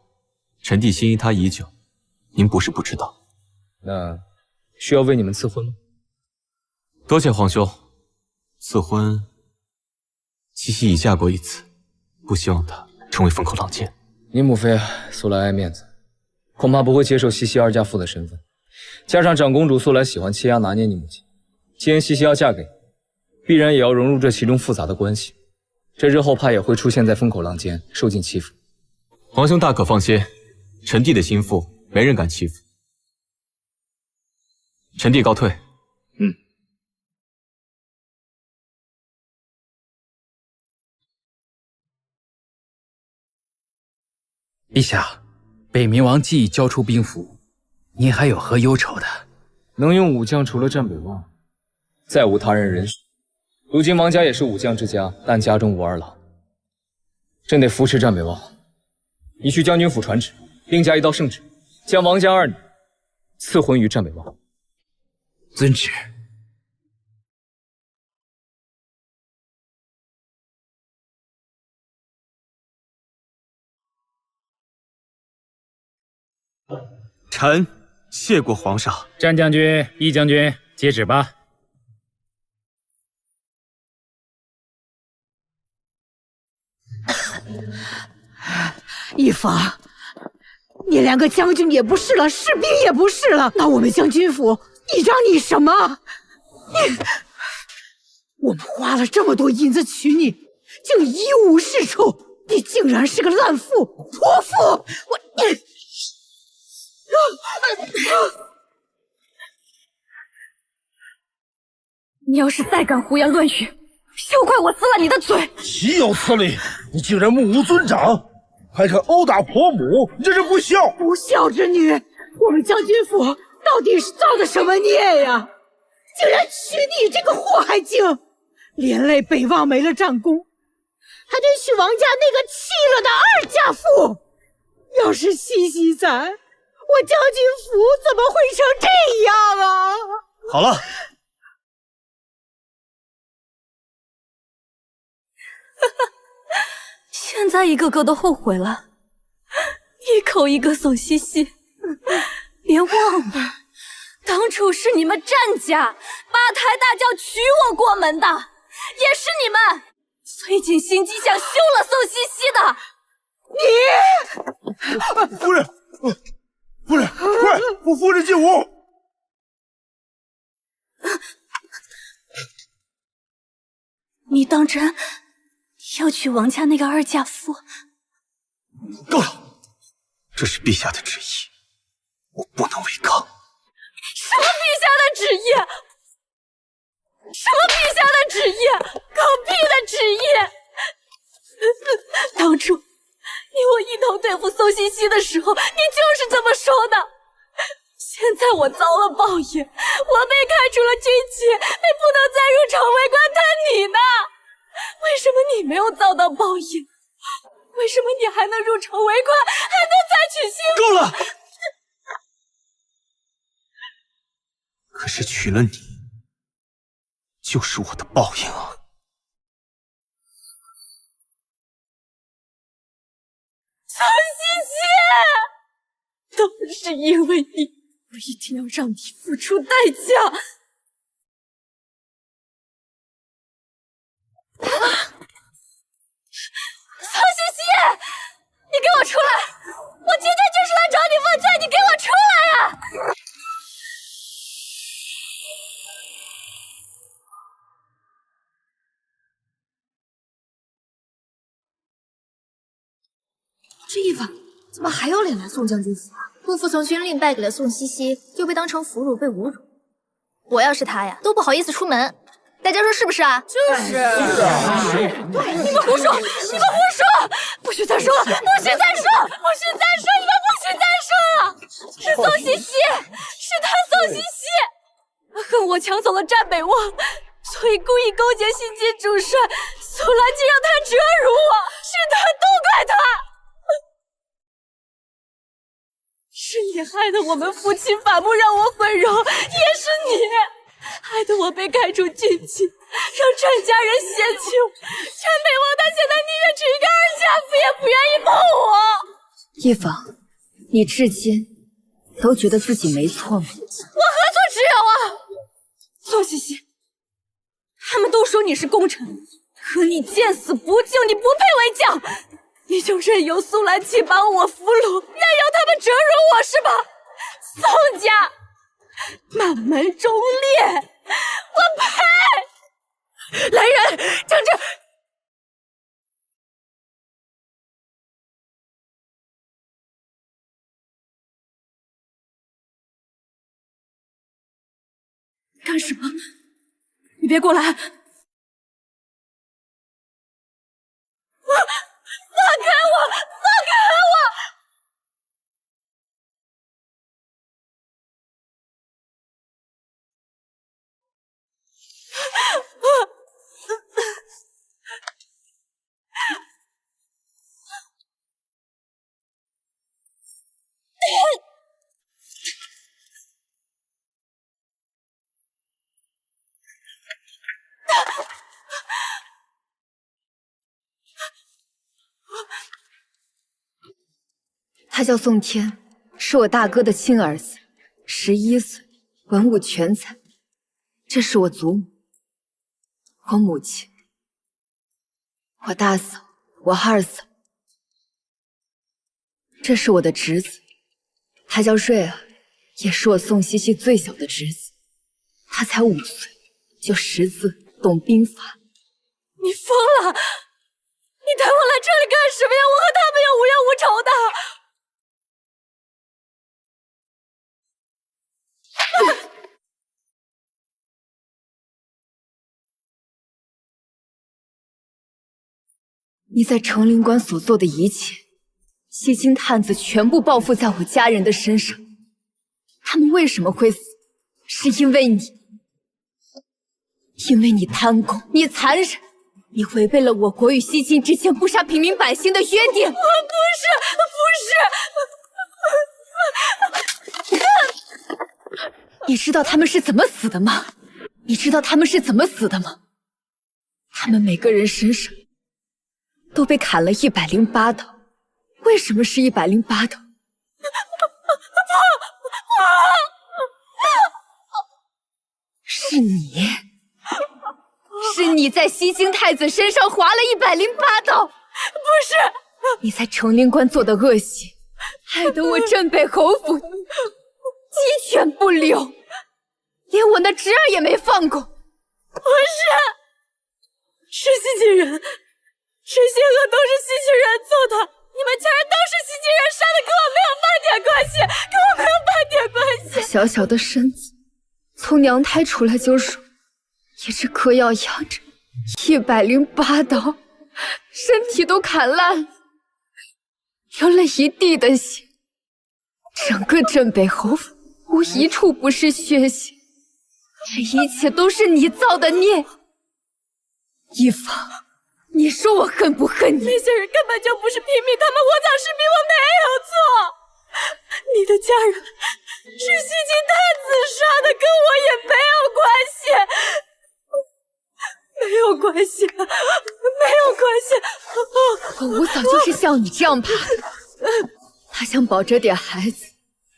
臣弟心仪她已久，您不是不知道。那需要为你们赐婚吗？多谢皇兄。赐婚，茜茜已嫁过一次，不希望她成为风口浪尖。你母妃素来爱面子，恐怕不会接受茜茜二嫁父的身份。加上长公主素来喜欢欺压拿捏你母亲，既然茜茜要嫁给你，必然也要融入这其中复杂的关系。这日后怕也会出现在风口浪尖，受尽欺负。皇兄大可放心，臣弟的心腹没人敢欺负。臣弟告退。陛下，北冥王既已交出兵符，您还有何忧愁的？能用武将除了战北望，再无他人人选。如今王家也是武将之家，但家中无儿郎，朕得扶持战北望。你去将军府传旨，另加一道圣旨，将王家二女赐婚于战北望。遵旨。臣谢过皇上。战将军、义将军，接旨吧。一方，你连个将军也不是了，士兵也不是了，那我们将军府倚仗你什么？我们花了这么多银子娶你，竟一无是处，你竟然是个烂妇、泼妇！你要是再敢胡言乱语，休怪我撕了你的嘴！岂有此理！你竟然目无尊长，还敢殴打婆母，你这是不孝！不孝之女！我们将军府到底是造的什么孽呀？竟然娶你这个祸害精，连累北望没了战功，还得娶王家那个弃了的二嫁妇。要是茜茜在，我将军府怎么会成这样啊？好了。现在一个个都后悔了，一口一个宋茜茜，连忘了当初是你们战家八抬大轿娶我过门的，也是你们催尽心机想休了宋茜茜的。夫人，快，夫人进屋。你当真要娶王家那个二嫁夫？够了，这是陛下的旨意，我不能违抗。什么陛下的旨意？什么陛下的旨意？狗屁的旨意！当初你我一同对付宋茜茜的时应，我被开除了军旗，被不能再入城为官，但你呢？为什么你没有遭到报应？为什么你还能入城为官，还能再娶新妇？够了！可是娶了你，就是我的报应啊！宋茜茜，都是因为你，我一定要让你付出代价。宋茜茜，你给我出来！我今天就是来找你问罪，你给我出来啊！这一晚怎么还有脸来宋将军府啊？不服从军令败给了宋茜茜，又被当成俘虏被侮辱。我要是他呀，都不好意思出门。大家说是不是啊？就是。你们胡说！你们胡说！不许再说了！不许再说！不许再说！你们不许再说了！是宋茜茜，是他宋茜茜，恨我抢走了战北望，所以故意勾结新晋主帅苏岚，竟让他折辱我，是他，都怪他！是你害得我们夫妻反目，让我毁容，也是你害得我被开除军旗，让战家人嫌弃我。战北望他现在宁愿娶一个二下妇，也不愿意碰我。一坊，你至今都觉得自己没错吗？我何错之有啊！宋茜茜，他们都说你是功臣，可你见死不救，你不配为将。你就任由苏岚弃把我俘虏，任由他们折辱我是吧？宋家满门忠烈，我呸！来人，将这干什么？你别过来！放开我！放开我！他叫宋天，是我大哥的亲儿子，11岁，文武全才。这是我祖母，我母亲，我大嫂，我二嫂。这是我的侄子，他叫瑞儿，也是我宋茜茜最小的侄子。他才5岁，就识字，懂兵法。你疯了！你带我来这里干什么呀？我和他们又无冤无仇的。你在成灵关所做的一切，西京探子全部报复在我家人的身上。他们为什么会死？是因为你，因为你贪功，你残忍，你违背了我国与西晋之间不杀平民百姓的约定。我不是。你知道他们是怎么死的吗？你知道他们是怎么死的吗？他们每个人身上都被砍了108刀。为什么是108刀？是你，是你在西京太子身上划了108刀。不是，你在成灵关做的恶行，害得我镇北侯府鸡犬不留，连我那侄儿也没放过。不是，是西晋人，这些恶都是西晋人做的。你们家人都是西晋人杀的，跟我没有半点关系，跟我没有半点关系。小小的身子，从娘胎出来就熟，也是嗑药养着，108刀，身体都砍烂了，流了一地的血。整个镇北侯府无一处不是血血，这一切都是你造的孽。一方，你说我恨不恨你？那些人根本就不是平民，他们窝藏士兵，我没有错。你的家人是西京太子杀的，跟我也没有关系，没有关系，没有关系。我吴嫂就是像你这样怕的，她想保着点孩子，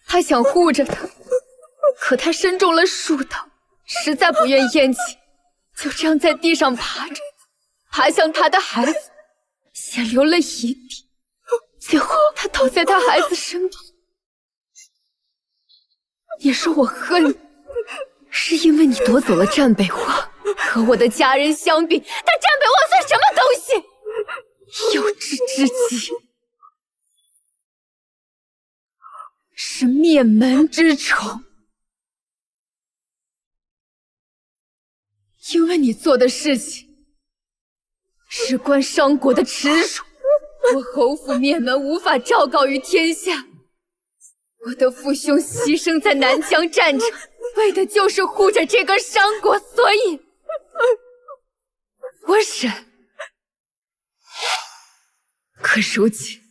她想护着他，可她身中了数刀，实在不愿咽气，就这样在地上爬着，爬向她的孩子，血流了一地，最后她倒在她孩子身旁。你说我恨你，是因为你夺走了战北王，和我的家人相比，但战北王算什么东西？幼稚之极，是灭门之仇。因为你做的事情，事关商国的耻辱，我侯府灭门无法昭告于天下。我的父兄牺牲在南疆战场，为的就是护着这个商国，所以我忍。可如今，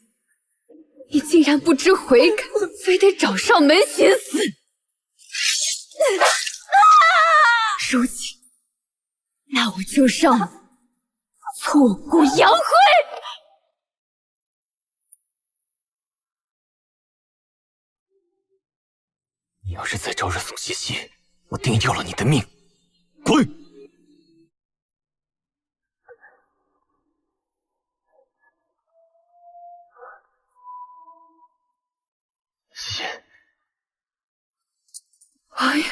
你竟然不知悔改，非得找上门寻死。如今，那我就让你挫骨扬灰。你要是再招惹宋茜茜，我定要了你的命！滚！茜茜，王爷，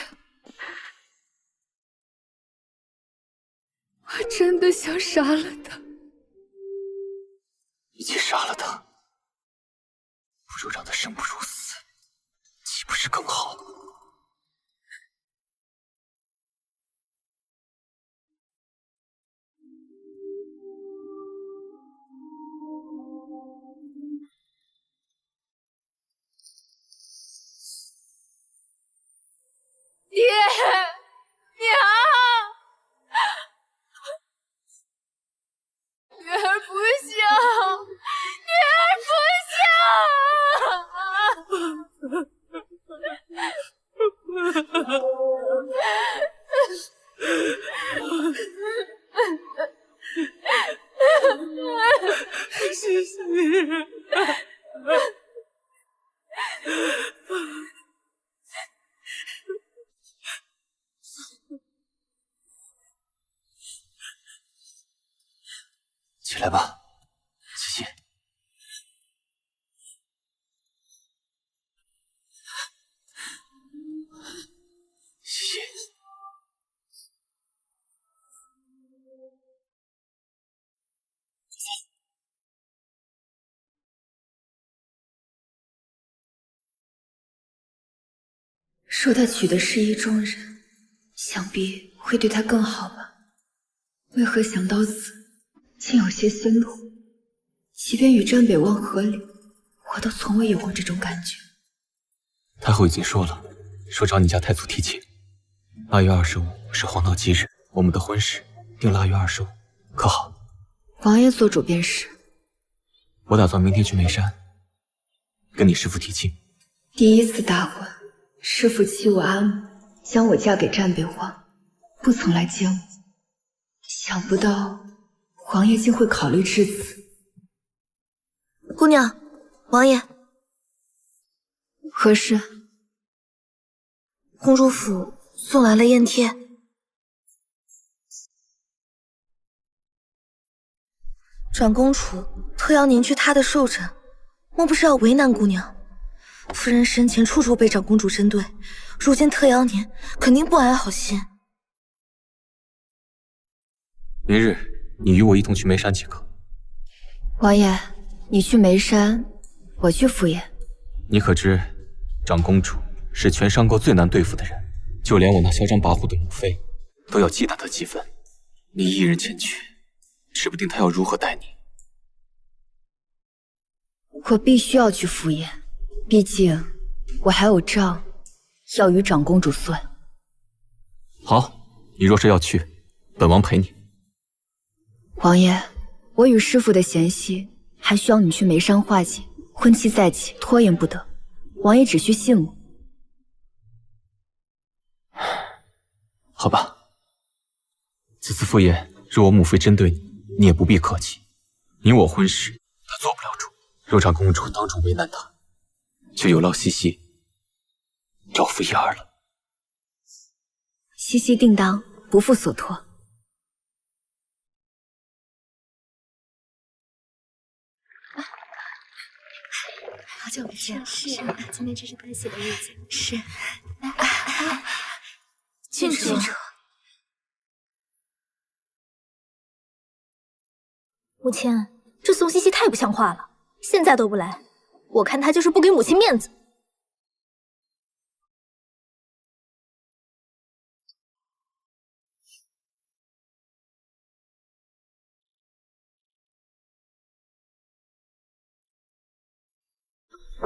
我真的想杀了他。与其杀了他，不如让他生不如死，岂不是更好？爹，娘，女儿不孝，女儿不孝。谢谢。起来吧，茜茜。茜茜。说他娶的是意中人，想必会对他更好吧？为何想到此，竟有些心路？即便与战北王和离，我都从未有过这种感觉。太后已经说了，说找你家太祖提亲。8月25是黄道吉日，我们的婚事定8月25，可好？王爷做主便是。我打算明天去眉山，跟你师父提亲。第一次大婚，师父欺我阿母，将我嫁给战北王，不曾来见我。想不到王爷竟会考虑至此。姑娘，王爷，何事？公主府送来了砚帖。转公主特邀您去她的寿辰，莫不是要为难姑娘？夫人生前处处被长公主针对，如今特邀您，肯定不安好心。明日你与我一同去眉山即可。王爷，你去眉山，我去敷衍。你可知，长公主是全商国最难对付的人，就连我那嚣张跋扈的母妃，都要忌惮她几分。你一人前去，指不定她要如何待你。我必须要去敷衍，毕竟我还有账要与长公主算。好，你若是要去，本王陪你。王爷，我与师父的嫌隙，还需要你去眉山化解。婚期在即，拖延不得。王爷只需信我。好吧，此次赴宴，若我母妃针对你，你也不必客气。你我婚事，她做不了主。若长公主当众为难她，就有劳西西照拂一二了。西西定当不负所托。好久不见，是今天真是大喜的日子。是，郡主，母亲，这宋西西太不像话了，现在都不来，我看她就是不给母亲面子。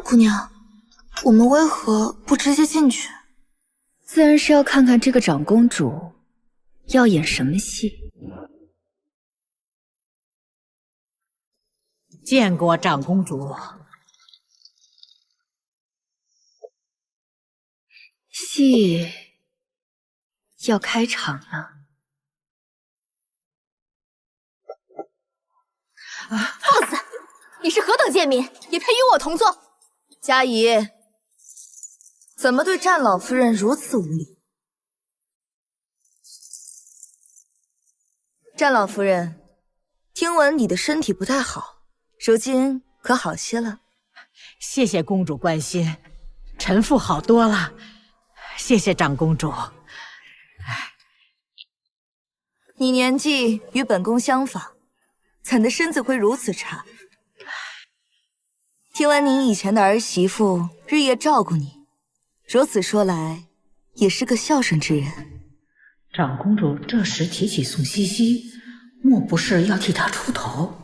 姑娘，我们为何不直接进去？自然是要看看这个长公主要演什么戏。见过长公主。戏要开场了。放肆！你是何等贱民，也配与我同坐？佳怡，怎么对战老夫人如此无礼？战老夫人，听闻你的身体不太好，如今可好些了？谢谢公主关心，臣妇好多了。谢谢长公主。你年纪与本宫相仿，怎的身子会如此差？听闻您以前的儿媳妇日夜照顾你，如此说来，也是个孝顺之人。长公主这时提起宋西西，莫不是要替她出头？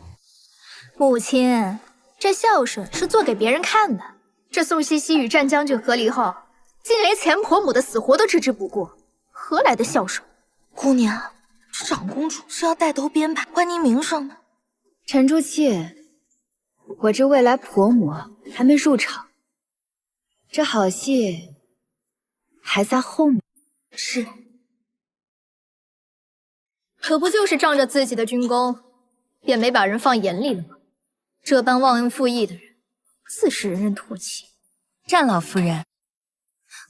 母亲，这孝顺是做给别人看的。这宋西西与战将军和离后，竟连前婆母的死活都置之不顾，何来的孝顺？姑娘，这长公主是要带头编排坏您名声呢。沉住气，我这未来婆母还没入场，这好戏还在后面。是，可不就是仗着自己的军功，便没把人放眼里了吗？这般忘恩负义的人，自是人人唾弃。战老夫人，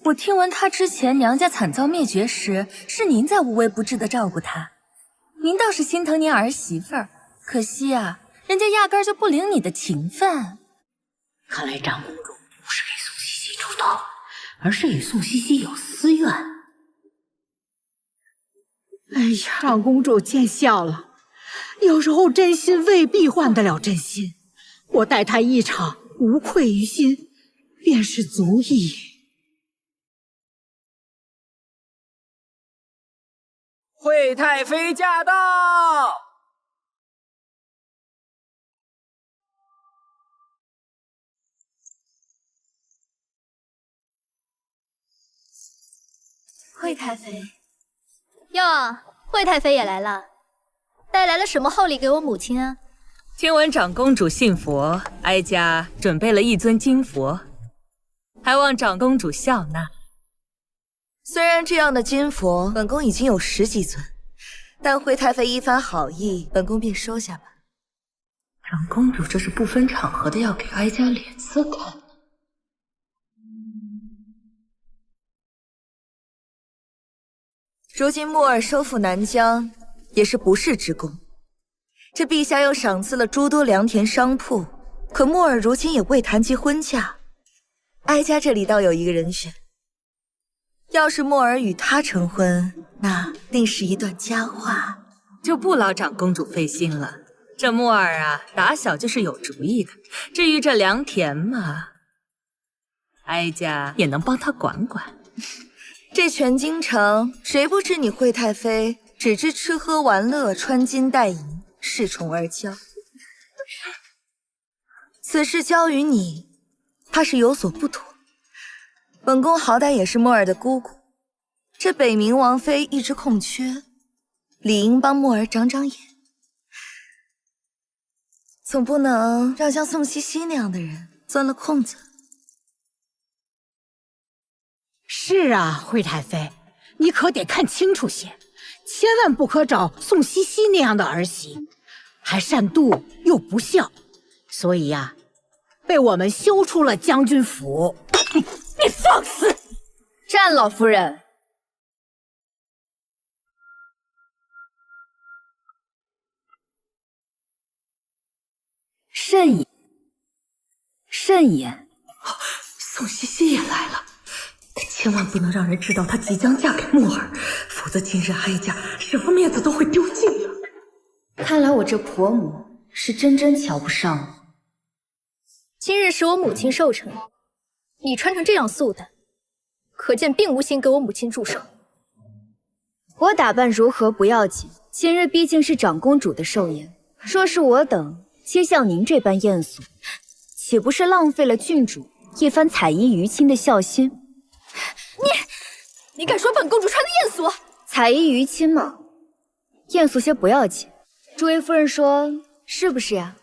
我听闻她之前娘家惨遭灭绝时，是您在无微不至的照顾她。您倒是心疼您儿媳妇儿，可惜啊，人家压根儿就不领你的情分。看来长公主不是给宋西西出头，而是与宋西西有私怨。哎呀，长公主见笑了。有时候真心未必换得了真心，我待她一场，无愧于心，便是足矣。惠太妃驾到！惠太妃，哟，惠太妃也来了，带来了什么厚礼给我母亲啊？听闻长公主信佛，哀家准备了一尊金佛，还望长公主笑纳。虽然这样的金佛，本宫已经有10几尊，但惠太妃一番好意，本宫便收下吧。长公主这是不分场合的要给哀家脸色看。如今木儿收复南疆，也是不世之功。这陛下又赏赐了诸多良田商铺，可木儿如今也未谈及婚嫁，哀家这里倒有一个人选。要是木儿与他成婚，那定是一段佳话。就不劳长公主费心了。这木儿啊，打小就是有主意的。至于这良田嘛，哀家也能帮他管管。这全京城，谁不知你惠太妃只知吃喝玩乐、穿金戴银、恃宠而骄？此事交于你，怕是有所不妥。本宫好歹也是墨儿的姑姑，这北冥王妃一直空缺，理应帮墨儿长长眼，总不能让像宋茜茜那样的人钻了空子。是啊，惠太妃，你可得看清楚些，千万不可找宋茜茜那样的儿媳，还善妒又不孝，所以呀，被我们休出了将军府。你放肆！战老夫人，慎言，慎言。宋茜茜也来了，可千万不能让人知道她即将嫁给墨儿，否则今日哀家什么面子都会丢尽了。看来我这婆母是真瞧不上我。今日是我母亲寿辰，你穿成这样素的，可见并无心给我母亲祝寿。我打扮如何不要紧，今日毕竟是长公主的寿宴，若是我等皆像您这般艳俗，岂不是浪费了郡主一番彩衣娱亲的孝心？你敢说本公主穿的艳俗？彩衣娱亲嘛，艳俗些不要紧。诸位夫人说是不是呀？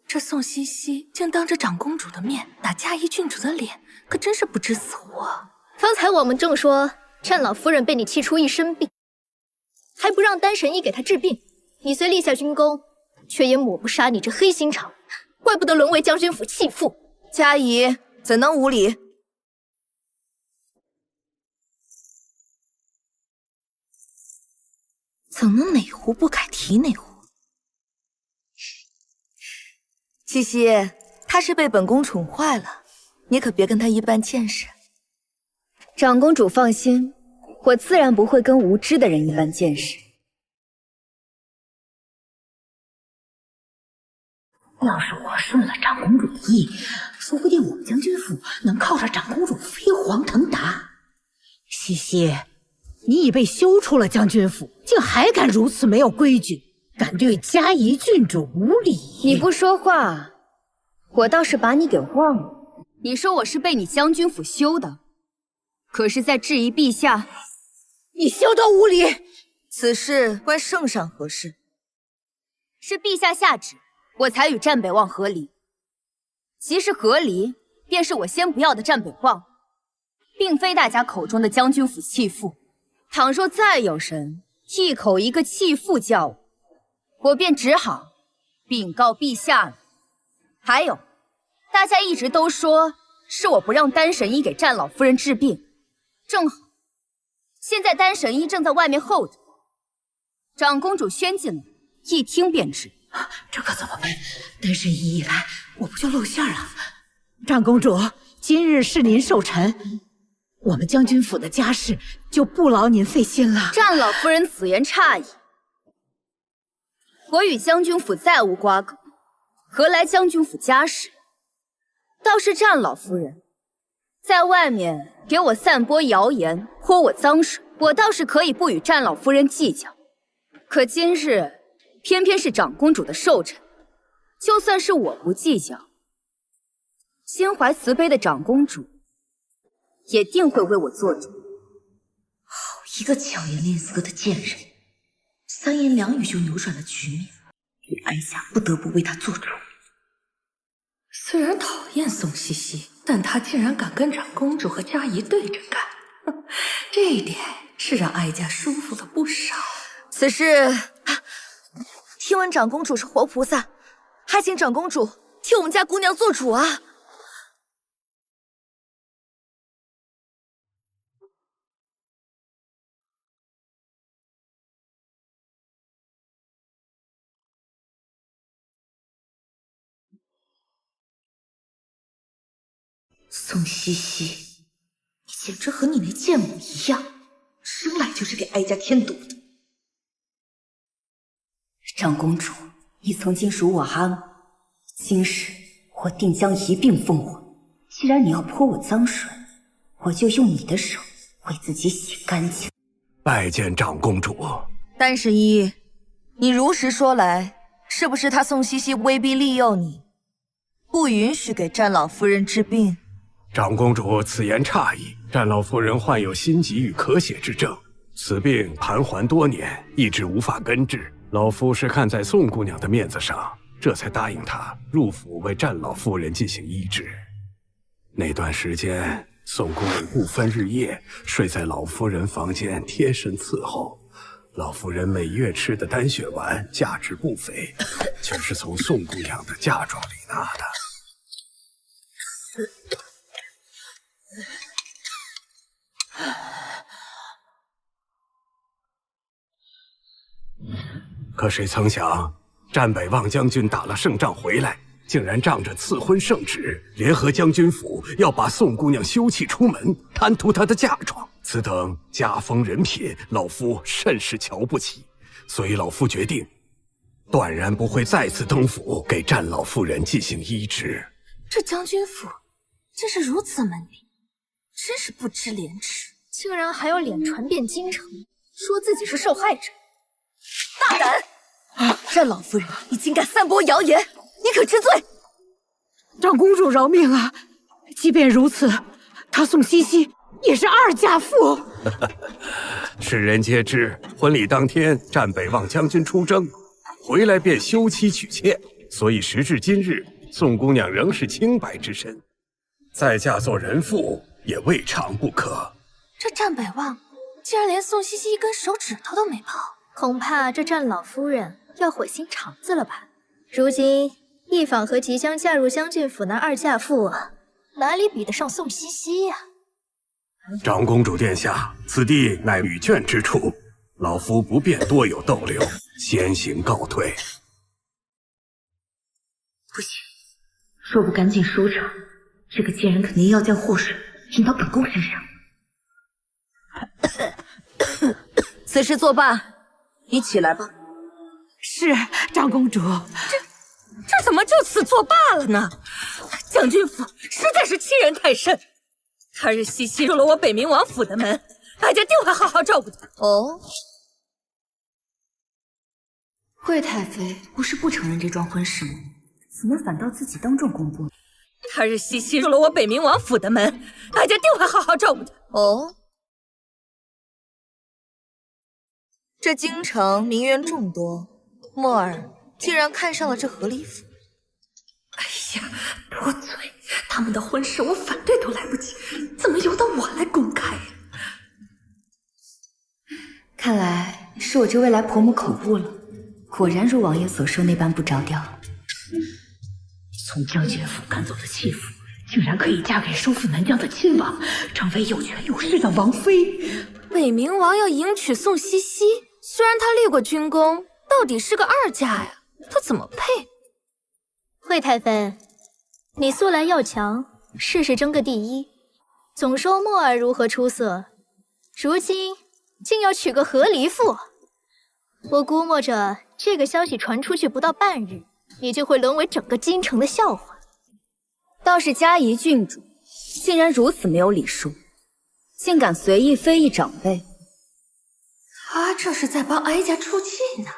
这宋茜茜竟当着长公主的面打嘉怡郡主的脸，可真是不知死活。方才我们正说战老夫人被你气出一身病，还不让丹神医给她治病，你虽立下军功，却也抹不杀你这黑心肠，怪不得沦为将军府弃妇。嘉怡怎能无礼？怎能哪壶不开提哪壶？茜茜，她是被本宫宠坏了，你可别跟她一般见识。长公主放心，我自然不会跟无知的人一般见识。要是我顺了长公主的意，说不定我们将军府能靠着长公主飞黄腾达。茜茜，你已被休出了将军府，竟还敢如此没有规矩，敢对嘉怡郡主无礼！你不说话，我倒是把你给忘了。你说我是被你将军府休的，可是在质疑陛下，你休得无礼！此事关圣上何事？是陛下下旨，我才与战北望和离。即是和离，便是我先不要的战北望，并非大家口中的将军府弃妇。倘若再有人一口一个弃妇叫我便只好禀告陛下了。还有，大家一直都说是我不让丹神医给战老夫人治病，正好现在丹神医正在外面候着，长公主宣进来，一听便知。这可怎么办？丹神医一来，我不就露馅了？长公主，今日是您寿辰，我们将军府的家事就不劳您费心了。战老夫人此言差矣，我与将军府再无瓜葛，何来将军府家事？倒是战老夫人在外面给我散播谣言，泼我脏水，我倒是可以不与战老夫人计较。可今日偏偏是长公主的寿辰，就算是我不计较，心怀慈悲的长公主也定会为我做主。好一个巧言令色的贱人，三言两语就扭转了局面，令哀家不得不为她做主。虽然讨厌宋茜茜，但她竟然敢跟长公主和嘉怡对着干，这一点是让哀家舒服了不少。此事，听闻长公主是活菩萨，还请长公主替我们家姑娘做主啊！宋茜茜，你简直和你那贱母一样，生来就是给哀家添堵的。长公主，你曾经辱我阿母，今日我定将一并奉还。既然你要泼我脏水，我就用你的手为自己洗干净。拜见长公主。丹神医，你如实说来，是不是他宋茜茜威逼利诱你，不允许给战老夫人治病？长公主此言差矣。战老夫人患有心疾与咳血之症，此病盘桓多年，一直无法根治。老夫是看在宋姑娘的面子上，这才答应她入府为战老夫人进行医治。那段时间，宋姑娘不分日夜睡在老夫人房间，贴身伺候。老夫人每月吃的丹血丸价值不菲，全是从宋姑娘的嫁妆里拿的。可谁曾想，战北望将军打了胜仗回来，竟然仗着赐婚圣旨，联合将军府要把宋姑娘休弃出门，贪图她的嫁妆。此等家风人品，老夫甚是瞧不起。所以老夫决定，断然不会再次登府给战老夫人进行医治。这将军府竟是如此门第，真是不知廉耻，竟然还有脸传遍京城，说自己是受害者。大胆！战老夫人，你竟敢散播谣言，你可知罪？长公主饶命啊！即便如此，她宋茜茜也是二嫁妇。世人皆知，婚礼当天，战北望将军出征，回来便休妻娶妾，所以时至今日，宋姑娘仍是清白之身，再嫁做人妇也未尝不可。这战北望竟然连宋茜茜一根手指头都没碰，恐怕这战老夫人要毁心肠子了吧？如今一坊和即将嫁入将军府那二嫁妇，哪里比得上宋茜茜呀？长公主殿下，此地乃女眷之处，老夫不便多有逗留，先行告退。不行，若不赶紧收场，这个贱人肯定要将祸水引到本宫身上。此事作罢，你起来吧。是，长公主。这怎么就此作罢了呢？将军府实在是欺人太甚。他日西西入了我北冥王府的门，哀家定会好好照顾他。哦，惠太妃不是不承认这桩婚事吗？怎么反倒自己当众公布了？他日西西入了我北冥王府的门，哀家定会好好照顾他。哦，这京城名媛众多，墨儿竟然看上了这和离府。哎呀，多嘴！他们的婚事我反对都来不及，怎么由得我来公开呀？看来是我这未来婆母口误了，果然如王爷所说那般不着调。从将军府赶走的弃妇，竟然可以嫁给收复南疆的亲王，成为有权有势的王妃。北冥王要迎娶宋茜茜，虽然她立过军功，到底是个二嫁呀，她怎么配？惠太妃，你素来要强，事事争个第一，总说墨儿如何出色，如今竟要娶个和离妇。我估摸着这个消息传出去不到半日，你就会沦为整个京城的笑话。倒是嘉怡郡主竟然如此没有礼数，竟敢随意非议长辈。他这是在帮哀家出气呢。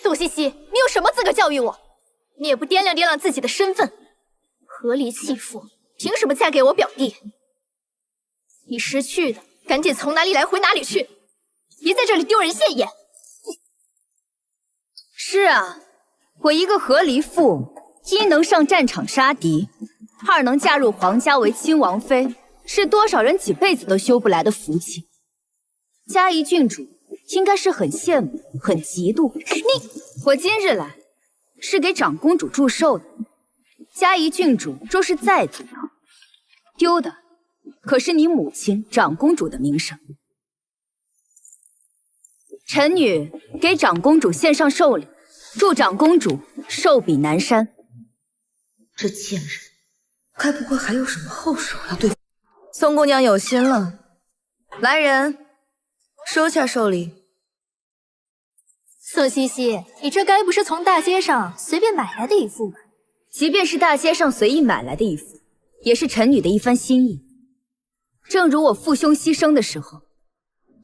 宋茜茜，你有什么资格教育我？你也不掂量掂量自己的身份，和离弃妇，凭什么嫁给我表弟？你识趣的，赶紧从哪里来回哪里去，别在这里丢人现眼。是啊，我一个和离妇，一能上战场杀敌，二能嫁入皇家为亲王妃，是多少人几辈子都修不来的福气。嘉怡郡主应该是很羡慕，很嫉妒我今日来是给长公主祝寿的。嘉怡郡主若是再阻挠，丢的可是你母亲长公主的名声。臣女给长公主献上寿礼，祝长公主寿比南山。这贱人，该不会还有什么后手要对付？宋姑娘有心了，来人，收下寿礼。宋茜茜，你这该不是从大街上随便买来的一副吧？即便是大街上随意买来的一副，也是臣女的一番心意。正如我父兄牺牲的时候，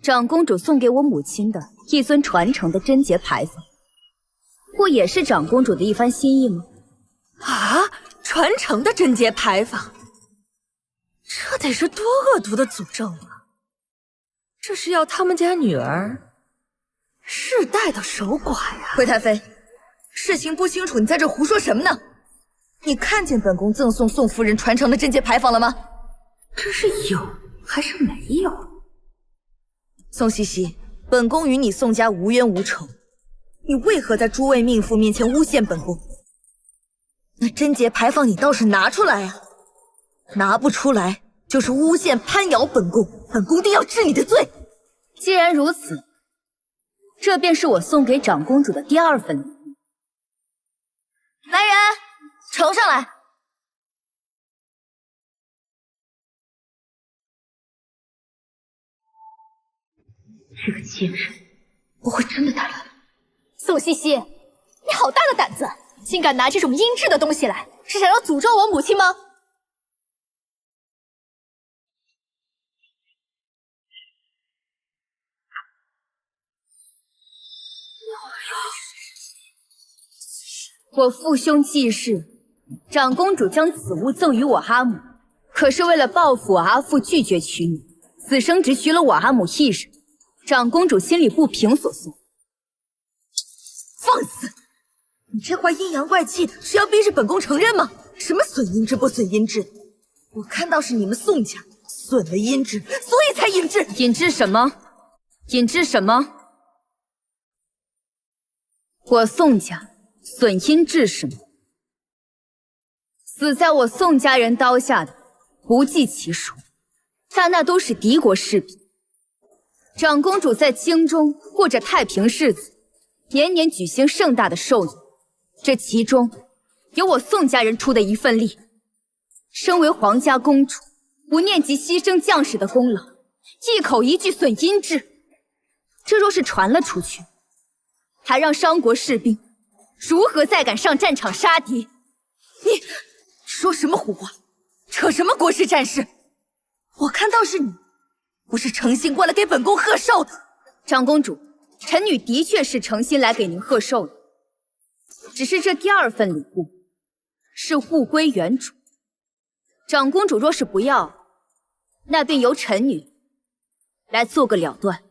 长公主送给我母亲的一尊传承的贞洁牌坊，不也是长公主的一番心意吗？啊，传承的贞节牌坊，这得是多恶毒的诅咒啊！这是要他们家女儿世代的守寡呀！惠太妃，事情不清楚，你在这胡说什么呢？你看见本宫赠送宋夫人传承的贞节牌坊了吗？这是有还是没有？宋茜茜，本宫与你宋家无冤无仇，你为何在诸位命妇面前诬陷本宫？那贞节牌坊你倒是拿出来啊！拿不出来就是诬陷攀咬本宫，本宫定要治你的罪。既然如此，这便是我送给长公主的第2份礼物。来人，呈上来。这个贱人不会真的带来了？宋茜茜，你好大的胆子，竟敢拿这种阴质的东西来，是想要诅咒我母亲吗？我父兄继世，长公主将此物赠予我阿母，可是为了报复我阿父拒绝娶你，此生只娶了我阿母一人，长公主心里不平所送。放肆！你这话阴阳怪气的，是要逼着本宫承认吗？什么损阴质不损阴质？我看到是你们宋家损了阴质，所以才引致。引致什么？引致什么？我宋家损阴质什么？死在我宋家人刀下的不计其数，但那都是敌国士兵。长公主在京中过着太平日子，年年举行盛大的寿宴，这其中有我宋家人出的一份力。身为皇家公主，不念及牺牲将士的功劳，一口一句损阴质，这若是传了出去，还让商国士兵如何再敢上战场杀敌？你说什么胡话？扯什么国事战事？我看到是你，不是诚心过来给本宫贺寿的。长公主，臣女的确是诚心来给您贺寿的，只是这第2份礼物是物归原主。长公主若是不要，那便由臣女来做个了断。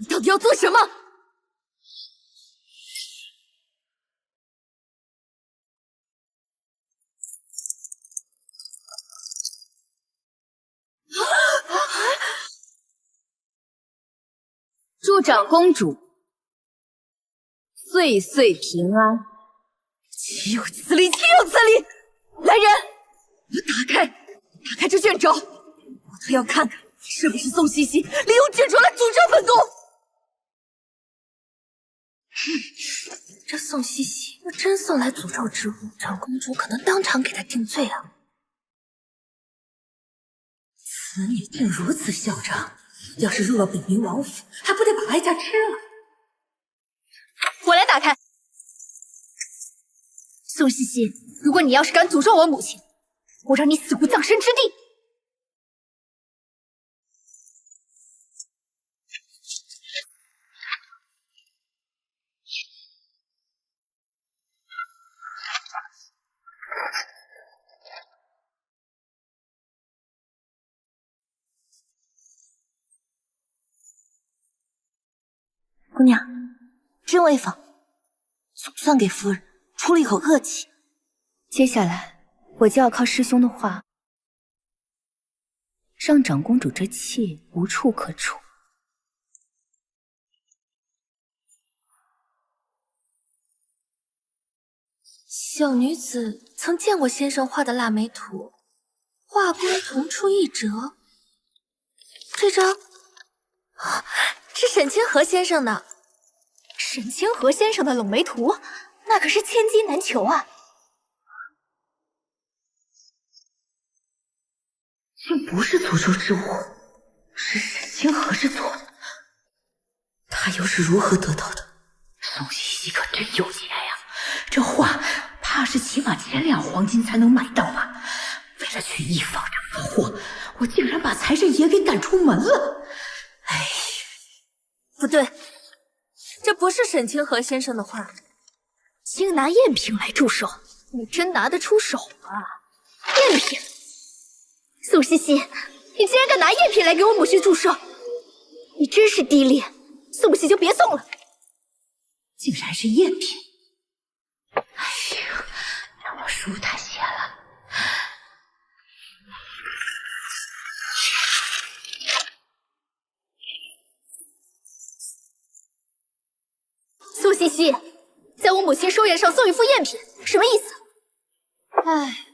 你到底要做什么？祝长公主岁岁平安。岂有此理！岂有此理！来人，打开这卷轴，我特要看看是不是宋茜茜利用卷轴来诅咒本宫。这宋茜茜若真送来诅咒之物，长公主可能当场给她定罪啊！此女竟如此嚣张，要是入了北冥王府，还不得把哀家吃了？我来打开。宋茜茜，如果你要是敢诅咒我母亲，我让你死无葬身之地！姑娘，真威风，总算给夫人出了一口恶气。接下来我就要靠师兄的话，让长公主这气无处可除。小女子曾见过先生画的腊梅图，画工同出一辙。这张，是沈清河先生的。沈清河先生的冷梅图，那可是千金难求啊！竟不是诅咒之物，是沈清河制作的。他又是如何得到的？宋茜茜可真有钱呀！这画怕是起码1000两黄金才能买到吧？为了去一坊这幅画，我竟然把财神爷给赶出门了！哎，不对，这不是沈清河先生的画，竟拿赝品来祝寿，你真拿得出手啊？赝品！宋茜茜，你竟然敢拿赝品来给我母婿注射，你真是低劣！送不起就别送了。竟然是赝品！哎呦，让我舒坦些了。苏茜茜，在我母亲寿宴上送一副赝品，什么意思？唉，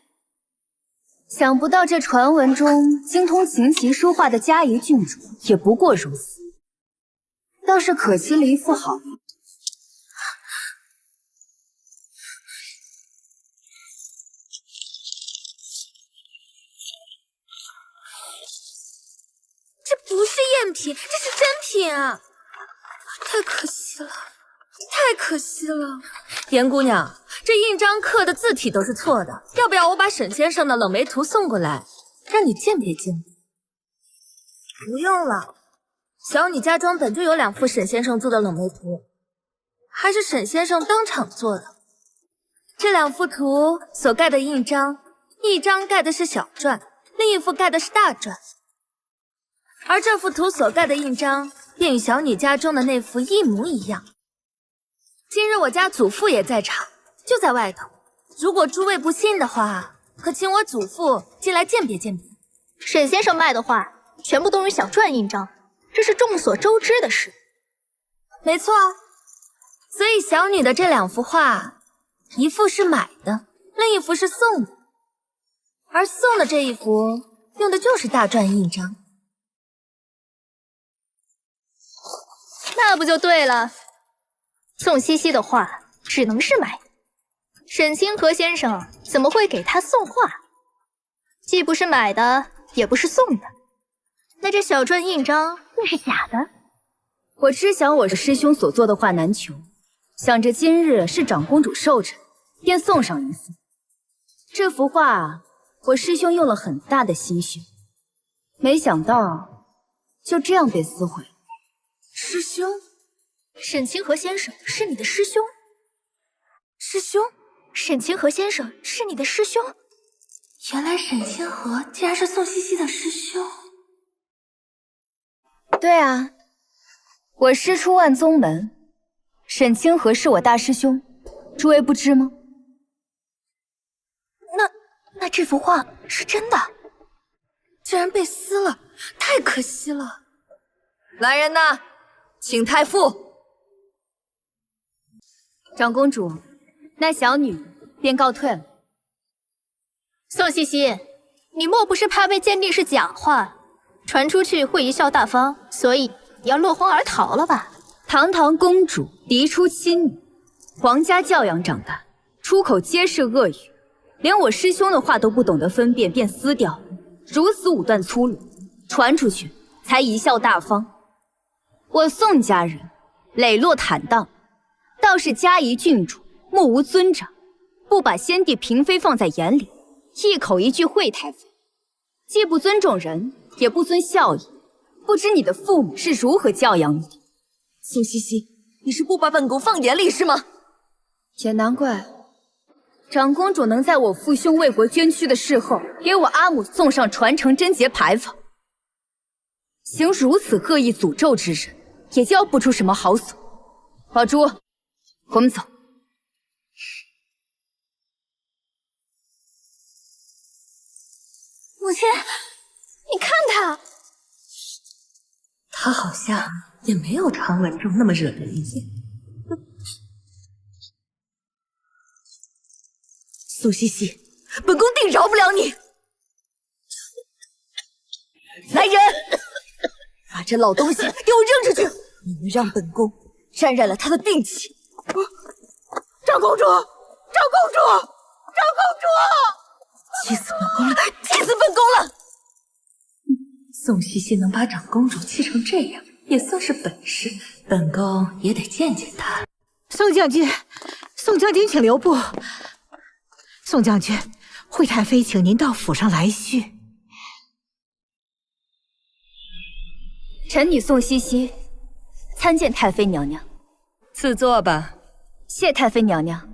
想不到这传闻中精通琴棋书画的嘉怡郡主也不过如此，倒是可惜了一副好运。这不是赝品，这是真品啊！太可惜了，太可惜了。严姑娘，这印章刻的字体都是错的，要不要我把沈先生的冷梅图送过来，让你鉴别鉴别？不用了，小女家中本就有2幅沈先生做的冷梅图，还是沈先生当场做的。这2幅图所盖的印章，一张盖的是小篆，另一幅盖的是大篆。而这幅图所盖的印章，便与小女家中的那幅一模一样。今日我家祖父也在场，就在外头。如果诸位不信的话，可请我祖父进来鉴别鉴别。沈先生卖的画全部都是小篆印章，这是众所周知的事。没错啊，所以小女的这2幅画，一幅是买的，另一幅是送的。而送的这一幅用的就是大篆印章。那不就对了，宋茜茜的画只能是买的，沈清河先生怎么会给他送画？既不是买的，也不是送的，那这小篆印章那是假的。我知晓我师兄所做的画难求，想着今日是长公主寿辰，便送上一幅。这幅画我师兄用了很大的心血，没想到就这样被撕毁了。师兄，沈清河先生是你的师兄？师兄，沈清河先生是你的师兄？原来沈清河竟然是宋茜茜的师兄。对啊，我师出万宗门，沈清河是我大师兄，诸位不知吗？那这幅画是真的，竟然被撕了，太可惜了。来人呐！请太傅。长公主，那小女便告退了。宋茜茜，你莫不是怕被鉴定是假画，传出去会贻笑大方，所以你要落荒而逃了吧？堂堂公主嫡出亲女，皇家教养长大，出口皆是恶语，连我师兄的话都不懂得分辨，便撕掉，如此武断粗鲁，传出去才贻笑大方。我宋家人磊落坦荡，倒是嘉怡郡主目无尊长，不把先帝嫔妃放在眼里，一口一句惠太妃，既不尊重人，也不遵孝义，不知你的父母是如何教养你的。宋茜茜，你是不把本宫放眼里是吗？也难怪长公主能在我父兄为国捐躯的事后，给我阿母送上传承贞节牌坊。行如此恶意诅咒之人，也教不出什么好所。宝珠，我们走。母亲，你看他，他好像也没有传闻中那么惹人厌。苏茜茜，本宫定饶不了你！来人，把这老东西给我扔出去！你们让本宫沾染了他的病气！长公主，长公主，长公主！气死本宫了！气死本宫了！宋茜茜能把长公主气成这样，也算是本事，本宫也得见见她。宋将军，宋将军请留步。宋将军，惠太妃请您到府上来叙。臣女宋茜茜参见太妃娘娘。赐座吧。谢太妃娘娘。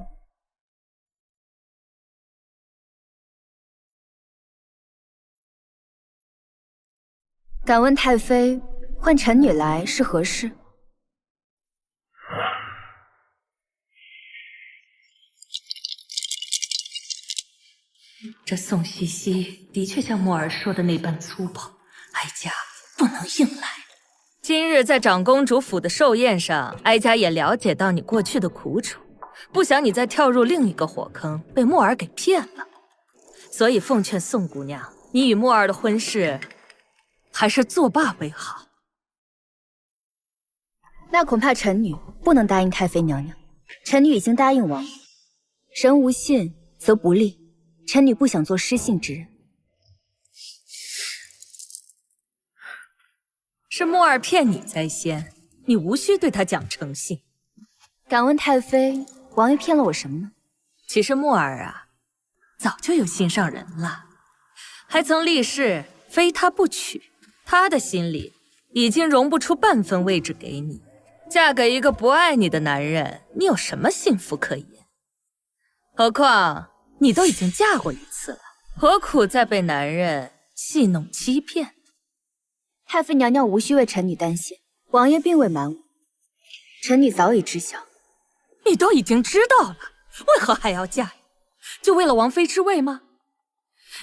敢问太妃，唤臣女来是何事？这宋茜茜的确像墨儿说的那般粗暴，哀家不能硬来。今日在长公主府的寿宴上，哀家也了解到你过去的苦楚，不想你再跳入另一个火坑，被墨儿给骗了。所以奉劝宋姑娘，你与墨儿的婚事，还是作罢为好。那恐怕臣女不能答应太妃娘娘。臣女已经答应王爷，人无信则不立，臣女不想做失信之人。是墨儿骗你在先，你无需对他讲诚信。敢问太妃，王爷骗了我什么呢？其实墨儿啊，早就有心上人了，还曾立誓非他不娶。他的心里已经容不出半分位置给你。嫁给一个不爱你的男人，你有什么幸福可言？何况你都已经嫁过一次了，何苦再被男人戏弄欺骗？太妃娘娘无需为臣女担心，王爷并未瞒我，臣女早已知晓。你都已经知道了，为何还要嫁呀？就为了王妃之位吗？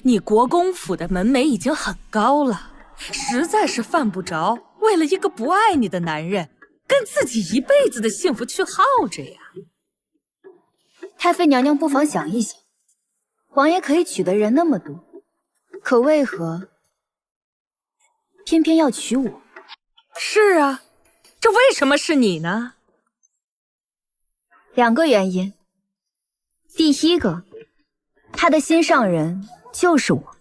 你国公府的门楣已经很高了，实在是犯不着为了一个不爱你的男人，跟自己一辈子的幸福去耗着呀。太妃娘娘不妨想一想，王爷可以娶的人那么多，可为何偏偏要娶我？是啊，这为什么是你呢？2个原因。第一个，他的心上人就是我。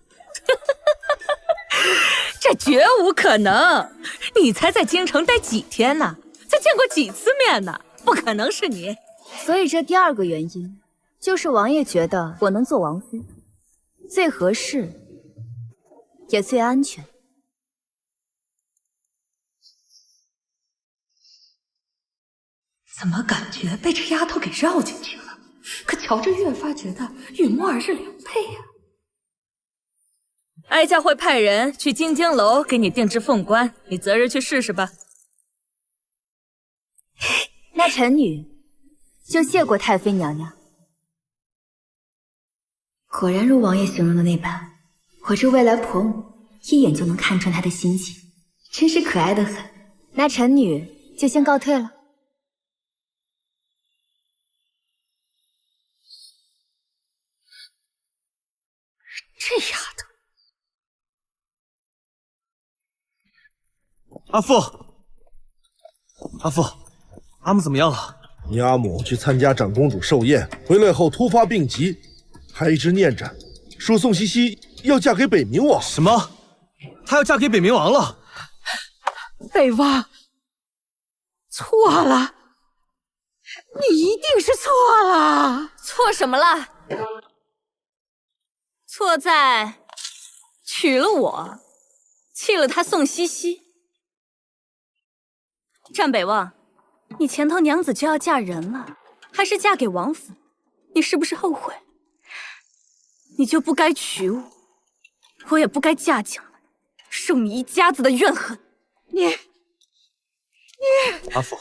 这绝无可能，你才在京城待几天呢？才见过几次面呢？不可能是你。所以这第2个原因，就是王爷觉得我能做王妃，最合适，也最安全。怎么感觉被这丫头给绕进去了？可瞧着越发觉得与墨儿是良配呀。哀家会派人去金京楼给你定制凤冠，你择日去试试吧。那臣女就谢过太妃娘娘。果然如王爷形容的那般，我这未来婆母一眼就能看穿她的心情，真是可爱的很。那臣女就先告退了。这丫头，阿父，阿父，阿母怎么样了？你阿母去参加长公主寿宴，回来后突发病急，还一直念着说宋茜茜要嫁给北冥王。什么？她要嫁给北冥王了？北王，错了，你一定是错了。错什么了？错在娶了我，弃了他宋茜茜。战北望，你前头娘子就要嫁人了，还是嫁给王府，你是不是后悔？你就不该娶我，我也不该嫁进来，受你一家子的怨恨。你，阿父，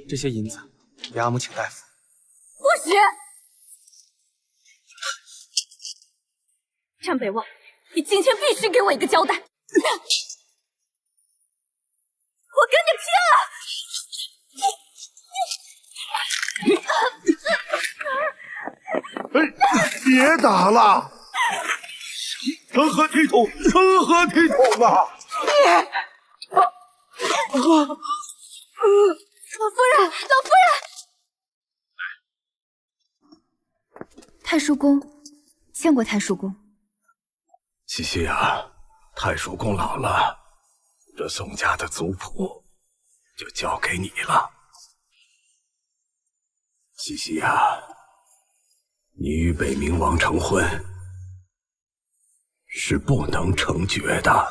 这些银子给阿母请大夫。不许！战北望，你今天必须给我一个交代！我跟你拼了！别打了，成何体统？成何体统啊！老夫人，老夫人！太叔公，见过太叔公。茜茜啊，太叔公老了，这宋家的族谱就交给你了。茜茜啊，你与北冥王成婚是不能成绝的，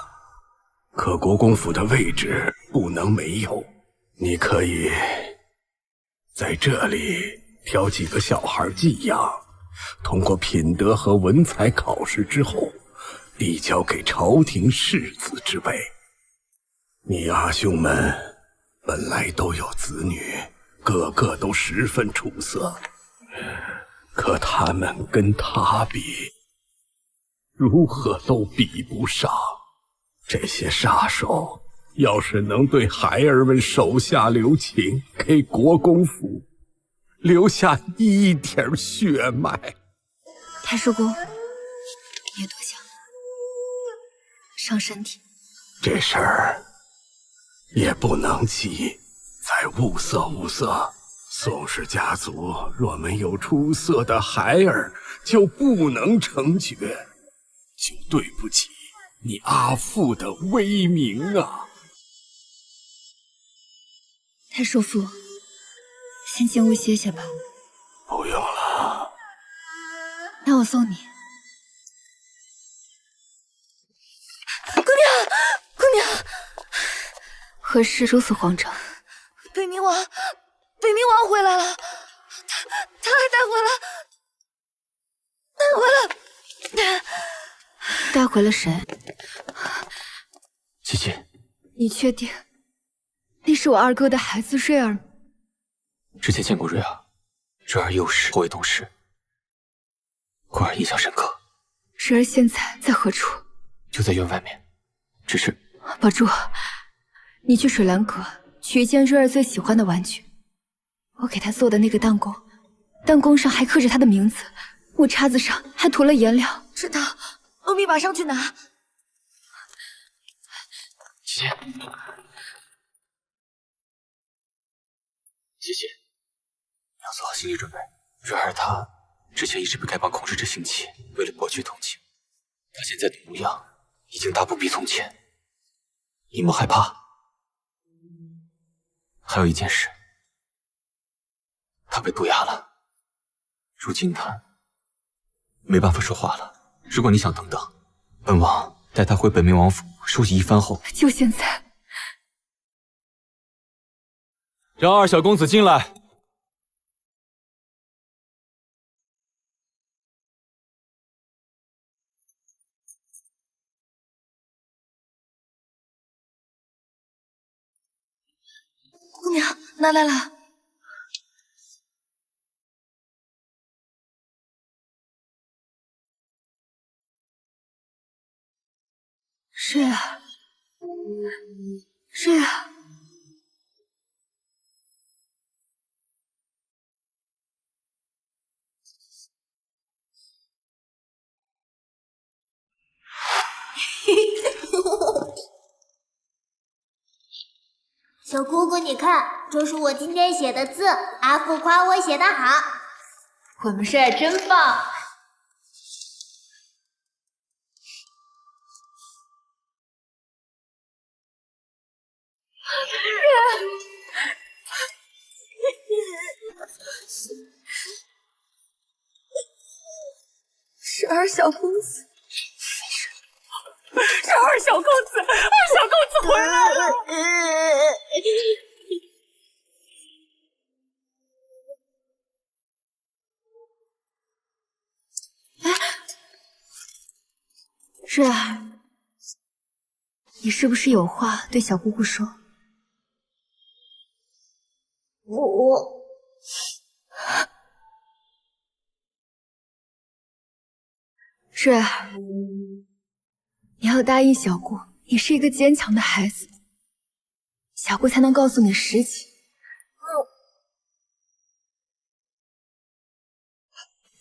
可国公府的位置不能没有。你可以在这里挑几个小孩寄养，通过品德和文采考试之后，递交给朝廷世子之位。你阿兄们本来都有子女，个个都十分出色，可他们跟他比，如何都比不上。这些杀手要是能对孩儿们手下留情，给国公府留下一点血脉。太叔公，别多想，伤身体。这事儿也不能急，再物色物色。宋氏家族若没有出色的孩儿，就不能成爵，就对不起你阿父的威名啊！太叔父，先进屋歇歇吧。不用了，那我送你。姑娘，姑娘，何事如此慌张？北冥王回来了，他还带回了谁？琪琪，你确定那是我二哥的孩子瑞儿吗？之前见过瑞儿，瑞儿幼时颇为懂事，故而印象深刻。瑞儿现在在何处？就在院外面，只是……宝珠，你去水兰阁取一件瑞儿最喜欢的玩具，我给她做的那个弹弓，弹弓上还刻着她的名字，木叉子上还涂了颜料。知道，欧米马上去拿。琪琪，琪琪，你要做好心理准备。瑞儿她之前一直被丐帮控制着性情，为了博取同情，她现在的模样已经大不比从前。你莫害怕。还有一件事，她被毒哑了，如今她没办法说话了。如果你想等等，本王带她回本冥王府梳洗一番后，就现在。让二小公子进来。姑娘，拿来了。瑞儿，瑞儿。小姑姑，你看，这是我今天写的字，阿父夸我写得好。我们瑞儿真棒。是二小公子，是二小公子，二小公子回来了。瑞儿，你是不是有话对小姑姑说？我瑞儿，你要答应小姑，你是一个坚强的孩子，小姑才能告诉你实情。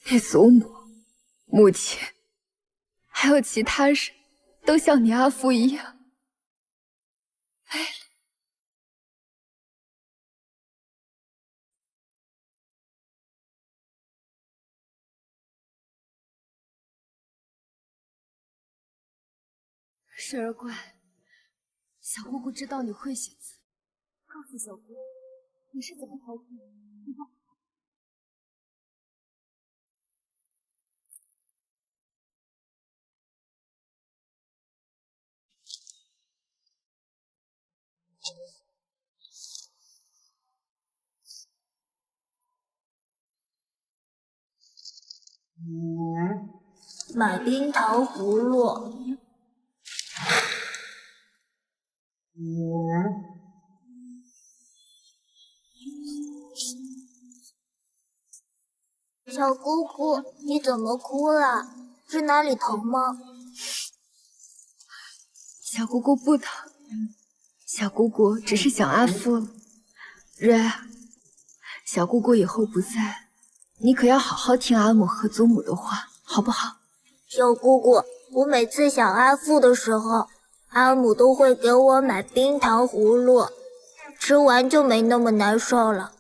你祖母、母亲，还有其他人，都像你阿父一样累了。水儿乖，小姑姑知道你会写字，告诉小姑你是怎么逃出的。买冰糖葫芦。小姑姑，你怎么哭了？是哪里疼吗？小姑姑不疼，小姑姑只是想阿父。瑞儿，小姑姑以后不在，你可要好好听阿母和祖母的话，好不好？小姑姑，我每次想阿父的时候，阿母都会给我买冰糖葫芦，吃完就没那么难受了。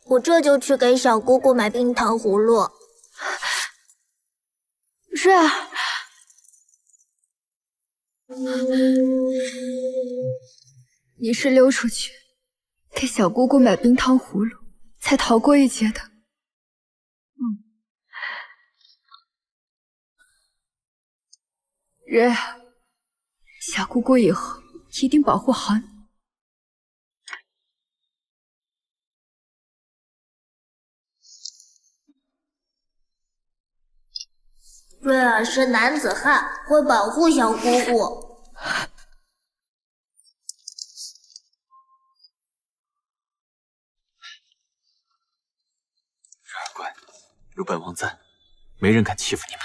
我这就去给小姑姑买冰糖葫芦。瑞儿，你是溜出去给小姑姑买冰糖葫芦，才逃过一劫的。瑞儿，小姑姑以后一定保护好你。瑞儿是男子汉，会保护小姑姑。瑞儿乖，有本王在，没人敢欺负你们。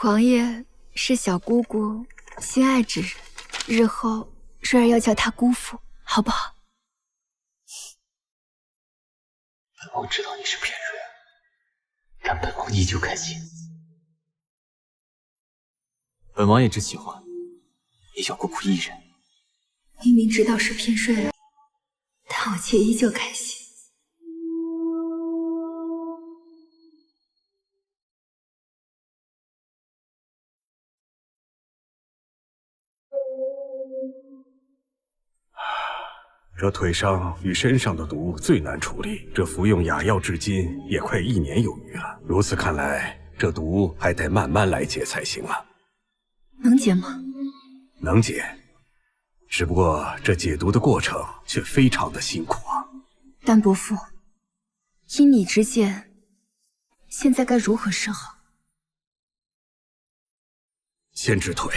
王爷是小姑姑心爱之人，日后瑞儿要叫他姑父，好不好？本王知道你是骗瑞儿，但本王依旧开心。本王也只喜欢你小姑姑一人。明明知道是骗瑞儿，但我却依旧开心。这腿上与身上的毒最难处理，这服用哑药至今也快1年有余了。如此看来，这毒还得慢慢来解才行啊。能解吗？能解，只不过这解毒的过程却非常的辛苦啊。但伯父，依你之见，现在该如何是好？先治腿，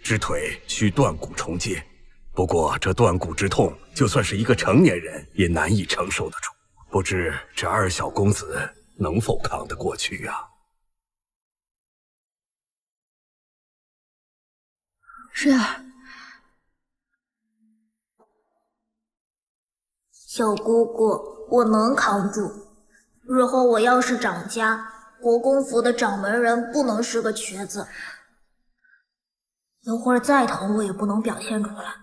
治腿需断骨重接。不过这断骨之痛，就算是一个成年人也难以承受得住。不知这二小公子能否扛得过去啊？瑞儿，小姑姑，我能扛住。日后我要是长家，国公府的掌门人不能是个瘸子。一会儿再疼，我也不能表现出来。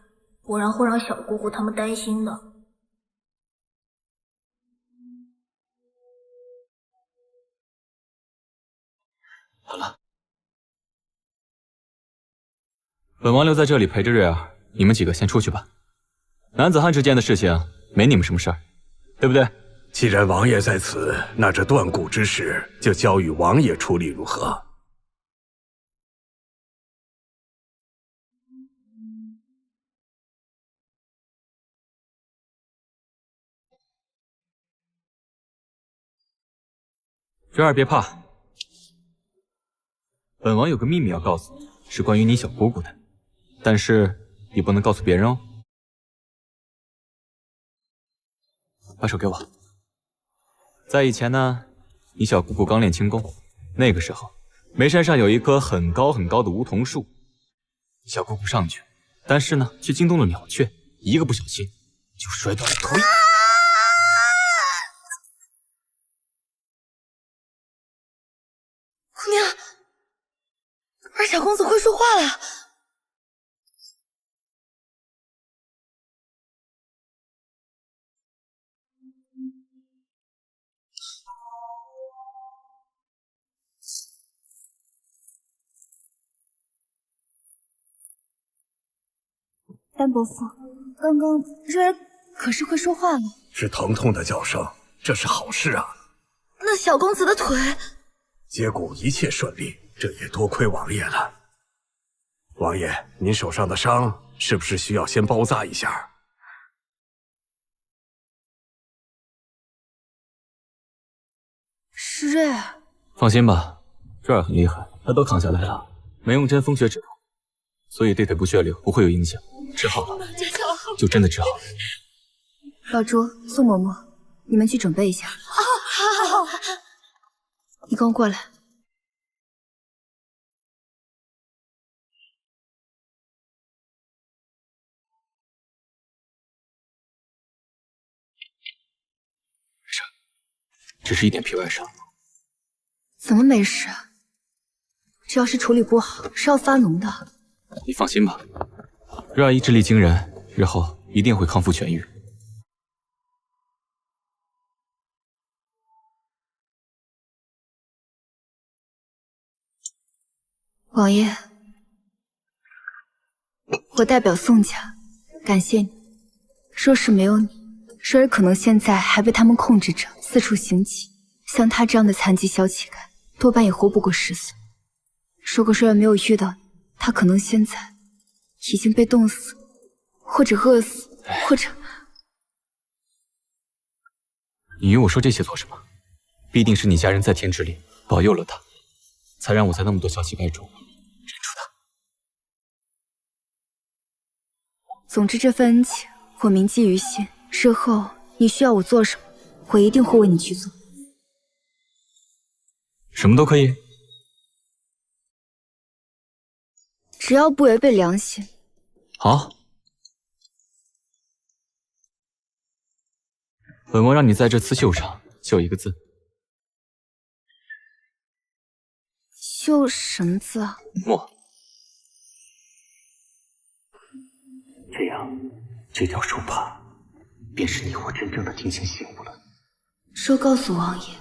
不然会让小姑姑他们担心的。好了，本王留在这里陪着瑞儿，你们几个先出去吧。男子汉之间的事情没你们什么事儿，对不对？既然王爷在此，那这断骨之事就交与王爷处理，如何？瑞儿别怕，本王有个秘密要告诉你，是关于你小姑姑的，但是你不能告诉别人哦。把手给我。在以前呢，你小姑姑刚练轻功，那个时候眉山上有一棵很高很高的梧桐树，小姑姑上去，但是呢却惊动了鸟雀，一个不小心就摔断了腿。姑娘，二小公子会说话了。丹伯父，刚刚瑞儿可是会说话了？是疼痛的叫声，这是好事啊。那小公子的腿……接骨一切顺利，这也多亏王爷了。王爷，您手上的伤是不是需要先包扎一下？是瑞儿。放心吧，瑞儿很厉害，他都扛下来了，没用真风雪止痛，所以对腿部血流不会有影响。治好了，就真的治好了。老朱、宋嬷嬷，你们去准备一下。好。你跟我过来。只是一点皮外伤。怎么没事？这要是处理不好，是要发脓的。你放心吧，瑞儿意志力惊人，日后一定会康复痊愈。王爷，我代表宋家感谢你。若是没有你，瑞儿可能现在还被他们控制着，四处行乞。像他这样的残疾小乞丐，多半也活不过10岁。如果瑞儿没有遇到你，他可能现在已经被冻死，或者饿死，或者……你与我说这些做什么？必定是你家人在天之灵保佑了他，才让我在那么多小乞丐中认出他。总之，这份恩情我铭记于心。日后你需要我做什么，我一定会为你去做。什么都可以，只要不违背良心。好，本王让你在这刺绣上绣一个字。绣什么字啊？墨。这样，这条树帕便是你我真正的定情信物了。说告诉王爷，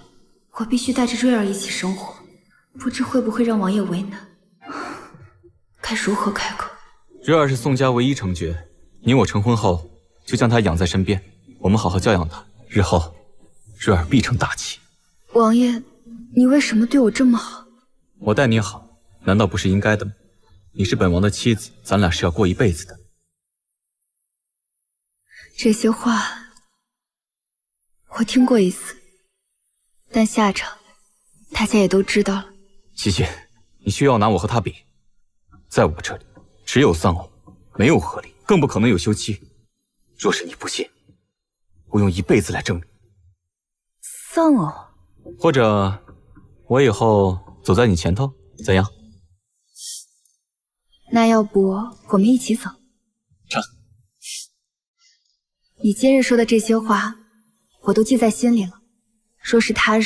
我必须带着瑞儿一起生活，不知会不会让王爷为难。该如何开口？瑞儿是宋家唯一承爵，你我成婚后就将她养在身边，我们好好教养她，日后瑞儿必成大器。王爷，你为什么对我这么好？我待你好，难道不是应该的吗？你是本王的妻子，咱俩是要过一辈子的。这些话我听过一次，但下场大家也都知道了。琪琪，你需要拿我和他比，在我这里只有丧偶，没有合理，更不可能有休妻。若是你不信，我用一辈子来证明。丧偶？或者我以后走在你前头，怎样？那要不我们一起走？成。你今日说的这些话，我都记在心里了。若是他日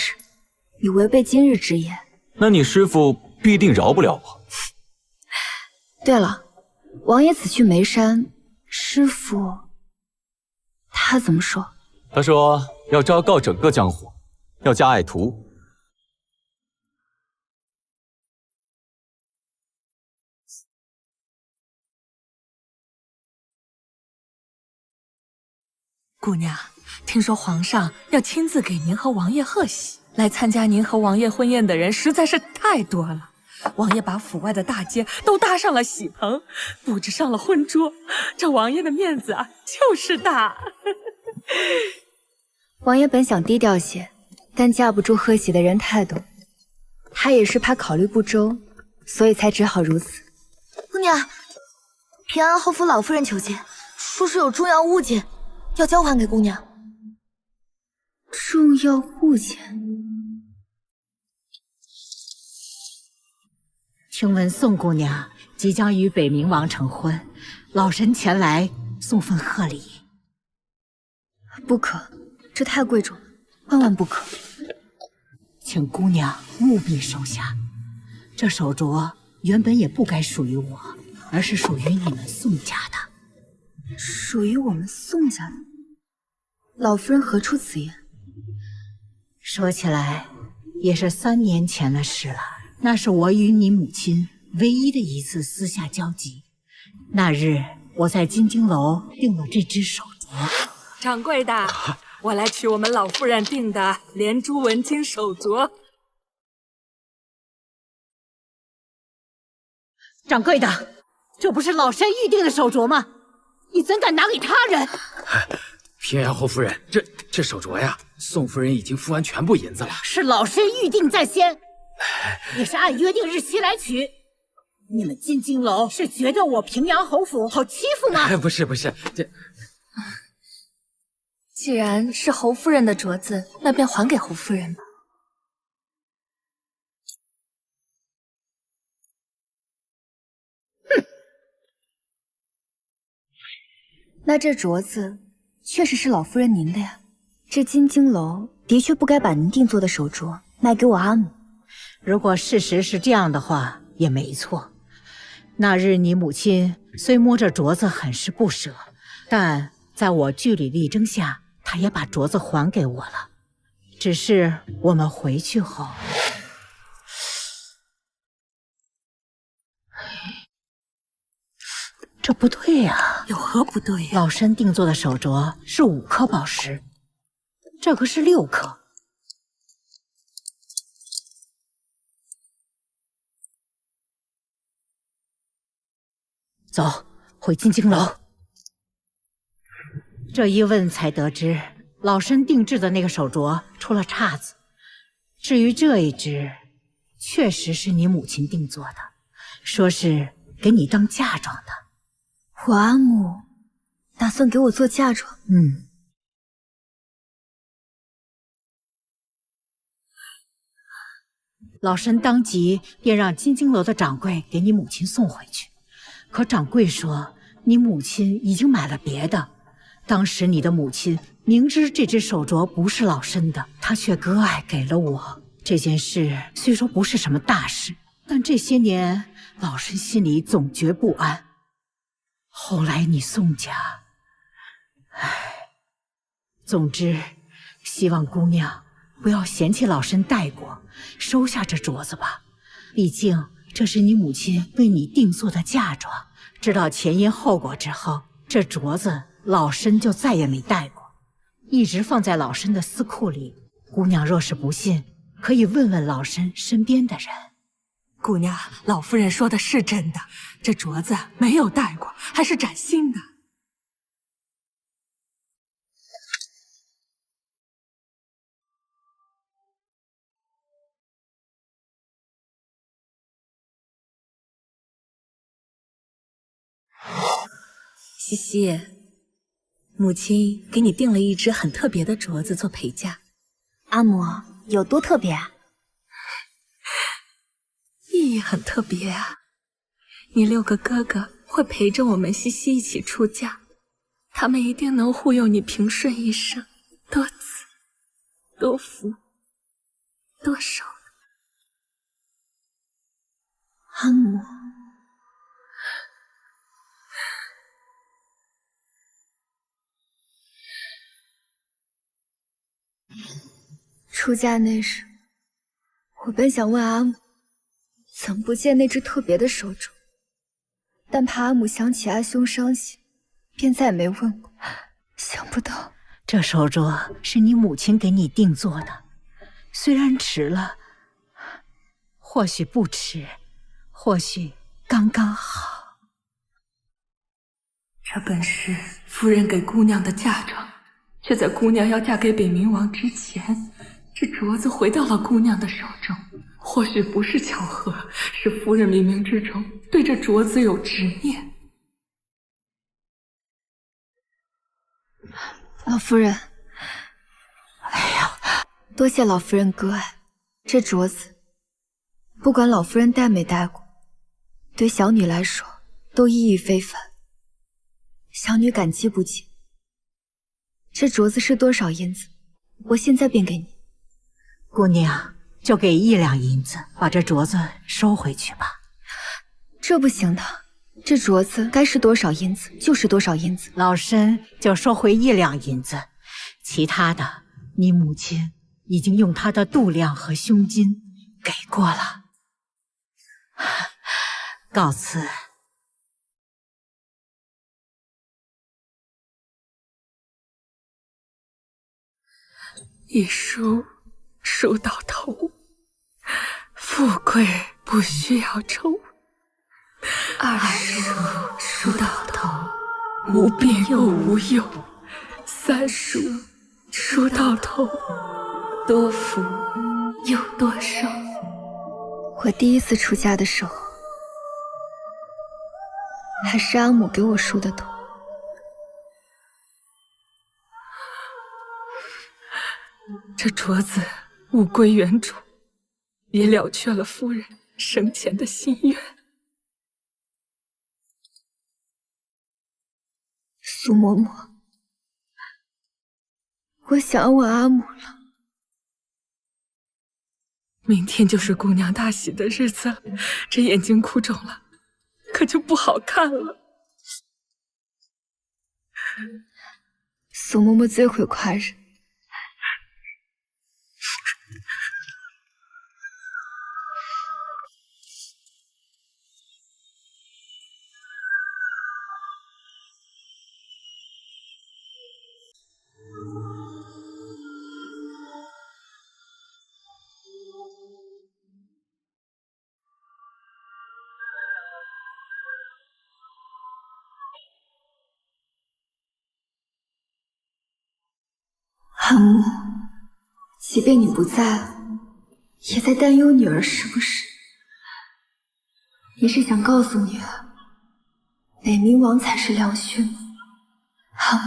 你违背今日之言，那你师父必定饶不了我。对了，王爷此去眉山，师父他怎么说？他说要昭告整个江湖，要加爱徒。姑娘，听说皇上要亲自给您和王爷贺喜，来参加您和王爷婚宴的人实在是太多了。王爷把府外的大街都搭上了喜棚，布置上了婚桌，这王爷的面子啊，就是大。王爷本想低调些，但架不住贺喜的人太多，他也是怕考虑不周，所以才只好如此。姑娘，平安侯府老夫人求见，说是有重要物件要交还给姑娘。重要物件？听闻宋姑娘即将与北冥王成婚，老臣前来送份贺礼。不可，这太贵重了，万万不可。请姑娘务必收下。这手镯原本也不该属于我，而是属于你们宋家的。属于我们宋家的？老夫人何出此言？说起来，也是3年前的事了。那是我与你母亲唯一的一次私下交集。那日我在金京楼订了这只手镯。掌柜的，我来取我们老夫人订的连珠纹金手镯。掌柜的，这不是老身预定的手镯吗？你怎敢拿给他人？平安侯夫人，这手镯呀，宋夫人已经付完全部银子了。是老身预定在先，也是按约定日期来取。你们金京楼是觉得我平阳侯府好欺负吗？不是，这既然是侯夫人的镯子，那便还给侯夫人吧。那这镯子确实是老夫人您的呀。这金京楼的确不该把您定做的手镯卖给我阿母。如果事实是这样的话，也没错。那日你母亲虽摸着镯子很是不舍，但在我据理力争下，她也把镯子还给我了。只是我们回去后，这不对呀，有何不对呀？老身定做的手镯是5颗宝石，这个是6颗。走，回金京楼。这一问才得知，老身定制的那个手镯出了岔子。至于这一只，确实是你母亲定做的，说是给你当嫁妆的。我阿母打算给我做嫁妆。老身当即便让金京楼的掌柜给你母亲送回去。可掌柜说，你母亲已经买了别的。当时你的母亲明知这只手镯不是老身的，她却割爱给了我。这件事虽说不是什么大事，但这些年老身心里总觉不安。后来你宋家，总之，希望姑娘不要嫌弃老身待过，收下这镯子吧。毕竟这是你母亲为你定做的嫁妆，知道前因后果之后，这镯子老身就再也没戴过，一直放在老身的私库里。姑娘若是不信，可以问问老身身边的人。姑娘，老夫人说的是真的，这镯子没有戴过，还是崭新的。西西，母亲给你订了一只很特别的镯子做陪嫁。阿母，有多特别啊？意义很特别啊！你6个哥哥会陪着我们西西一起出嫁，他们一定能护佑你平顺一生，多子多福多寿。阿母，出嫁那日，我本想问阿母怎不见那只特别的手镯，但怕阿母想起阿兄伤心，便再没问过。想不到这手镯是你母亲给你定做的，虽然迟了，或许不迟，或许刚刚好。这本是夫人给姑娘的嫁妆，却在姑娘要嫁给北冥王之前，这镯子回到了姑娘的手中。或许不是巧合，是夫人冥冥之中对这镯子有执念。老夫人，多谢老夫人割爱。这镯子，不管老夫人戴没戴过，对小女来说都意义非凡。小女感激不尽。这镯子是多少银子？我现在便给你。姑娘，就给1两银子，把这镯子收回去吧。这不行的，这镯子该是多少银子就是多少银子。老身就收回1两银子，其他的你母亲已经用她的度量和胸襟给过了。告辞。一书书到头，富贵不需要愁。2书书到头，无变又无忧。3书书到头，多福有多少？我第一次出家的时候，还是阿母给我梳的头。这镯子物归原主，也了却了夫人生前的心愿。苏嬷嬷，我想我阿母了。明天就是姑娘大喜的日子了，这眼睛哭肿了，可就不好看了。苏嬷嬷最会夸人。阿母，即便你不在了，也在担忧女儿是不是？你是想告诉女儿，北冥王才是良婿吗？阿母，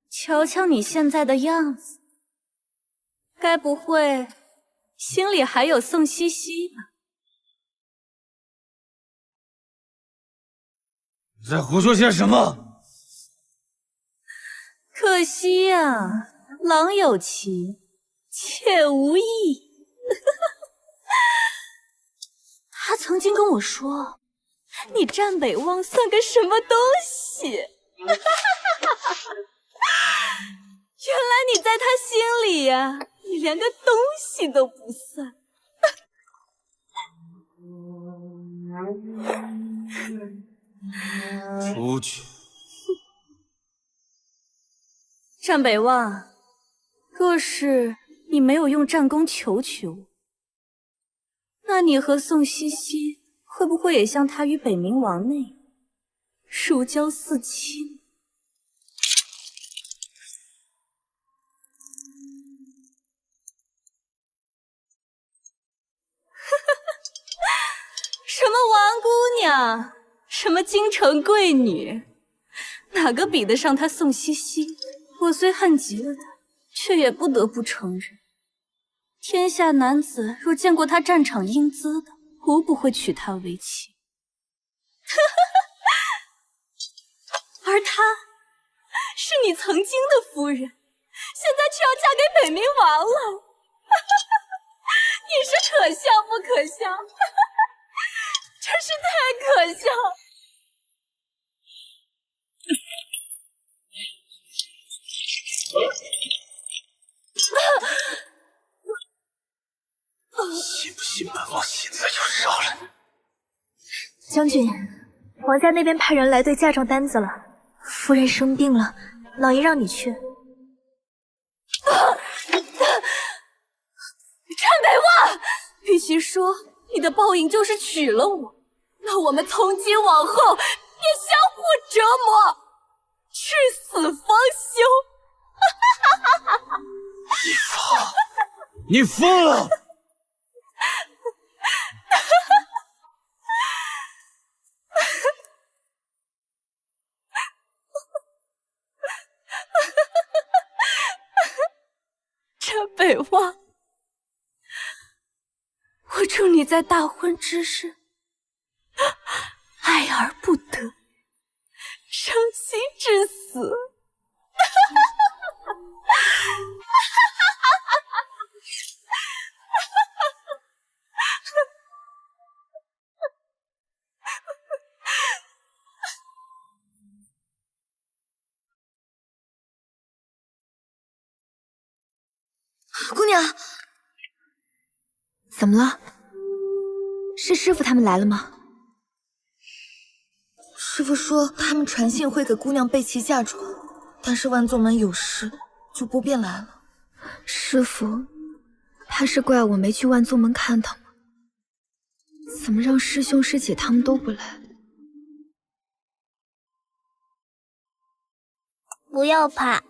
瞧瞧你现在的样子，该不会心里还有宋茜茜吧？你在胡说些什么？可惜呀，郎有情，妾无意。他曾经跟我说，你战北望算个什么东西？原来你在他心里呀，你连个东西都不算。出去！战北望，若是你没有用战功求求，那你和宋茜茜会不会也像他与北冥王那样，如胶似漆？什么王姑娘，什么京城贵女，哪个比得上她宋茜茜？我虽恨极了她，却也不得不承认，天下男子若见过她战场英姿的，无不会娶她为妻。而她，是你曾经的夫人，现在却要嫁给北冥王了。你是可笑不可笑？真是太可笑！信不信本王现在就烧了你？将军，王家那边派人来对嫁妆单子了。夫人生病了，老爷让你去。战北望，与其说你的报应就是娶了我，那我们从今往后便相互折磨，至死方休。一方，你疯了！战北望，我祝你在大婚之日爱而不得，伤心至死。姑娘，怎么了？是师傅他们来了吗？师傅说他们传信会给姑娘备齐嫁妆，但是万宗门有事，就不便来了。师傅，怕是怪我没去万宗门看他吗？怎么让师兄师姐他们都不来？不要怕，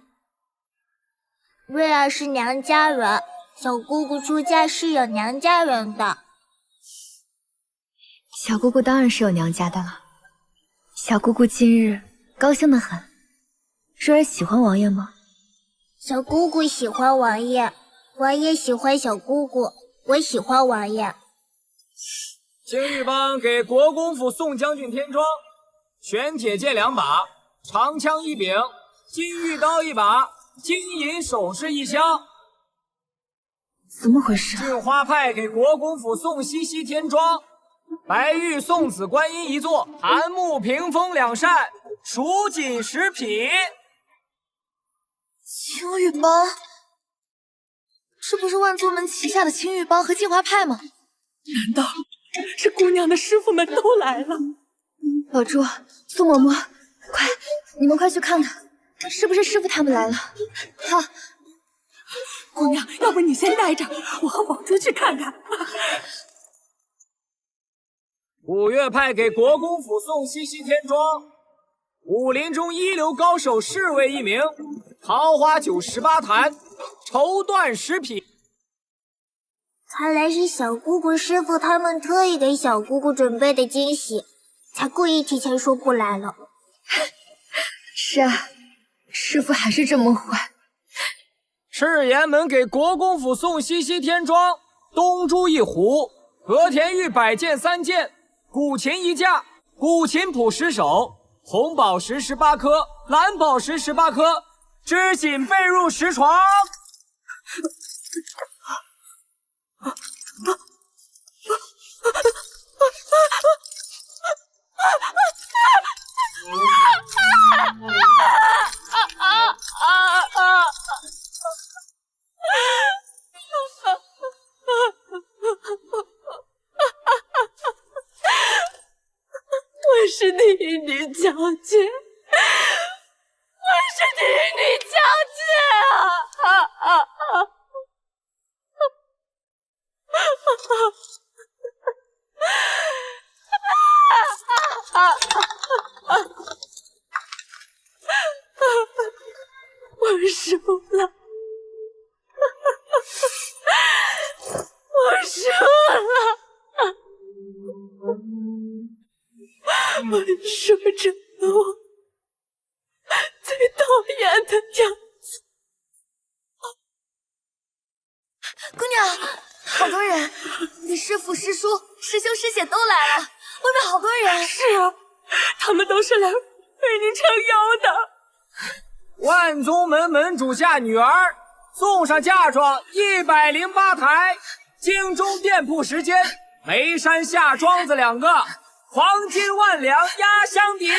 瑞儿是娘家人，小姑姑出嫁是有娘家人的。小姑姑当然是有娘家的了。小姑姑今日高兴得很。瑞儿喜欢王爷吗？小姑姑喜欢王爷，王爷喜欢小姑姑，我喜欢王爷。青玉帮给国公府宋将军添庄，玄铁剑2把，长枪1柄，金玉刀1把，金银首饰1箱。怎么回事？杏花派给国公府宋西西添庄，白玉送子观音1座，檀木屏风2扇，蜀锦10匹。青玉帮，这不是万宗门旗下的青玉帮和镜花派吗？难道是姑娘的师傅们都来了？宝珠、宋嬷嬷，快，你们快去看看，是不是师傅他们来了？好，姑娘，要不你先带着，我和宝珠去看看。五岳派给国公府宋西西添庄，武林中一流高手侍卫1名，桃花酒18坛，绸缎10匹。看来是小姑姑师傅他们特意给小姑姑准备的惊喜，才故意提前说不来了。是啊，师傅还是这么坏。赤岩门给国公府宋西西添庄，东珠1壶，和田玉摆件3件，古琴1架，古琴谱10首，红宝石18颗，蓝宝石18颗，织锦被褥10床。我是第一女将军，我是第一女将军啊！我输了，我输了。我说成了我最讨厌的样子。姑娘，好多人，你师父、师叔、师兄、师姐都来了，外面好多人。是啊，他们都是来为你撑腰的。万宗门门主下女儿，送上嫁妆108台，京中店铺10间，眉山下庄子2个，黄金万两压箱底。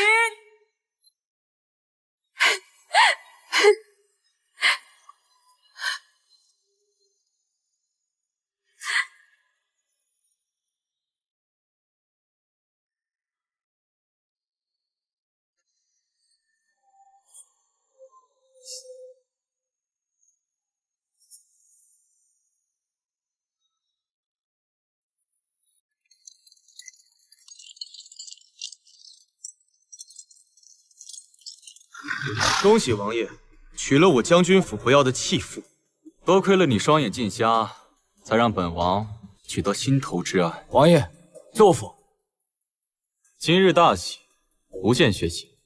恭喜王爷，娶了我将军府不要的弃妇。多亏了你双眼尽瞎，才让本王取得心头之爱。王爷，奏府。今日大喜，无限血喜。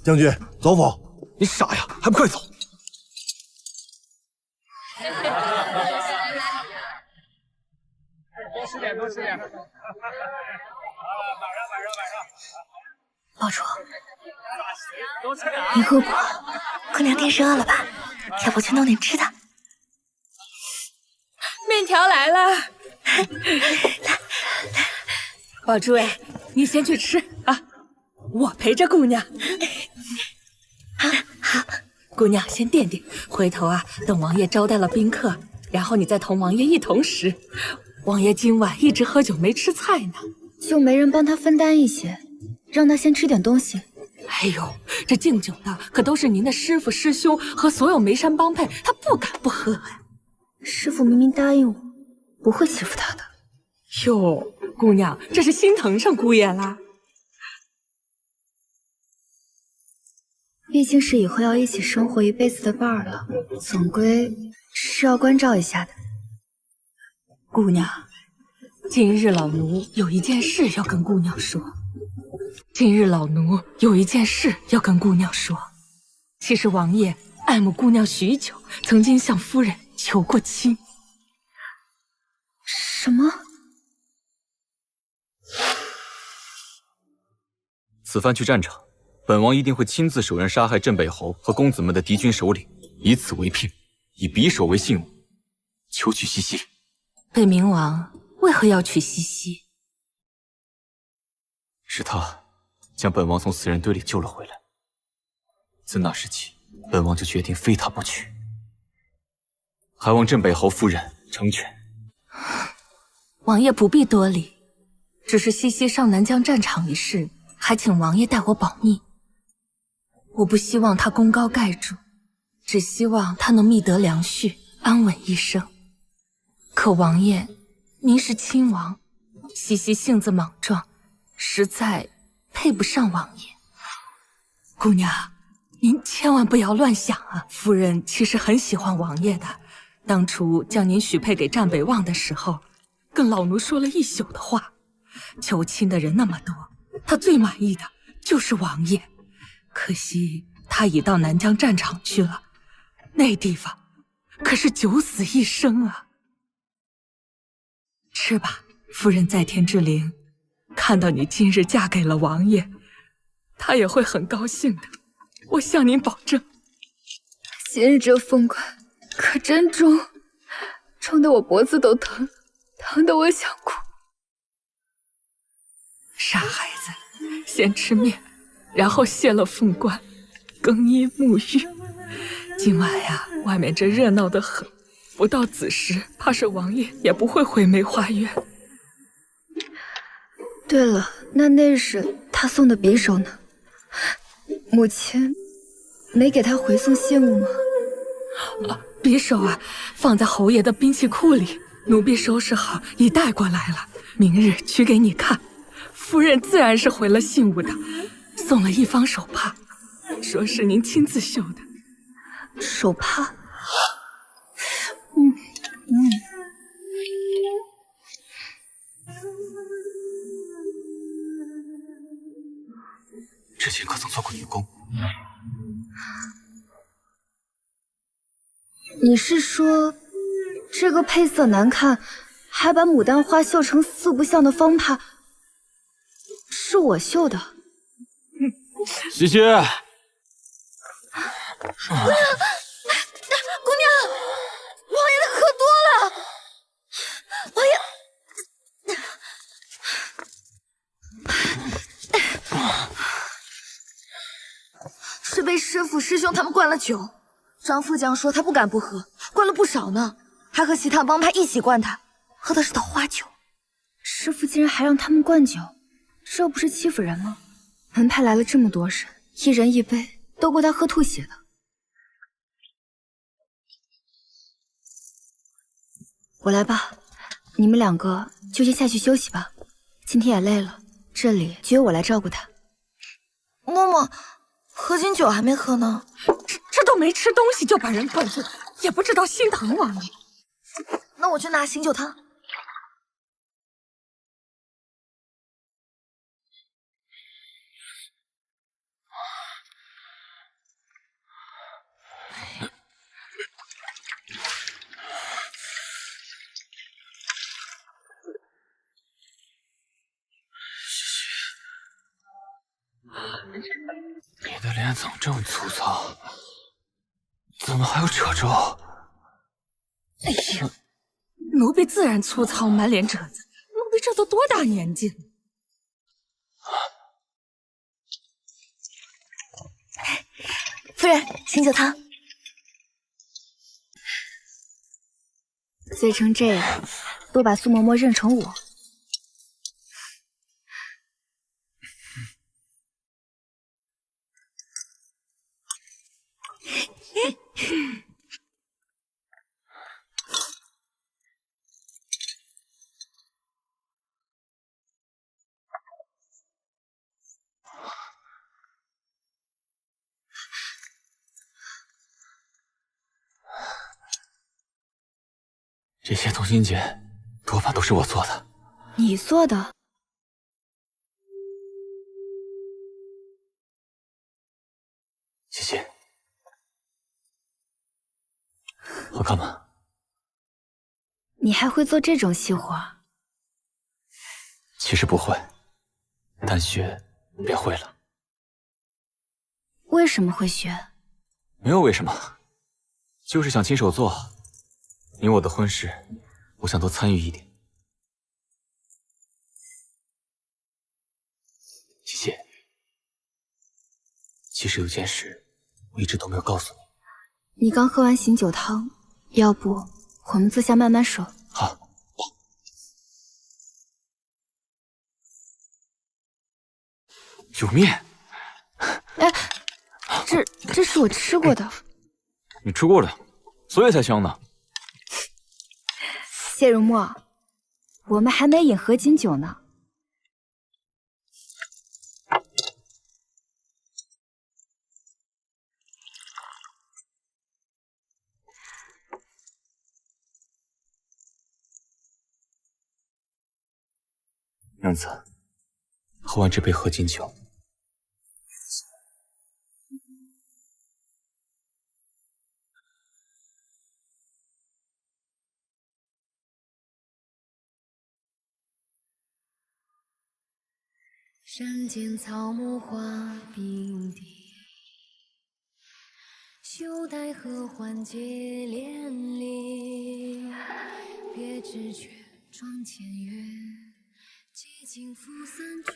将军，走否？你傻呀，还不快走！多吃点，多吃点。宝珠，多吃点。你姑姑，姑娘定是饿了吧？要不去弄点吃的。面条来了。宝珠哎，你先去吃啊，我陪着姑娘。好，姑娘先垫垫，回头啊，等王爷招待了宾客，然后你再同王爷一同食。王爷今晚一直喝酒没吃菜呢，就没人帮他分担一些，让他先吃点东西。哎呦，这敬酒的可都是您的师傅、师兄和所有梅山帮派，他不敢不喝呀。师傅明明答应我，不会欺负他的。哟，姑娘，这是心疼上姑爷啦。毕竟是以后要一起生活一辈子的伴儿了，总归是要关照一下的。姑娘，今日老奴有一件事要跟姑娘说。其实王爷爱慕姑娘许久，曾经向夫人求过亲。什么？此番去战场，本王一定会亲自手刃杀害镇北侯和公子们的敌军首领，以此为聘，以匕首为信物，求娶西西。北冥王为何要娶西西？是他将本王从死人堆里救了回来。自那时起，本王就决定非他不娶。还望镇北侯夫人成全。王爷不必多礼，只是西西上南疆战场一事，还请王爷代我保密。我不希望她功高盖主，只希望她能觅得良婿，安稳一生。可王爷，您是亲王，西西性子莽撞，实在配不上王爷。姑娘，您千万不要乱想啊！夫人其实很喜欢王爷的，当初将您许配给战北望的时候，跟老奴说了一宿的话。求亲的人那么多，她最满意的就是王爷。可惜他已到南疆战场去了，那地方可是九死一生啊！吃吧，夫人在天之灵，看到你今日嫁给了王爷，他也会很高兴的，我向您保证。今日这凤冠可真重，重得我脖子都疼，疼得我想哭。傻孩子，先吃面，然后卸了凤冠，更衣沐浴。今晚呀，外面这热闹得很，不到子时，怕是王爷也不会回梅花院。对了，那是他送的匕首呢？母亲没给他回送信物吗？匕首啊，放在侯爷的兵器库里，奴婢收拾好已带过来了，明日取给你看。夫人自然是回了信物的，送了一方手帕，说是您亲自绣的。手帕？之前可曾做过女工？你是说，这个配色难看，还把牡丹花绣成四不像的方帕，是我绣的？西西，姑娘，王爷他喝多了，王爷。是被师傅师兄他们灌了酒，张副将说他不敢不喝，灌了不少呢，还和其他帮派一起灌他，喝的是桃花酒。师傅竟然还让他们灌酒，这不是欺负人吗？门派来了这么多人，一人一杯，都够他喝吐血的。我来吧，你们两个就先下去休息吧，今天也累了，这里就由我来照顾他。嬷嬷，合卺酒还没喝呢，这都没吃东西就把人灌醉，也不知道心疼王爷。那我去拿醒酒汤。你的脸怎么这么粗糙？怎么还有褶皱？哎呀，奴婢自然粗糙，满脸褶子。奴婢这都多大年纪了？夫人，醒酒汤。醉成这样，都把苏嬷嬷认成我。这些同心结多半都是我做的。你做的？谢谢。好看吗？你还会做这种细活？其实不会，但学便会了。为什么会学？没有为什么，就是想亲手做。你我的婚事，我想多参与一点。谢谢。其实有件事，我一直都没有告诉你。你刚喝完醒酒汤，要不我们坐下慢慢说。好。有面。哎，这是我吃过的。你吃过的，所以才香呢。谢如墨，我们还没饮合卺酒呢。娘子，喝完这杯合卺酒，山间草木花并蒂，袖带合欢结连理。别致却妆前月，几经赋三句，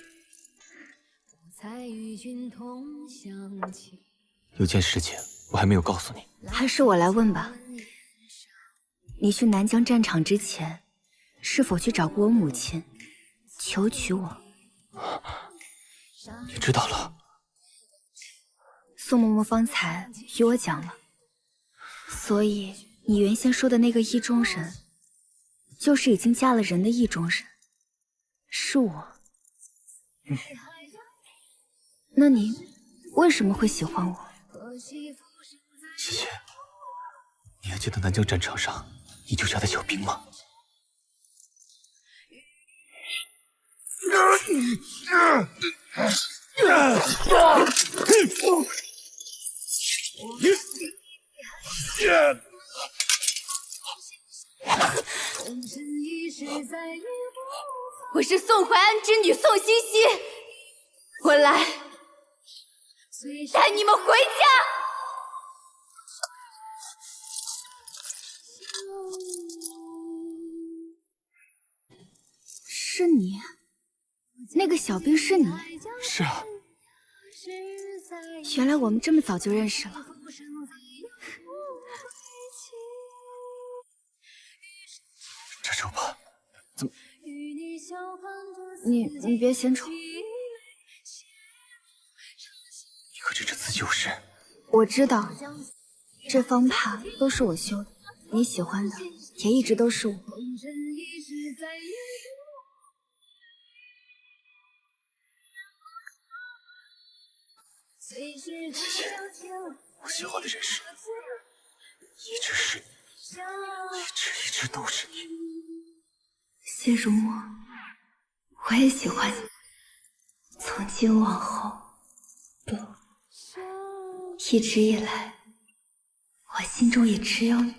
我才与君同享起。有件事情我还没有告诉你，还是我来问吧。你去南疆战场之前，是否去找过我母亲，求娶我？你知道了？宋嬷嬷方才与我讲了，所以你原先说的那个意中人，就是已经嫁了人的意中人，是我。那你为什么会喜欢我？谢谢。你还记得南疆战场上你救下的小兵吗？我是宋怀安之女宋茜茜，我来带你们回家。是你？那个小兵是你？是啊。原来我们这么早就认识了。这手吧，怎么？你别嫌丑。你可知这次旧事？我知道，这方帕都是我修的，你喜欢的也一直都是我。谢谢，我喜欢的人是你，一直是你，一直都是你。谢如墨，我也喜欢你。从今往后，不，一直以来，我心中也只有你。